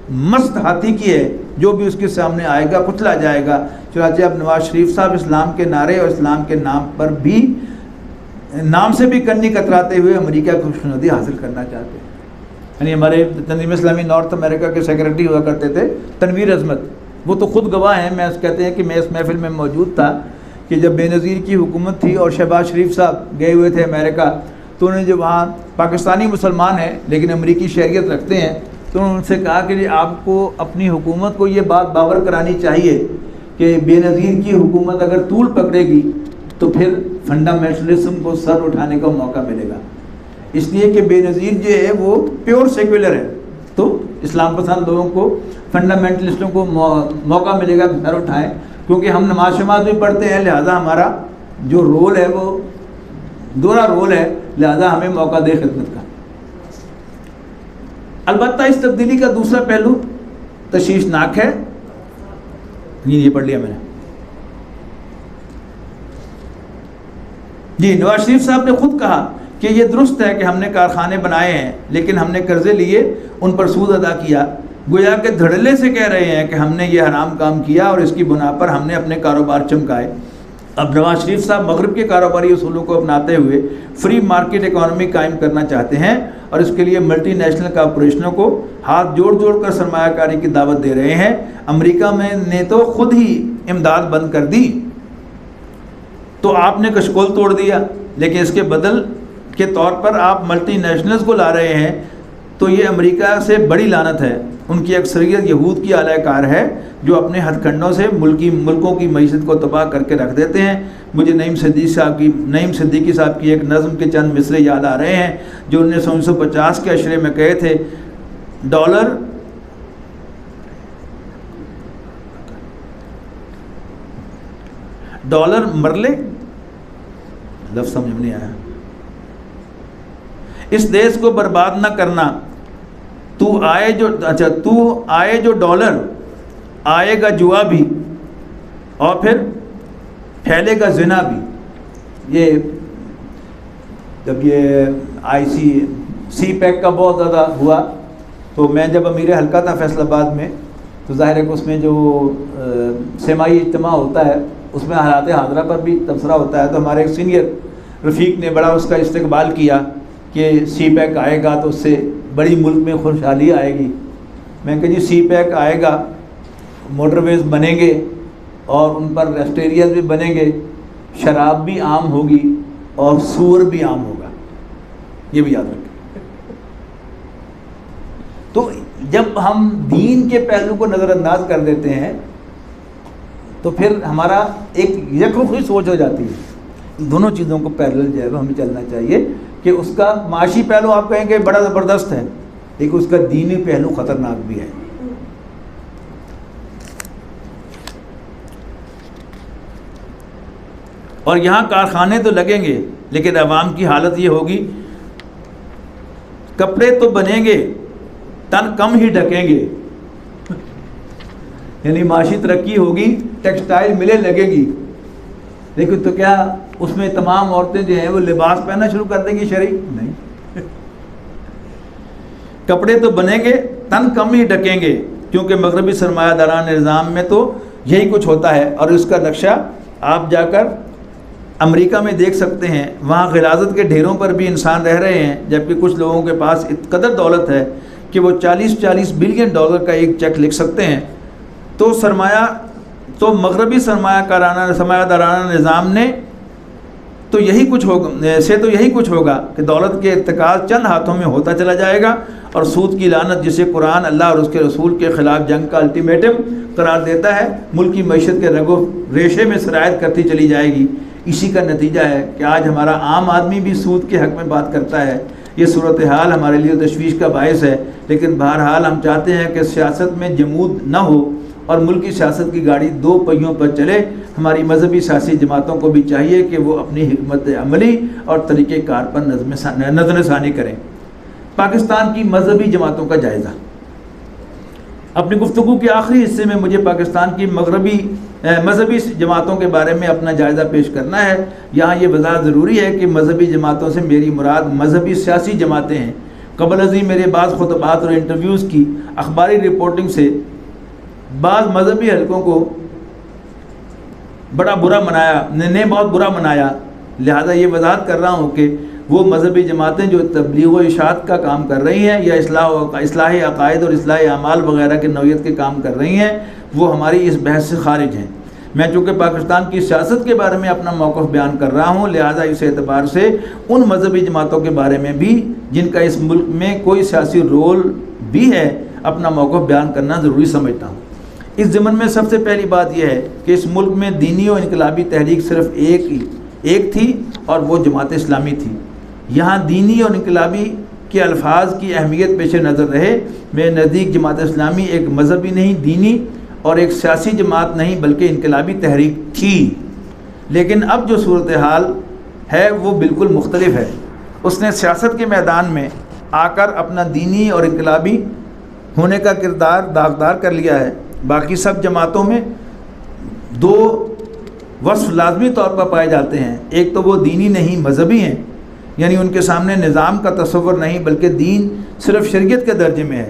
[SPEAKER 1] مست ہاتھی کی ہے, جو بھی اس کے سامنے آئے گا کچلا جائے گا. چنانچہ اب نواز شریف صاحب اسلام کے نعرے اور اسلام کے نام سے بھی کنی کتراتے ہوئے امریکہ کو خوشنودی حاصل کرنا چاہتے ہیں. یعنی ہمارے تنظیم اسلامی نارتھ امریکہ کے سیکرٹری ہوا کرتے تھے تنویر عظمت، وہ تو خود گواہ ہیں، میں کہتے ہیں کہ میں اس محفل میں موجود تھا کہ جب بے نظیر کی حکومت تھی اور شہباز شریف صاحب گئے ہوئے تھے امریکہ، تو انہوں نے جو وہاں پاکستانی مسلمان ہیں لیکن امریکی شہریت رکھتے ہیں، تو انہوں نے ان سے کہا کہ جی آپ کو اپنی حکومت کو یہ بات باور کرانی چاہیے کہ بے نظیر کی حکومت اگر طول پکڑے گی تو پھر فنڈامنٹلزم کو سر اٹھانے کا موقع ملے گا، اس لیے کہ بے نظیر جو ہے وہ پیور سیکولر ہے، تو اسلام پسند لوگوں کو فنڈامنٹلسٹوں کو موقع ملے گا کہ سر اٹھائیں، کیونکہ ہم نماز شماز بھی پڑھتے ہیں، لہٰذا ہمارا جو رول ہے وہ دوہرا رول ہے، لہٰذا ہمیں موقع دے خدمت کا۔ البتہ اس تبدیلی کا دوسرا پہلو تشویشناک ہے، یہ پڑھ لیا میں نے جی۔ نواز شریف صاحب نے خود کہا کہ یہ درست ہے کہ ہم نے کارخانے بنائے ہیں لیکن ہم نے قرضے لیے، ان پر سود ادا کیا، گویا کہ دھڑلے سے کہہ رہے ہیں کہ ہم نے یہ حرام کام کیا اور اس کی بنا پر ہم نے اپنے کاروبار چمکائے۔ اب نواز شریف صاحب مغرب کے کاروباری اصولوں کو اپناتے ہوئے فری مارکیٹ اکانومی قائم کرنا چاہتے ہیں اور اس کے لیے ملٹی نیشنل کارپوریشنوں کو ہاتھ جوڑ جوڑ کر سرمایہ کاری کی دعوت دے رہے ہیں۔ امریکہ میں نے تو خود ہی امداد بند کر دی، تو آپ نے کشکول توڑ دیا، لیکن اس کے بدل کے طور پر آپ ملٹی نیشنلز کو لا رہے ہیں، تو یہ امریکہ سے بڑی لعنت ہے۔ ان کی اکثریت یہود کی اعلی کار ہے جو اپنے ہتھ کنڈوں سے ملکوں کی معیشت کو تباہ کر کے رکھ دیتے ہیں۔ مجھے نعیم صدیقی صاحب کی ایک نظم کے چند مصرے یاد آ رہے ہیں جو 1950 کے عشرے میں کہے تھے، ڈالر مرلے، لفظ سمجھ میں نہیں آیا، اس دیش کو برباد نہ کرنا، تو آئے جو ڈالر، آئے گا جوا بھی اور پھر پھیلے گا زنا بھی۔ یہ جب یہ سی پیک کا بہت زیادہ ہوا تو میں جب امیر حلقہ تھا فیصل آباد میں، تو ظاہر ہے کہ اس میں جو سیمائی اجتماع ہوتا ہے اس میں حالات حاضرہ پر بھی تبصرہ ہوتا ہے، تو ہمارے ایک سینئر رفیق نے بڑا اس کا استقبال کیا کہ سی پیک آئے گا تو اس سے بڑی ملک میں خوشحالی آئے گی۔ میں کہ جی سی پیک آئے گا، موٹر ویز بنیں گے اور ان پر ریسٹ ایریاز بھی بنیں گے، شراب بھی عام ہوگی اور سور بھی عام ہوگا، یہ بھی یاد رکھیں۔ تو جب ہم دین کے پہلو کو نظر انداز کر دیتے ہیں تو پھر ہمارا ایک یکرخی سوچ ہو جاتی ہے۔ دونوں چیزوں کو پیرلل جو ہے وہ ہمیں چلنا چاہیے کہ اس کا معاشی پہلو آپ کہیں کہ بڑا زبردست ہے، لیکن اس کا دینی پہلو خطرناک بھی ہے۔ اور یہاں کارخانے تو لگیں گے لیکن عوام کی حالت یہ ہوگی، کپڑے تو بنیں گے تن کم ہی ڈھکیں گے، یعنی معاشی ترقی ہوگی، ٹیکسٹائل ملیں لگے گی، لیکن تو کیا اس میں تمام عورتیں جو ہیں وہ لباس پہننا شروع کر دیں گی شرعی؟ نہیں۔ کپڑے تو بنیں گے تن کم ہی ڈھکیں گے، کیونکہ مغربی سرمایہ داران نظام میں تو یہی کچھ ہوتا ہے، اور اس کا نقشہ آپ جا کر امریکہ میں دیکھ سکتے ہیں۔ وہاں غلاظت کے ڈھیروں پر بھی انسان رہ رہے ہیں، جبکہ کچھ لوگوں کے پاس قدر دولت ہے کہ وہ 40 بلین ڈالر کا ایک چیک لکھ سکتے ہیں۔ تو مغربی سرمایہ دارانہ نظام نے تو یہی کچھ ہوگا کہ دولت کے ارتکاز چند ہاتھوں میں ہوتا چلا جائے گا، اور سود کی لعنت جسے قرآن اللہ اور اس کے رسول کے خلاف جنگ کا الٹیمیٹم قرار دیتا ہے، ملکی معیشت کے رگ و ریشے میں سرایت کرتی چلی جائے گی۔ اسی کا نتیجہ ہے کہ آج ہمارا عام آدمی بھی سود کے حق میں بات کرتا ہے۔ یہ صورتحال ہمارے لیے تشویش کا باعث ہے، لیکن بہرحال ہم چاہتے ہیں کہ سیاست میں جمود نہ ہو اور ملکی سیاست کی گاڑی دو پہیوں پر چلے۔ ہماری مذہبی سیاسی جماعتوں کو بھی چاہیے کہ وہ اپنی حکمت عملی اور طریقہ کار پر نظر ثانی کریں۔ پاکستان کی مذہبی جماعتوں کا جائزہ۔ اپنی گفتگو کے آخری حصے میں مجھے پاکستان کی مذہبی جماعتوں کے بارے میں اپنا جائزہ پیش کرنا ہے۔ یہاں یہ وضاحت ضروری ہے کہ مذہبی جماعتوں سے میری مراد مذہبی سیاسی جماعتیں ہیں۔ قبل ازیں میرے بعض خطبات اور انٹرویوز کی اخباری رپورٹنگ سے بعض مذہبی حلقوں کو بہت برا منایا، لہذا یہ وضاحت کر رہا ہوں کہ وہ مذہبی جماعتیں جو تبلیغ و اشاعت کا کام کر رہی ہیں یا اصلاح عقائد اور اصلاح اعمال وغیرہ کے نوعیت کے کام کر رہی ہیں، وہ ہماری اس بحث سے خارج ہیں۔ میں چونکہ پاکستان کی سیاست کے بارے میں اپنا موقف بیان کر رہا ہوں، لہٰذا اس اعتبار سے ان مذہبی جماعتوں کے بارے میں بھی جن کا اس ملک میں کوئی سیاسی رول بھی ہے اپنا موقف بیان کرنا ضروری سمجھتا ہوں۔ اس ضمن میں سب سے پہلی بات یہ ہے کہ اس ملک میں دینی و انقلابی تحریک صرف ایک تھی اور وہ جماعت اسلامی تھی۔ یہاں دینی اور انقلابی کے الفاظ کی اہمیت پیش نظر رہے، میرے نزدیک جماعت اسلامی ایک مذہبی نہیں، دینی اور ایک سیاسی جماعت نہیں بلکہ انقلابی تحریک تھی۔ لیکن اب جو صورتحال ہے وہ بالکل مختلف ہے۔ اس نے سیاست کے میدان میں آ کر اپنا دینی اور انقلابی ہونے کا کردار داغدار کر لیا ہے۔ باقی سب جماعتوں میں دو وصف لازمی طور پر پائے جاتے ہیں، ایک تو وہ دینی نہیں مذہبی ہیں، یعنی ان کے سامنے نظام کا تصور نہیں بلکہ دین صرف شریعت کے درجے میں ہے،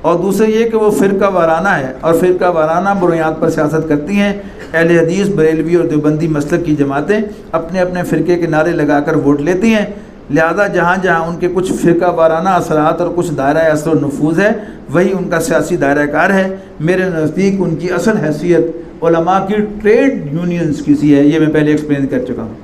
[SPEAKER 1] اور دوسرے یہ کہ وہ فرقہ وارانہ ہے اور فرقہ وارانہ بنیاد پر سیاست کرتی ہیں۔ اہل حدیث، بریلوی اور دیوبندی مسلک کی جماعتیں اپنے اپنے فرقے کے نعرے لگا کر ووٹ لیتی ہیں، لہذا جہاں جہاں ان کے کچھ فرقہ وارانہ اثرات اور کچھ دائرہ اثر و نفوذ ہے وہی ان کا سیاسی دائرہ کار ہے۔ میرے نزدیک ان کی اصل حیثیت علماء کی ٹریڈ یونینز کی سی ہے، یہ میں پہلے ایکسپلین کر چکا ہوں۔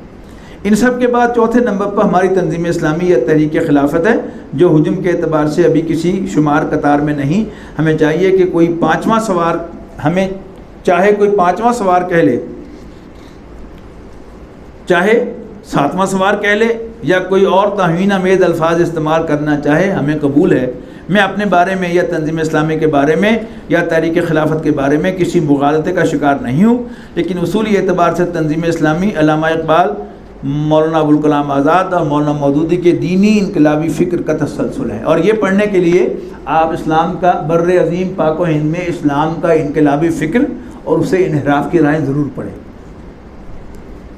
[SPEAKER 1] ان سب کے بعد چوتھے نمبر پر ہماری تنظیم اسلامی یا تحریک خلافت ہے، جو حجم کے اعتبار سے ابھی کسی شمار قطار میں نہیں۔ ہمیں چاہیے کہ کوئی پانچواں سوار، ہمیں چاہے کوئی پانچواں سوار کہہ لے، چاہے ساتواں سوار کہہ لے، یا کوئی اور توہین آمیز الفاظ استعمال کرنا چاہے، ہمیں قبول ہے۔ میں اپنے بارے میں یا تنظیم اسلامی کے بارے میں یا تحریک خلافت کے بارے میں کسی مغالطے کا شکار نہیں ہوں، لیکن اصولی اعتبار سے تنظیم اسلامی علامہ اقبال، مولانا ابوالکلام آزاد اور مولانا مودودی کے دینی انقلابی فکر کا تسلسل ہے، اور یہ پڑھنے کے لیے آپ اسلام کا بر عظیم پاک و ہند میں اسلام کا انقلابی فکر اور اسے انحراف کی رائے ضرور پڑھیں۔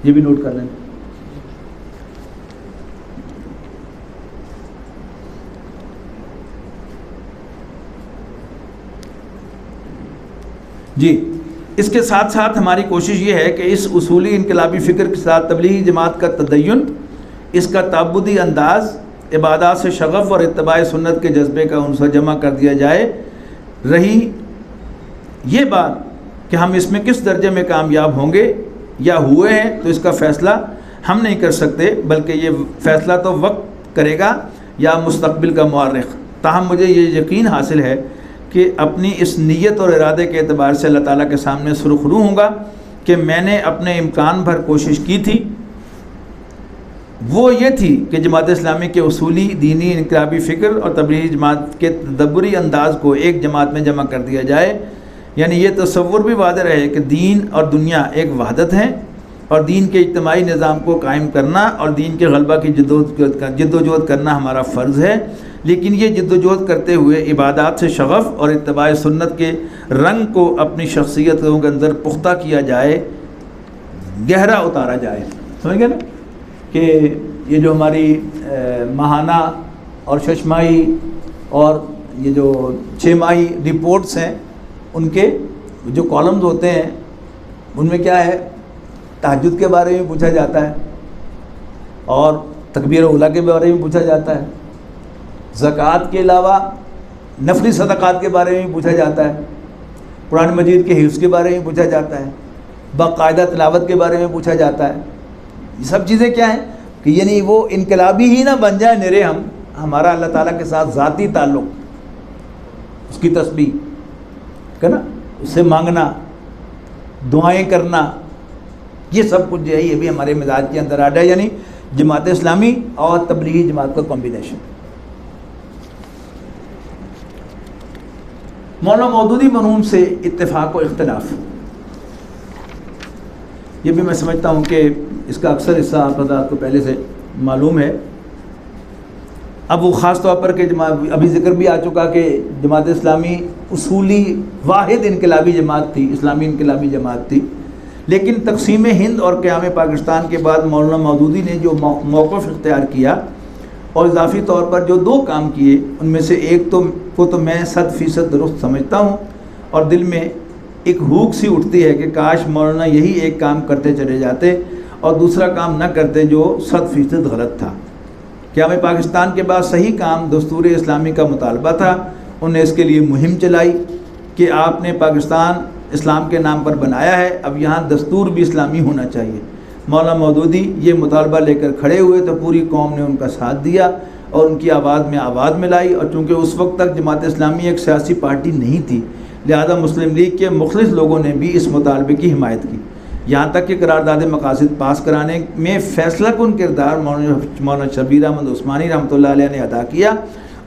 [SPEAKER 1] یہ بھی نوٹ کر لیں۔ جی، اس کے ساتھ ساتھ ہماری کوشش یہ ہے کہ اس اصولی انقلابی فکر کے ساتھ تبلیغی جماعت کا تدین، اس کا تعبدی انداز، عبادات سے شغف اور اتباع سنت کے جذبے کا عنصر جمع کر دیا جائے۔ رہی یہ بات کہ ہم اس میں کس درجے میں کامیاب ہوں گے یا ہوئے ہیں، تو اس کا فیصلہ ہم نہیں کر سکتے، بلکہ یہ فیصلہ تو وقت کرے گا یا مستقبل کا مورخ۔ تاہم مجھے یہ یقین حاصل ہے کہ اپنی اس نیت اور ارادے کے اعتبار سے اللہ تعالیٰ کے سامنے سرخرو ہوں گا کہ میں نے اپنے امکان بھر کوشش کی تھی۔ وہ یہ تھی کہ جماعت اسلامی کے اصولی دینی انقلابی فکر اور تبلیغی جماعت کے تدبری انداز کو ایک جماعت میں جمع کر دیا جائے، یعنی یہ تصور بھی واضح رہے کہ دین اور دنیا ایک وحدت ہیں، اور دین کے اجتماعی نظام کو قائم کرنا اور دین کے غلبہ کی جد و جہد کرنا ہمارا فرض ہے، لیکن یہ جد و جہد کرتے ہوئے عبادات سے شغف اور اتباع سنت کے رنگ کو اپنی شخصیتوں کے اندر پختہ کیا جائے، گہرا اتارا جائے۔ سمجھ گئے نا کہ یہ جو ہماری ماہانہ اور ششماہی اور یہ جو 6 ماہی رپورٹس ہیں، ان کے جو کالمز ہوتے ہیں ان میں کیا ہے، تہجد کے بارے میں پوچھا جاتا ہے، اور تکبیر اولیٰ کے بارے میں پوچھا جاتا ہے، زکوٰۃ کے علاوہ نفلی صدقات کے بارے میں پوچھا جاتا ہے، قرآن مجید کے حفظ کے بارے میں پوچھا جاتا ہے، باقاعدہ تلاوت کے بارے میں پوچھا جاتا ہے۔ یہ سب چیزیں کیا ہیں کہ یعنی وہ انقلابی ہی نہ بن جائے نرے ہمارا اللہ تعالیٰ کے ساتھ ذاتی تعلق، اس کی تسبیح ہے نا، اس سے مانگنا، دعائیں کرنا، یہ سب کچھ جو ہے یہ بھی ہمارے مزاج کے اندر آ جائے، یعنی جماعت اسلامی اور تبلیغی جماعت کا کمبینیشن۔ مولانا مودودی مرحوم سے اتفاق و اختلاف، یہ بھی میں سمجھتا ہوں کہ اس کا اکثر حصہ آپ حضرات کو پہلے سے معلوم ہے۔ اب وہ خاص طور پر کہ ابھی ذکر بھی آ چکا کہ جماعت اسلامی اصولی واحد انقلابی جماعت تھی، اسلامی انقلابی جماعت تھی، لیکن تقسیم ہند اور قیام پاکستان کے بعد مولانا مودودی نے جو موقف اختیار کیا اور اضافی طور پر جو 2 کام کیے، ان میں سے ایک کو تو میں 100% درست سمجھتا ہوں، اور دل میں ایک ہوک سی اٹھتی ہے کہ کاش مولانا یہی ایک کام کرتے چلے جاتے اور دوسرا کام نہ کرتے جو 100% غلط تھا۔ قیام پاکستان کے بعد صحیح کام دستور اسلامی کا مطالبہ تھا، انہوں نے اس کے لیے مہم چلائی کہ آپ نے پاکستان اسلام کے نام پر بنایا ہے، اب یہاں دستور بھی اسلامی ہونا چاہیے۔ مولانا مودودی یہ مطالبہ لے کر کھڑے ہوئے تو پوری قوم نے ان کا ساتھ دیا اور ان کی آواز میں آواز ملائی، اور چونکہ اس وقت تک جماعت اسلامی ایک سیاسی پارٹی نہیں تھی، لہذا مسلم لیگ کے مخلص لوگوں نے بھی اس مطالبے کی حمایت کی، یہاں تک کہ قرارداد مقاصد پاس کرانے میں فیصلہ کن کردار مولانا شبیر احمد عثمانی رحمۃ اللہ علیہ نے ادا کیا۔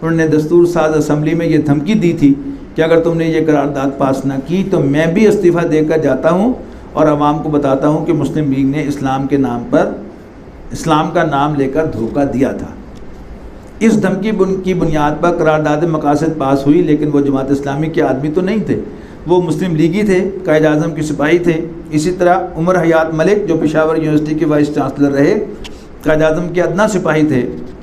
[SPEAKER 1] انہوں نے دستور ساز اسمبلی میں یہ دھمکی دی تھی کہ اگر تم نے یہ قرارداد پاس نہ کی تو میں بھی استعفیٰ دے کر جاتا ہوں اور عوام کو بتاتا ہوں کہ مسلم لیگ نے اسلام کے نام پر اسلام کا نام لے کر دھوکہ دیا تھا۔ اس دھمکی کی بنیاد پر قرارداد مقاصد پاس ہوئی، لیکن وہ جماعت اسلامی کے آدمی تو نہیں تھے، وہ مسلم لیگی تھے، قائد اعظم کی سپاہی تھے۔ اسی طرح عمر حیات ملک جو پشاور یونیورسٹی کے وائس چانسلر رہے، قائد اعظم کے ادنیٰ سپاہی تھے،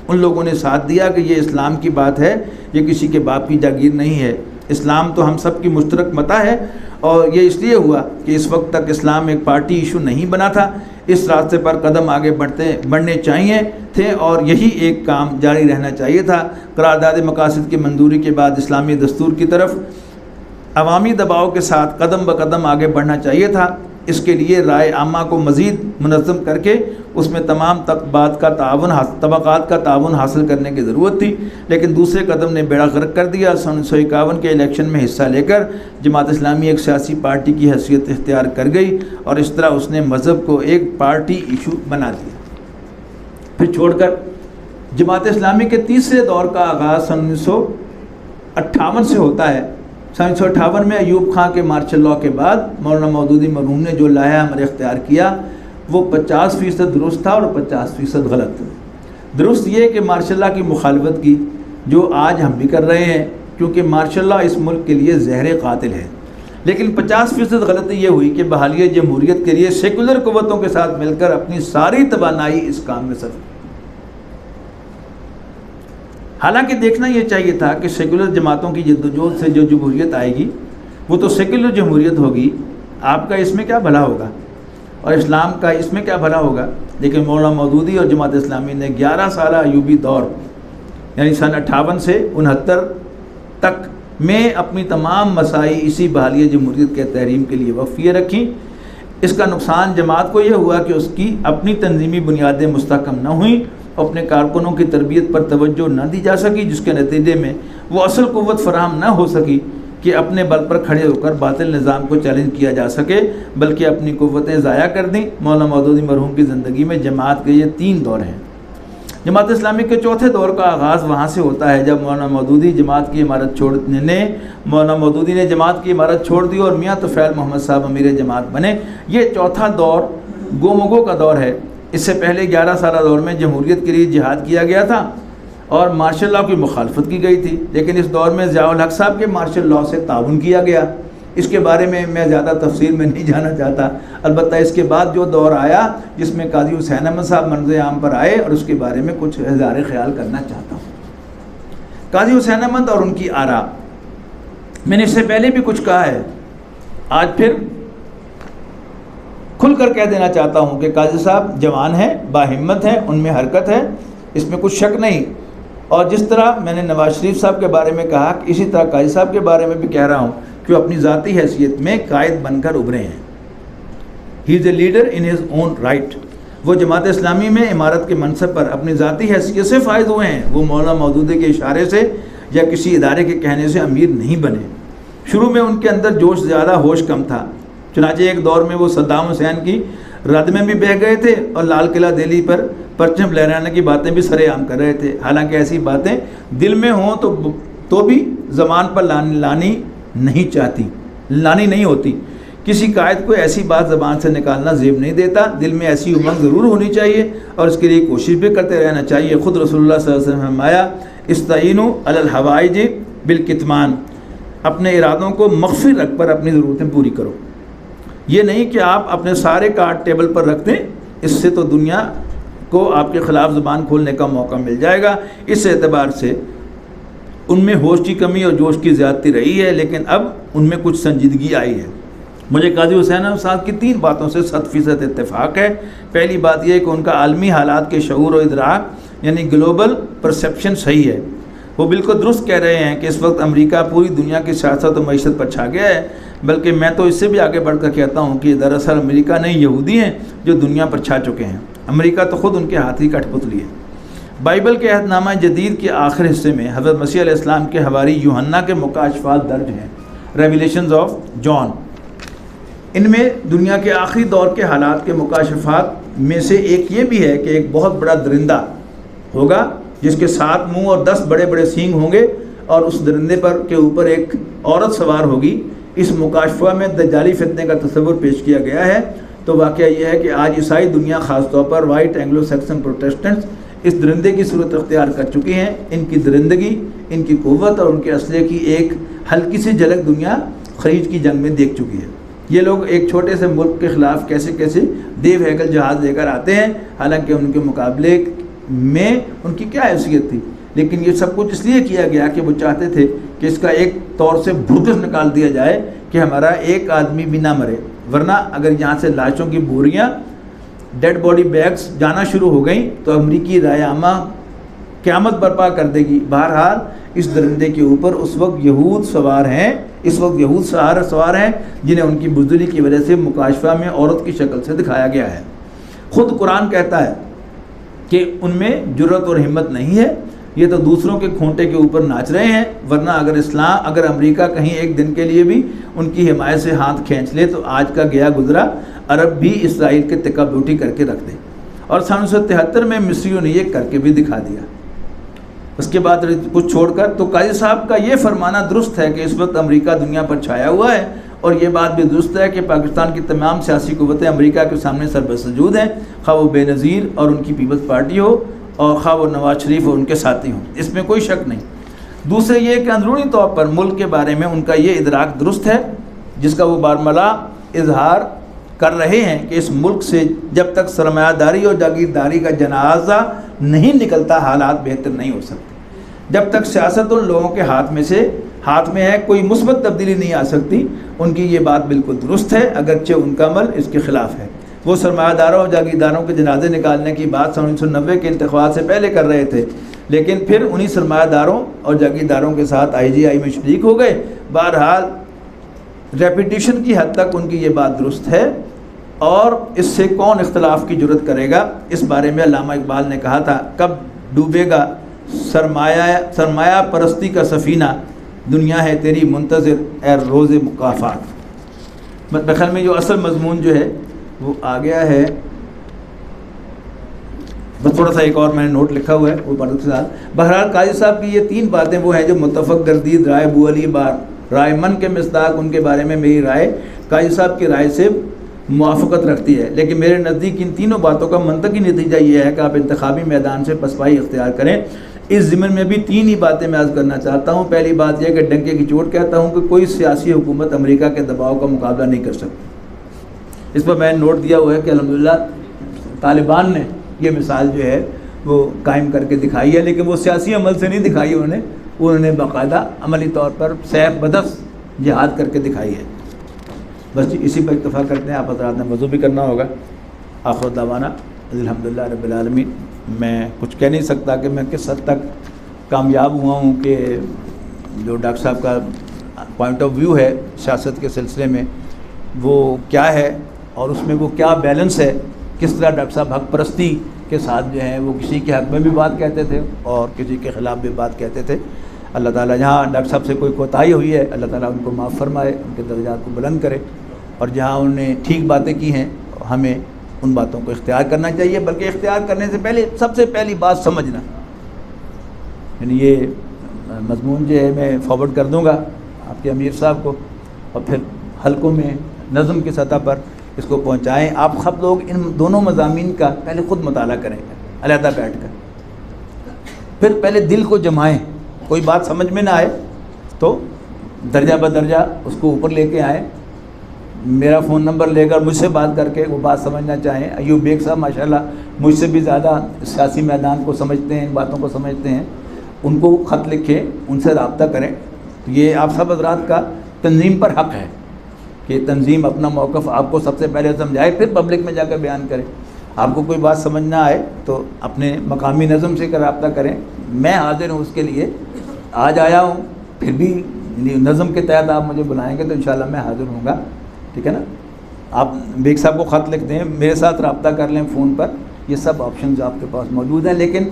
[SPEAKER 1] ان لوگوں نے ساتھ دیا کہ یہ اسلام کی بات ہے، یہ کسی کے باپ کی جاگیر نہیں ہے، اسلام تو ہم سب کی مشترک متاع ہے، اور یہ اس لیے ہوا کہ اس وقت تک اسلام ایک پارٹی ایشو نہیں بنا تھا، اس راستے پر قدم آگے بڑھنے چاہیے تھے اور یہی ایک کام جاری رہنا چاہیے تھا۔ قرارداد مقاصد کی منظوری کے بعد اسلامی دستور کی طرف عوامی دباؤ کے ساتھ قدم بقدم آگے بڑھنا چاہیے تھا۔ اس کے لیے رائے عامہ کو مزید منظم کر کے اس میں تمام طبقات کا تعاون حاصل کرنے کی ضرورت تھی، لیکن دوسرے قدم نے بیڑا غرق کر دیا۔ 1951 کے الیکشن میں حصہ لے کر جماعت اسلامی ایک سیاسی پارٹی کی حیثیت اختیار کر گئی اور اس طرح اس نے مذہب کو ایک پارٹی ایشو بنا دیا۔ پھر چھوڑ کر جماعت اسلامی کے تیسرے دور کا آغاز 1958 سے ہوتا ہے۔ 1958 میں ایوب خان کے مارشل لاء کے بعد مولانا مودودی مرحوم نے جو لائحہ عمل اختیار کیا وہ 50% درست تھا اور 50% غلط تھا۔ درست یہ کہ مارشل لاء کی مخالفت کی، جو آج ہم بھی کر رہے ہیں، کیونکہ مارشل لاء اس ملک کے لیے زہر قاتل ہے، لیکن 50% غلطی یہ ہوئی کہ بحالی جمہوریت کے لیے سیکولر قوتوں کے ساتھ مل کر اپنی ساری توانائی اس کام میں صرف۔ حالانکہ دیکھنا یہ چاہیے تھا کہ سیکولر جماعتوں کی جدوجہد سے جو جمہوریت آئے گی وہ تو سیکولر جمہوریت ہوگی، آپ کا اس میں کیا بھلا ہوگا اور اسلام کا اس میں کیا بھلا ہوگا۔ لیکن مولانا مودودی اور جماعت اسلامی نے 11 سالہ ایوبی دور یعنی سن 58 سے 69 تک میں اپنی تمام مساعی اسی بحالی جمہوریت کے تحریم کے لیے وقفیہ رکھیں۔ اس کا نقصان جماعت کو یہ ہوا کہ اس کی اپنی تنظیمی بنیادیں مستحکم نہ ہوئیں، اپنے کارکنوں کی تربیت پر توجہ نہ دی جا سکی، جس کے نتیجے میں وہ اصل قوت فراہم نہ ہو سکی کہ اپنے بل پر کھڑے ہو کر باطل نظام کو چیلنج کیا جا سکے، بلکہ اپنی قوتیں ضائع کر دیں۔ مولانا مودودی مرحوم کی زندگی میں جماعت کے یہ 3 دور ہیں۔ جماعت اسلامی کے چوتھے دور کا آغاز وہاں سے ہوتا ہے جب مولانا مودودی نے جماعت کی عمارت چھوڑ دی اور میاں طفیل محمد صاحب امیر جماعت بنے۔ یہ چوتھا دور گومگو کا دور ہے۔ اس سے پہلے 11 سالہ دور میں جمہوریت کے لیے جہاد کیا گیا تھا اور مارشل لاء کی مخالفت کی گئی تھی، لیکن اس دور میں ضیاء الحق صاحب کے مارشل لاء سے تعاون کیا گیا۔ اس کے بارے میں زیادہ تفصیل میں نہیں جانا چاہتا، البتہ اس کے بعد جو دور آیا جس میں قاضی حسین احمد صاحب منظر عام پر آئے اور اس کے بارے میں کچھ اظہار خیال کرنا چاہتا ہوں۔ قاضی حسین احمد اور ان کی آراء، میں نے اس سے پہلے بھی کچھ کہا ہے، آج پھر کھل کر کہہ دینا چاہتا ہوں کہ قاضی صاحب جوان ہیں، باہمت ہیں، ان میں حرکت ہے، اس میں کچھ شک نہیں۔ اور جس طرح میں نے نواز شریف صاحب کے بارے میں کہا کہ اسی طرح قاضی صاحب کے بارے میں بھی کہہ رہا ہوں کہ وہ اپنی ذاتی حیثیت میں قائد بن کر ابھرے ہیں۔ He is a leader in his own right. وہ جماعت اسلامی میں امارت کے منصب پر اپنی ذاتی حیثیت سے فائز ہوئے ہیں، وہ مولانا مودودی کے اشارے سے یا کسی ادارے کے کہنے سے امیر نہیں بنے۔ شروع میں ان کے اندر جوش زیادہ، ہوش کم تھا، چنانچہ ایک دور میں وہ صدام حسین کی رد میں بھی بہہ گئے تھے اور لال قلعہ دہلی پر پرچم لہرانے کی باتیں بھی سرے عام کر رہے تھے۔ حالانکہ ایسی باتیں دل میں ہوں تو بھی زبان پر لانی نہیں ہوتی۔ کسی قائد کو ایسی بات زبان سے نکالنا زیب نہیں دیتا، دل میں ایسی امنگ ضرور ہونی چاہیے اور اس کے لیے کوشش بھی کرتے رہنا چاہیے۔ خود رسول اللہ صلی اللہ علیہ وسلم نے فرمایا، استعینوا علی الحوائج بالکتمان، اپنے ارادوں کو مخفی رکھ کر اپنی ضرورتیں پوری کرو۔ یہ نہیں کہ آپ اپنے سارے کارڈ ٹیبل پر رکھ دیں، اس سے تو دنیا کو آپ کے خلاف زبان کھولنے کا موقع مل جائے گا۔ اس اعتبار سے ان میں ہوش کی کمی اور جوش کی زیادتی رہی ہے، لیکن اب ان میں کچھ سنجیدگی آئی ہے۔ مجھے قاضی حسین احمد صاحب کی 3 باتوں سے 100% اتفاق ہے۔ پہلی بات یہ ہے کہ ان کا عالمی حالات کے شعور و ادراک یعنی گلوبل پرسیپشن صحیح ہے۔ وہ بالکل درست کہہ رہے ہیں کہ اس وقت امریکہ پوری دنیا کی سیاست و معیشت پر چھا گیا ہے، بلکہ میں تو اس سے بھی آگے بڑھ کر کہتا ہوں کہ دراصل امریکہ نہیں یہودی ہیں جو دنیا پر چھا چکے ہیں۔ امریکہ تو خود ان کے ہاتھ ہی کٹھ پتلی ہے۔ بائبل کے عہد نامہ جدید کے آخر حصے میں حضرت مسیح علیہ السلام کے حواری یوحنا کے مکاشفات درج ہیں، ریویلیشنز آف جان۔ ان میں دنیا کے آخری دور کے حالات کے مکاشفات میں سے ایک یہ بھی ہے کہ ایک بہت بڑا درندہ ہوگا جس کے 7 منہ اور 10 بڑے بڑے سینگ ہوں گے، اور اس درندے پر کے اوپر ایک عورت سوار ہوگی۔ اس مکاشفہ میں دجالی فتنے کا تصور پیش کیا گیا ہے۔ تو واقعہ یہ ہے کہ آج عیسائی دنیا، خاص طور پر وائٹ اینگلو سیکسن پروٹیسٹنٹس، اس درندے کی صورت اختیار کر چکی ہیں۔ ان کی درندگی، ان کی قوت اور ان کے اسلحے کی ایک ہلکی سی جھلک دنیا خلیج کی جنگ میں دیکھ چکی ہے۔ یہ لوگ ایک چھوٹے سے ملک کے خلاف کیسے کیسے دیو ہیکل جہاز لے کر آتے ہیں، حالانکہ ان کے مقابلے میں ان کی کیا حیثیت تھی، لیکن یہ سب کچھ اس لیے کیا گیا کہ وہ چاہتے تھے کہ اس کا ایک طور سے بھرکس نکال دیا جائے کہ ہمارا ایک آدمی بھی نہ مرے، ورنہ اگر یہاں سے لاشوں کی بوریاں، ڈیڈ باڈی بیگز جانا شروع ہو گئیں تو امریکی رائے عامہ قیامت برپا کر دے گی۔ بہرحال اس درندے کے اوپر اس وقت یہود سوار ہیں، سوار ہیں جنہیں ان کی بزدلی کی وجہ سے مکاشفہ میں عورت کی شکل سے دکھایا گیا ہے۔ خود قرآن کہتا ہے کہ ان میں جرأت اور ہمت نہیں ہے، یہ تو دوسروں کے کھونٹے کے اوپر ناچ رہے ہیں، ورنہ اگر امریکہ کہیں ایک دن کے لیے بھی ان کی حمایت سے ہاتھ کھینچ لے تو آج کا گیا گزرا عرب بھی اسرائیل کے تکہ بوٹی کر کے رکھ دے۔ اور 1973 میں مصریوں نے یہ کر کے بھی دکھا دیا۔ اس کے بعد کچھ چھوڑ کر تو قاضی صاحب کا یہ فرمانا درست ہے کہ اس وقت امریکہ دنیا پر چھایا ہوا ہے، اور یہ بات بھی درست ہے کہ پاکستان کی تمام سیاسی قوتیں امریکہ کے سامنے سربسجود ہیں، خواہ وہ بے نظیر اور ان کی پیپلز پارٹی ہو، اور خواہ وہ نواز شریف اور ان کے ساتھی ہوں، اس میں کوئی شک نہیں۔ دوسرے یہ کہ اندرونی طور پر ملک کے بارے میں ان کا یہ ادراک درست ہے، جس کا وہ بارملا اظہار کر رہے ہیں کہ اس ملک سے جب تک سرمایہ داری اور جاگیرداری کا جنازہ نہیں نکلتا حالات بہتر نہیں ہو سکتے۔ جب تک سیاست ان لوگوں کے ہاتھ میں ہے کوئی مثبت تبدیلی نہیں آ سکتی۔ ان کی یہ بات بالکل درست ہے، اگرچہ ان کا عمل اس کے خلاف ہے۔ وہ سرمایہ داروں اور جاگیرداروں کے جنازے نکالنے کی بات 1990 کے انتخابات سے پہلے کر رہے تھے، لیکن پھر انہی سرمایہ داروں اور جاگیرداروں کے ساتھ IGI میں شریک ہو گئے۔ بہرحال ریپیٹیشن کی حد تک ان کی یہ بات درست ہے، اور اس سے کون اختلاف کی جرت کرے گا؟ اس بارے میں علامہ اقبال نے کہا تھا، کب ڈوبے گا سرمایہ پرستی کا سفینہ، دنیا ہے تیری منتظر اے روز مکافات۔ بخل میں جو اصل مضمون جو ہے وہ آ گیا ہے، بس تھوڑا سا ایک اور میں نے نوٹ لکھا ہوا ہے وہ پڑھ کے ساتھ۔ بہرحال قاضی صاحب کی یہ 3 باتیں وہ ہیں جو متفق گردید رائے ابو علی بار رائے من کے مصداق، ان کے بارے میں میری رائے قاضی صاحب کی رائے سے موافقت رکھتی ہے، لیکن میرے نزدیک ان تینوں باتوں کا منطقی نتیجہ یہ ہے کہ آپ انتخابی میدان سے پسپائی اختیار کریں۔ اس ضمن میں بھی 3 ہی باتیں میں عرض کرنا چاہتا ہوں۔ پہلی بات یہ کہ ڈنکے کی چوٹ کہتا ہوں کہ کوئی سیاسی حکومت امریکہ کے دباؤ کا مقابلہ نہیں کر سکتی۔ اس پر میں نے نوٹ دیا ہوا ہے کہ الحمدللہ طالبان نے یہ مثال جو ہے وہ قائم کر کے دکھائی ہے، لیکن وہ سیاسی عمل سے نہیں دکھائی انہوں نے باقاعدہ عملی طور پر سیف بدس جہاد کر کے دکھائی ہے۔ بس اسی پر اکتفا کرتے ہیں، آپ حضرات نے وضو بھی کرنا ہوگا۔ آخر دعوانا الحمدللہ رب العالمین۔ میں کچھ کہہ نہیں سکتا کہ میں کس حد تک کامیاب ہوا ہوں کہ جو ڈاکٹر صاحب کا پوائنٹ آف ویو ہے سیاست کے سلسلے میں وہ کیا ہے، اور اس میں وہ کیا بیلنس ہے، کس طرح ڈاکٹر صاحب حق پرستی کے ساتھ جو ہے وہ کسی کے حق میں بھی بات کہتے تھے اور کسی کے خلاف بھی بات کہتے تھے۔ اللہ تعالیٰ جہاں ڈاکٹر صاحب سے کوئی کوتاہی ہوئی ہے اللہ تعالیٰ ان کو معاف فرمائے، ان کے درجات کو بلند کرے، اور جہاں انہوں نے ٹھیک باتیں کی ہیں ہمیں ان باتوں کو اختیار کرنا چاہیے، بلکہ اختیار کرنے سے پہلے سب سے پہلی بات سمجھنا۔ یعنی یہ مضمون جو ہے میں فارورڈ کر دوں گا آپ کے امیر صاحب کو، اور پھر حلقوں میں نظم کی سطح پر اس کو پہنچائیں۔ آپ سب لوگ ان دونوں مضامین کا پہلے خود مطالعہ کریں علیحدہ بیٹھ کر، پھر پہلے دل کو جمائیں۔ کوئی بات سمجھ میں نہ آئے تو درجہ بدرجہ اس کو اوپر لے کے آئیں، میرا فون نمبر لے کر مجھ سے بات کر کے وہ بات سمجھنا چاہیں۔ ایوب بیگ صاحب ماشاءاللہ مجھ سے بھی زیادہ سیاسی میدان کو سمجھتے ہیں، ان باتوں کو سمجھتے ہیں، ان کو خط لکھیں، ان سے رابطہ کریں۔ یہ آپ سب حضرات کا تنظیم پر حق ہے کہ تنظیم اپنا موقف آپ کو سب سے پہلے سمجھائے، پھر پبلک میں جا کر بیان کرے۔ آپ کو کوئی بات سمجھ نہ آئے تو اپنے مقامی نظم سے رابطہ کریں، میں حاضر ہوں اس کے لیے، آج آیا ہوں، پھر بھی نظم کے تحت آپ مجھے بلائیں گے تو انشاءاللہ میں حاضر ہوں گا، ٹھیک ہے نا. آپ بیگ صاحب کو خط لکھ دیں، میرے ساتھ رابطہ کر لیں فون پر، یہ سب آپشنز آپ کے پاس موجود ہیں. لیکن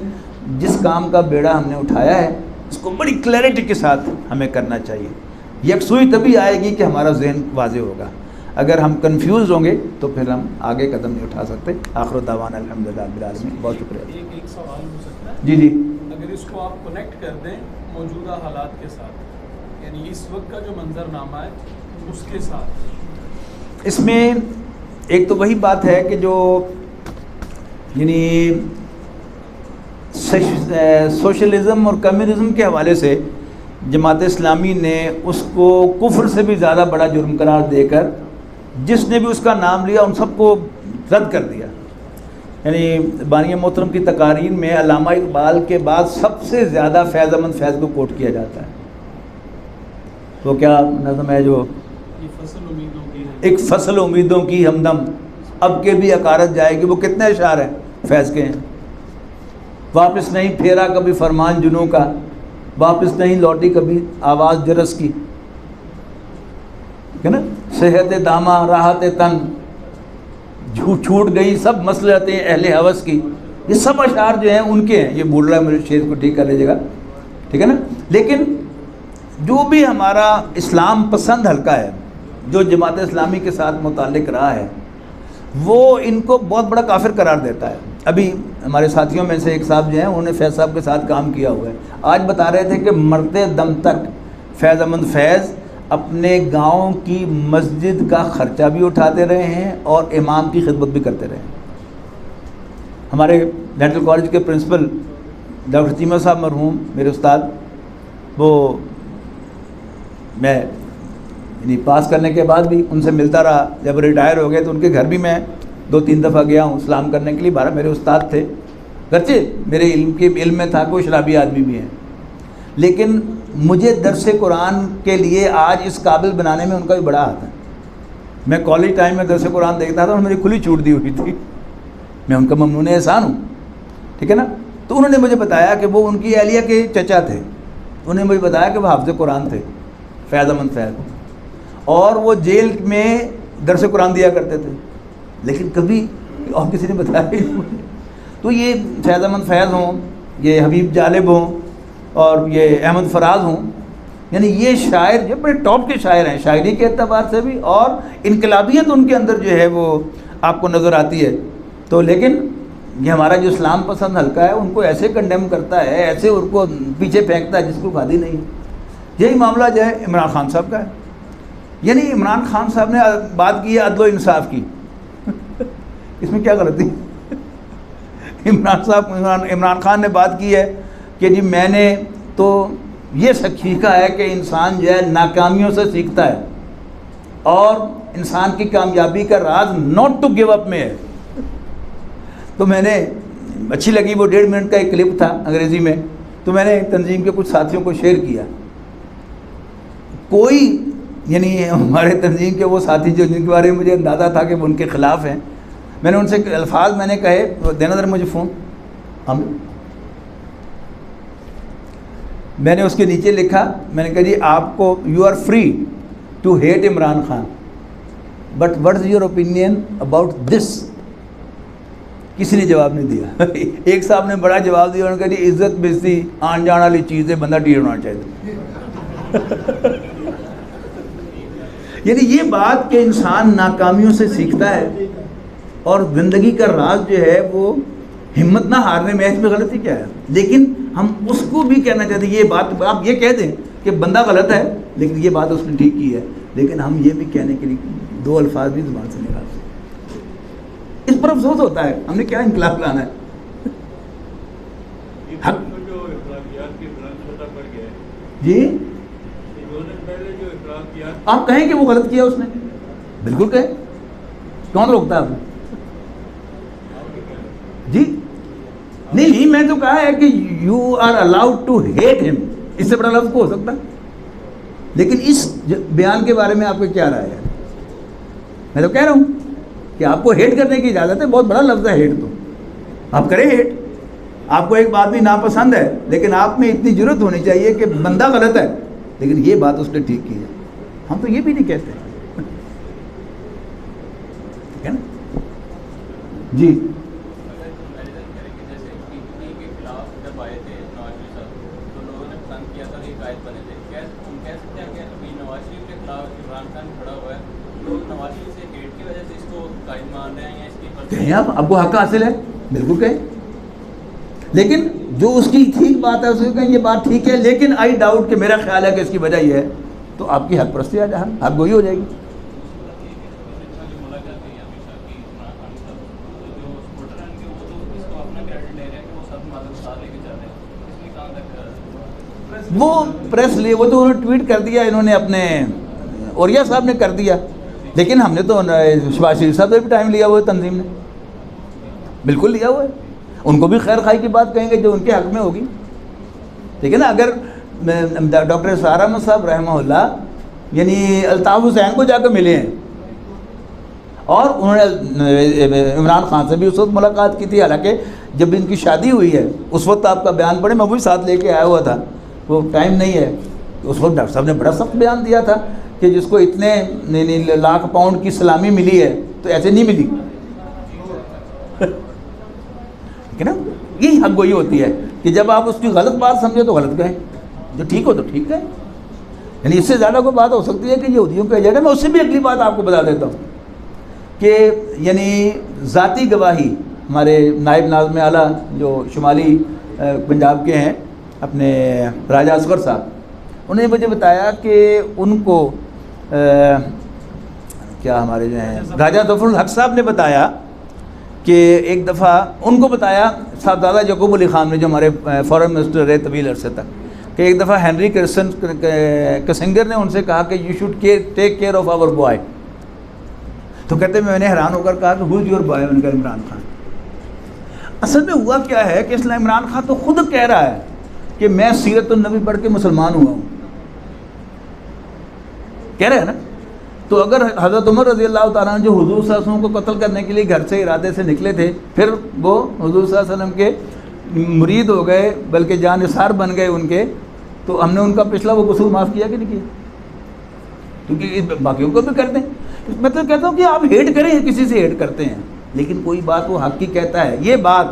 [SPEAKER 1] جس کام کا بیڑا ہم نے اٹھایا ہے اس کو بڑی کلیئرٹی کے ساتھ ہمیں کرنا چاہیے. یکسوئی تبھی آئے گی کہ ہمارا ذہن واضح ہوگا. اگر ہم کنفیوز ہوں گے تو پھر ہم آگے قدم نہیں اٹھا سکتے. آخر دعوانا الحمدللہ رب العالمین. بہت شکریہ.
[SPEAKER 4] ایک سوال ہو سکتا ہے
[SPEAKER 1] جی جی.
[SPEAKER 4] اگر اس کو آپ کنیکٹ کر دیں موجودہ حالات کے ساتھ، یعنی اس وقت کا جو منظر نامہ ہے اس کے ساتھ،
[SPEAKER 1] اس میں ایک تو وہی بات ہے کہ جو یعنی سوشلزم اور کمیونزم کے حوالے سے جماعت اسلامی نے اس کو کفر سے بھی زیادہ بڑا جرم قرار دے کر جس نے بھی اس کا نام لیا ان سب کو رد کر دیا. یعنی بانی محترم کی تقاریر میں علامہ اقبال کے بعد سب سے زیادہ فیض احمد فیض کو کوٹ کیا جاتا ہے. وہ کیا نظم ہے جو
[SPEAKER 4] یہ فصل امیدوں کی ہے،
[SPEAKER 1] ایک فصل امیدوں کی ہمدم اب کے بھی عقارت جائے گی. وہ کتنے اشعار ہیں فیض کے ہیں. واپس نہیں پھیرا کبھی فرمان جنوں کا، واپس نہیں لوٹی کبھی آواز جرس کی، ہے نا. صحت دامہ راحت تن چھوٹ گئی سب مصلحتیں اہل ہوس کی. یہ سب اشعار جو ہیں ان کے ہیں. یہ بول رہا ہے میرے شعر کو ٹھیک کر لیجیے گا، ٹھیک ہے نا. لیکن جو بھی ہمارا اسلام پسند حلقہ ہے جو جماعت اسلامی کے ساتھ متعلق رہا ہے وہ ان کو بہت بڑا کافر قرار دیتا ہے. ابھی ہمارے ساتھیوں میں سے ایک صاحب جو ہیں انہوں نے فیض صاحب کے ساتھ کام کیا ہوا ہے. آج بتا رہے تھے کہ مرتے دم تک فیض احمد فیض اپنے گاؤں کی مسجد کا خرچہ بھی اٹھاتے رہے ہیں اور امام کی خدمت بھی کرتے رہے ہیں. ہمارے ڈینٹل کالج کے پرنسپل ڈاکٹر چیمہ صاحب مرحوم میرے استاد، وہ میں یعنی پاس کرنے کے بعد بھی ان سے ملتا رہا. جب ریٹائر ہو گئے تو ان کے گھر بھی میں 2-3 دفعہ گیا ہوں سلام کرنے کے لیے. بارہ میرے استاد تھے، گرچہ میرے علم میں تھا کہ وہ شرابی آدمی بھی ہیں، لیکن مجھے درس قرآن کے لیے آج اس قابل بنانے میں ان کا بھی بڑا ہاتھ ہے. میں کالج ٹائم میں درس قرآن دیکھتا تھا اور میری کھلی چھوٹ دی ہوئی تھی. میں ان کا ممنون احسان ہوں، ٹھیک ہے نا. تو انہوں نے مجھے بتایا کہ وہ ان کی اہلیہ کے چچا تھے. انہوں نے مجھے بتایا کہ وہ حافظ قرآن تھے فیض احمد فیض، اور وہ جیل میں درس قرآن دیا کرتے تھے، لیکن کبھی اور کسی نے بتایا ہی نہیں. تو یہ فیض احمد فیض ہوں، یہ حبیب جالب ہوں، اور یہ احمد فراز ہوں، یعنی یہ شاعر جو بڑے ٹاپ کے شاعر ہیں شاعری کے اعتبار سے بھی، اور انقلابیت ان کے اندر جو ہے وہ آپ کو نظر آتی ہے. تو لیکن یہ ہمارا جو اسلام پسند حلقہ ہے ان کو ایسے کنڈیم کرتا ہے، ایسے ان کو پیچھے پھینکتا ہے جس کو کھادی نہیں. یہی معاملہ جو ہے عمران خان صاحب کا ہے. یعنی عمران خان صاحب نے بات کی ہے عدل و انصاف کی، اس میں کیا غلطی؟ عمران خان نے بات کی ہے کہ جی میں نے تو یہ سیکھا ہے کہ انسان جو ہے ناکامیوں سے سیکھتا ہے، اور انسان کی کامیابی کا راز ناٹ ٹو گیو اپ میں ہے. تو میں نے اچھی لگی وہ 1.5 منٹ کا ایک کلپ تھا انگریزی میں، تو میں نے تنظیم کے کچھ ساتھیوں کو شیئر کیا. کوئی یعنی ہمارے تنظیم کے وہ ساتھی جو جن کے بارے میں مجھے اندازہ تھا کہ وہ ان کے خلاف ہیں، میں نے ان سے الفاظ میں نے کہے، دینا ذرا مجھے فون. میں نے اس کے نیچے لکھا، میں نے کہا جی آپ کو you are free to hate Imran Khan but what is your opinion about this. کسی نے جواب نہیں دیا. ایک صاحب نے بڑا جواب دیا، انہوں نے کہا جی عزت بےزتی آن جان والی چیز ہے، بندہ ڈیر ہونا چاہیے. یعنی یہ بات کہ انسان ناکامیوں سے سیکھتا ہے اور زندگی کا راز جو ہے وہ ہمت نہ ہارنے میں، اس میں غلطی کیا ہے؟ لیکن ہم اس کو بھی کہنا چاہتے ہیں، یہ بات آپ یہ کہہ دیں کہ بندہ غلط ہے لیکن یہ بات اس نے ٹھیک کی ہے، لیکن ہم یہ بھی کہنے کے لیے 2 الفاظ بھی زبان سے نکالتے ہیں. اس پر افسوس ہوتا ہے، ہم نے کیا انقلاب لانا ہے. جی آپ کہیں کہ وہ غلط کیا اس نے، بالکل کہیں، کون روکتا ہے آپ نے؟ جی نہیں، میں تو کہا ہے کہ you are allowed to hate ہم، اس سے بڑا لفظ کو ہو سکتا. لیکن اس بیان کے بارے میں آپ کو کیا رائے ہے؟ میں تو کہہ رہا ہوں کہ آپ کو ہیٹ کرنے کی اجازت ہے. بہت بڑا لفظ ہے ہیٹ. تو آپ کریں ہیٹ. آپ کو ایک بات بھی ناپسند ہے لیکن آپ میں اتنی ضرورت ہونی چاہیے کہ بندہ غلط ہے لیکن یہ بات اس نے ٹھیک کی ہے. ہم تو یہ بھی نہیں کہتے. ٹھیک ہے نا جی. کہیں آپ کو حق حاصل ہے, بالکل کہیں, لیکن جو اس کی ٹھیک بات ہے اس کو کہیں یہ بات ٹھیک ہے لیکن آئی ڈاؤٹ کہ میرا خیال ہے کہ اس کی وجہ یہ ہے, تو آپ کی حق پرستی حق گوئی ہو جائے گی. وہ پریس لیے وہ تو انہوں نے ٹویٹ کر دیا, انہوں نے اپنے اوریا صاحب نے کر دیا, لیکن ہم نے تو شہباز شریف صاحب سے بھی ٹائم لیا ہوا ہے, تنظیم نے بالکل لیا ہوا ہے. ان کو بھی خیر خواہی کی بات کہیں گے جو ان کے حق میں ہوگی. ٹھیک ہے نا. اگر ڈاکٹر اسرار احمد صاحب رحمہ اللہ یعنی الطاف حسین کو جا کے ملے ہیں اور انہوں نے عمران خان سے بھی اس وقت ملاقات کی تھی, حالانکہ جب ان کی شادی ہوئی ہے اس وقت آپ کا بیان پڑھے, میں وہی ساتھ لے کے آیا ہوا تھا, وہ ٹائم نہیں ہے. اس وقت ڈاکٹر صاحب نے بڑا سخت بیان دیا تھا کہ جس کو اتنے لاکھ پاؤنڈ کی سلامی ملی ہے تو ایسے نہیں ملی. ٹھیک ہے نا. یہی حق گوئی ہوتی ہے کہ جب آپ اس کی غلط بات سمجھے تو غلط کہیں, جو ٹھیک ہو تو ٹھیک کہیں. یعنی اس سے زیادہ کوئی بات ہو سکتی ہے کہ یہودیوں کا ایجنڈا. میں اس سے بھی اگلی بات آپ کو بتا دیتا ہوں کہ یعنی ذاتی گواہی, ہمارے نائب ناظم اعلیٰ جو شمالی پنجاب کے ہیں اپنے راجہ اصغر صاحب, انہوں نے مجھے بتایا کہ ان کو کیا ہمارے جو ہیں راجہ ظفر الحق صاحب نے بتایا کہ ایک دفعہ ان کو بتایا صاحبزادہ یعقوب علی خان نے جو ہمارے فارن منسٹر رہے طویل عرصے تک, کہ ایک دفعہ ہینری کسنگر نے ان سے کہا کہ you should take care of our boy. تو کہتے میں نے حیران ہو کر کہا کہ ہو از یور بوائے؟ ان کا عمران خان. اصل میں ہوا کیا ہے کہ اسلام عمران خان تو خود کہہ رہا ہے کہ میں سیرت النبی پڑھ کے مسلمان ہوا ہوں, کہہ رہے ہیں نا. تو اگر حضرت عمر رضی اللہ تعالیٰ عنہ جو حضور صلی اللہ علیہ وسلم کو قتل کرنے کے لیے گھر سے ارادے سے نکلے تھے, پھر وہ حضور صلی اللہ علیہ وسلم کے مرید ہو گئے بلکہ جان نثار بن گئے ان کے, تو ہم نے ان کا پچھلا وہ قصور معاف کیا کہ نہیں کیا؟ کیونکہ باقیوں کو بھی کر دیں. میں تو کہتا ہوں کہ آپ ہیٹ کریں, کسی سے ہیٹ کرتے ہیں لیکن کوئی بات وہ حق کی کہتا ہے. یہ بات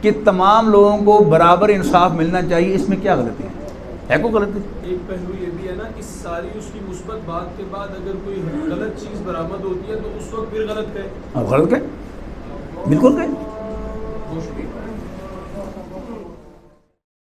[SPEAKER 1] کہ تمام لوگوں کو برابر انصاف ملنا چاہیے, اس میں کیا غلطی ہے کوئی غلطی؟
[SPEAKER 4] ایک پہلو یہ بھی ہے نا کہ ساری اس کی مثبت بات کے بعد اگر کوئی غلط چیز برآمد ہوتی ہے تو اس وقت پھر غلط کہے.
[SPEAKER 1] غلط کہے, بالکل کہے.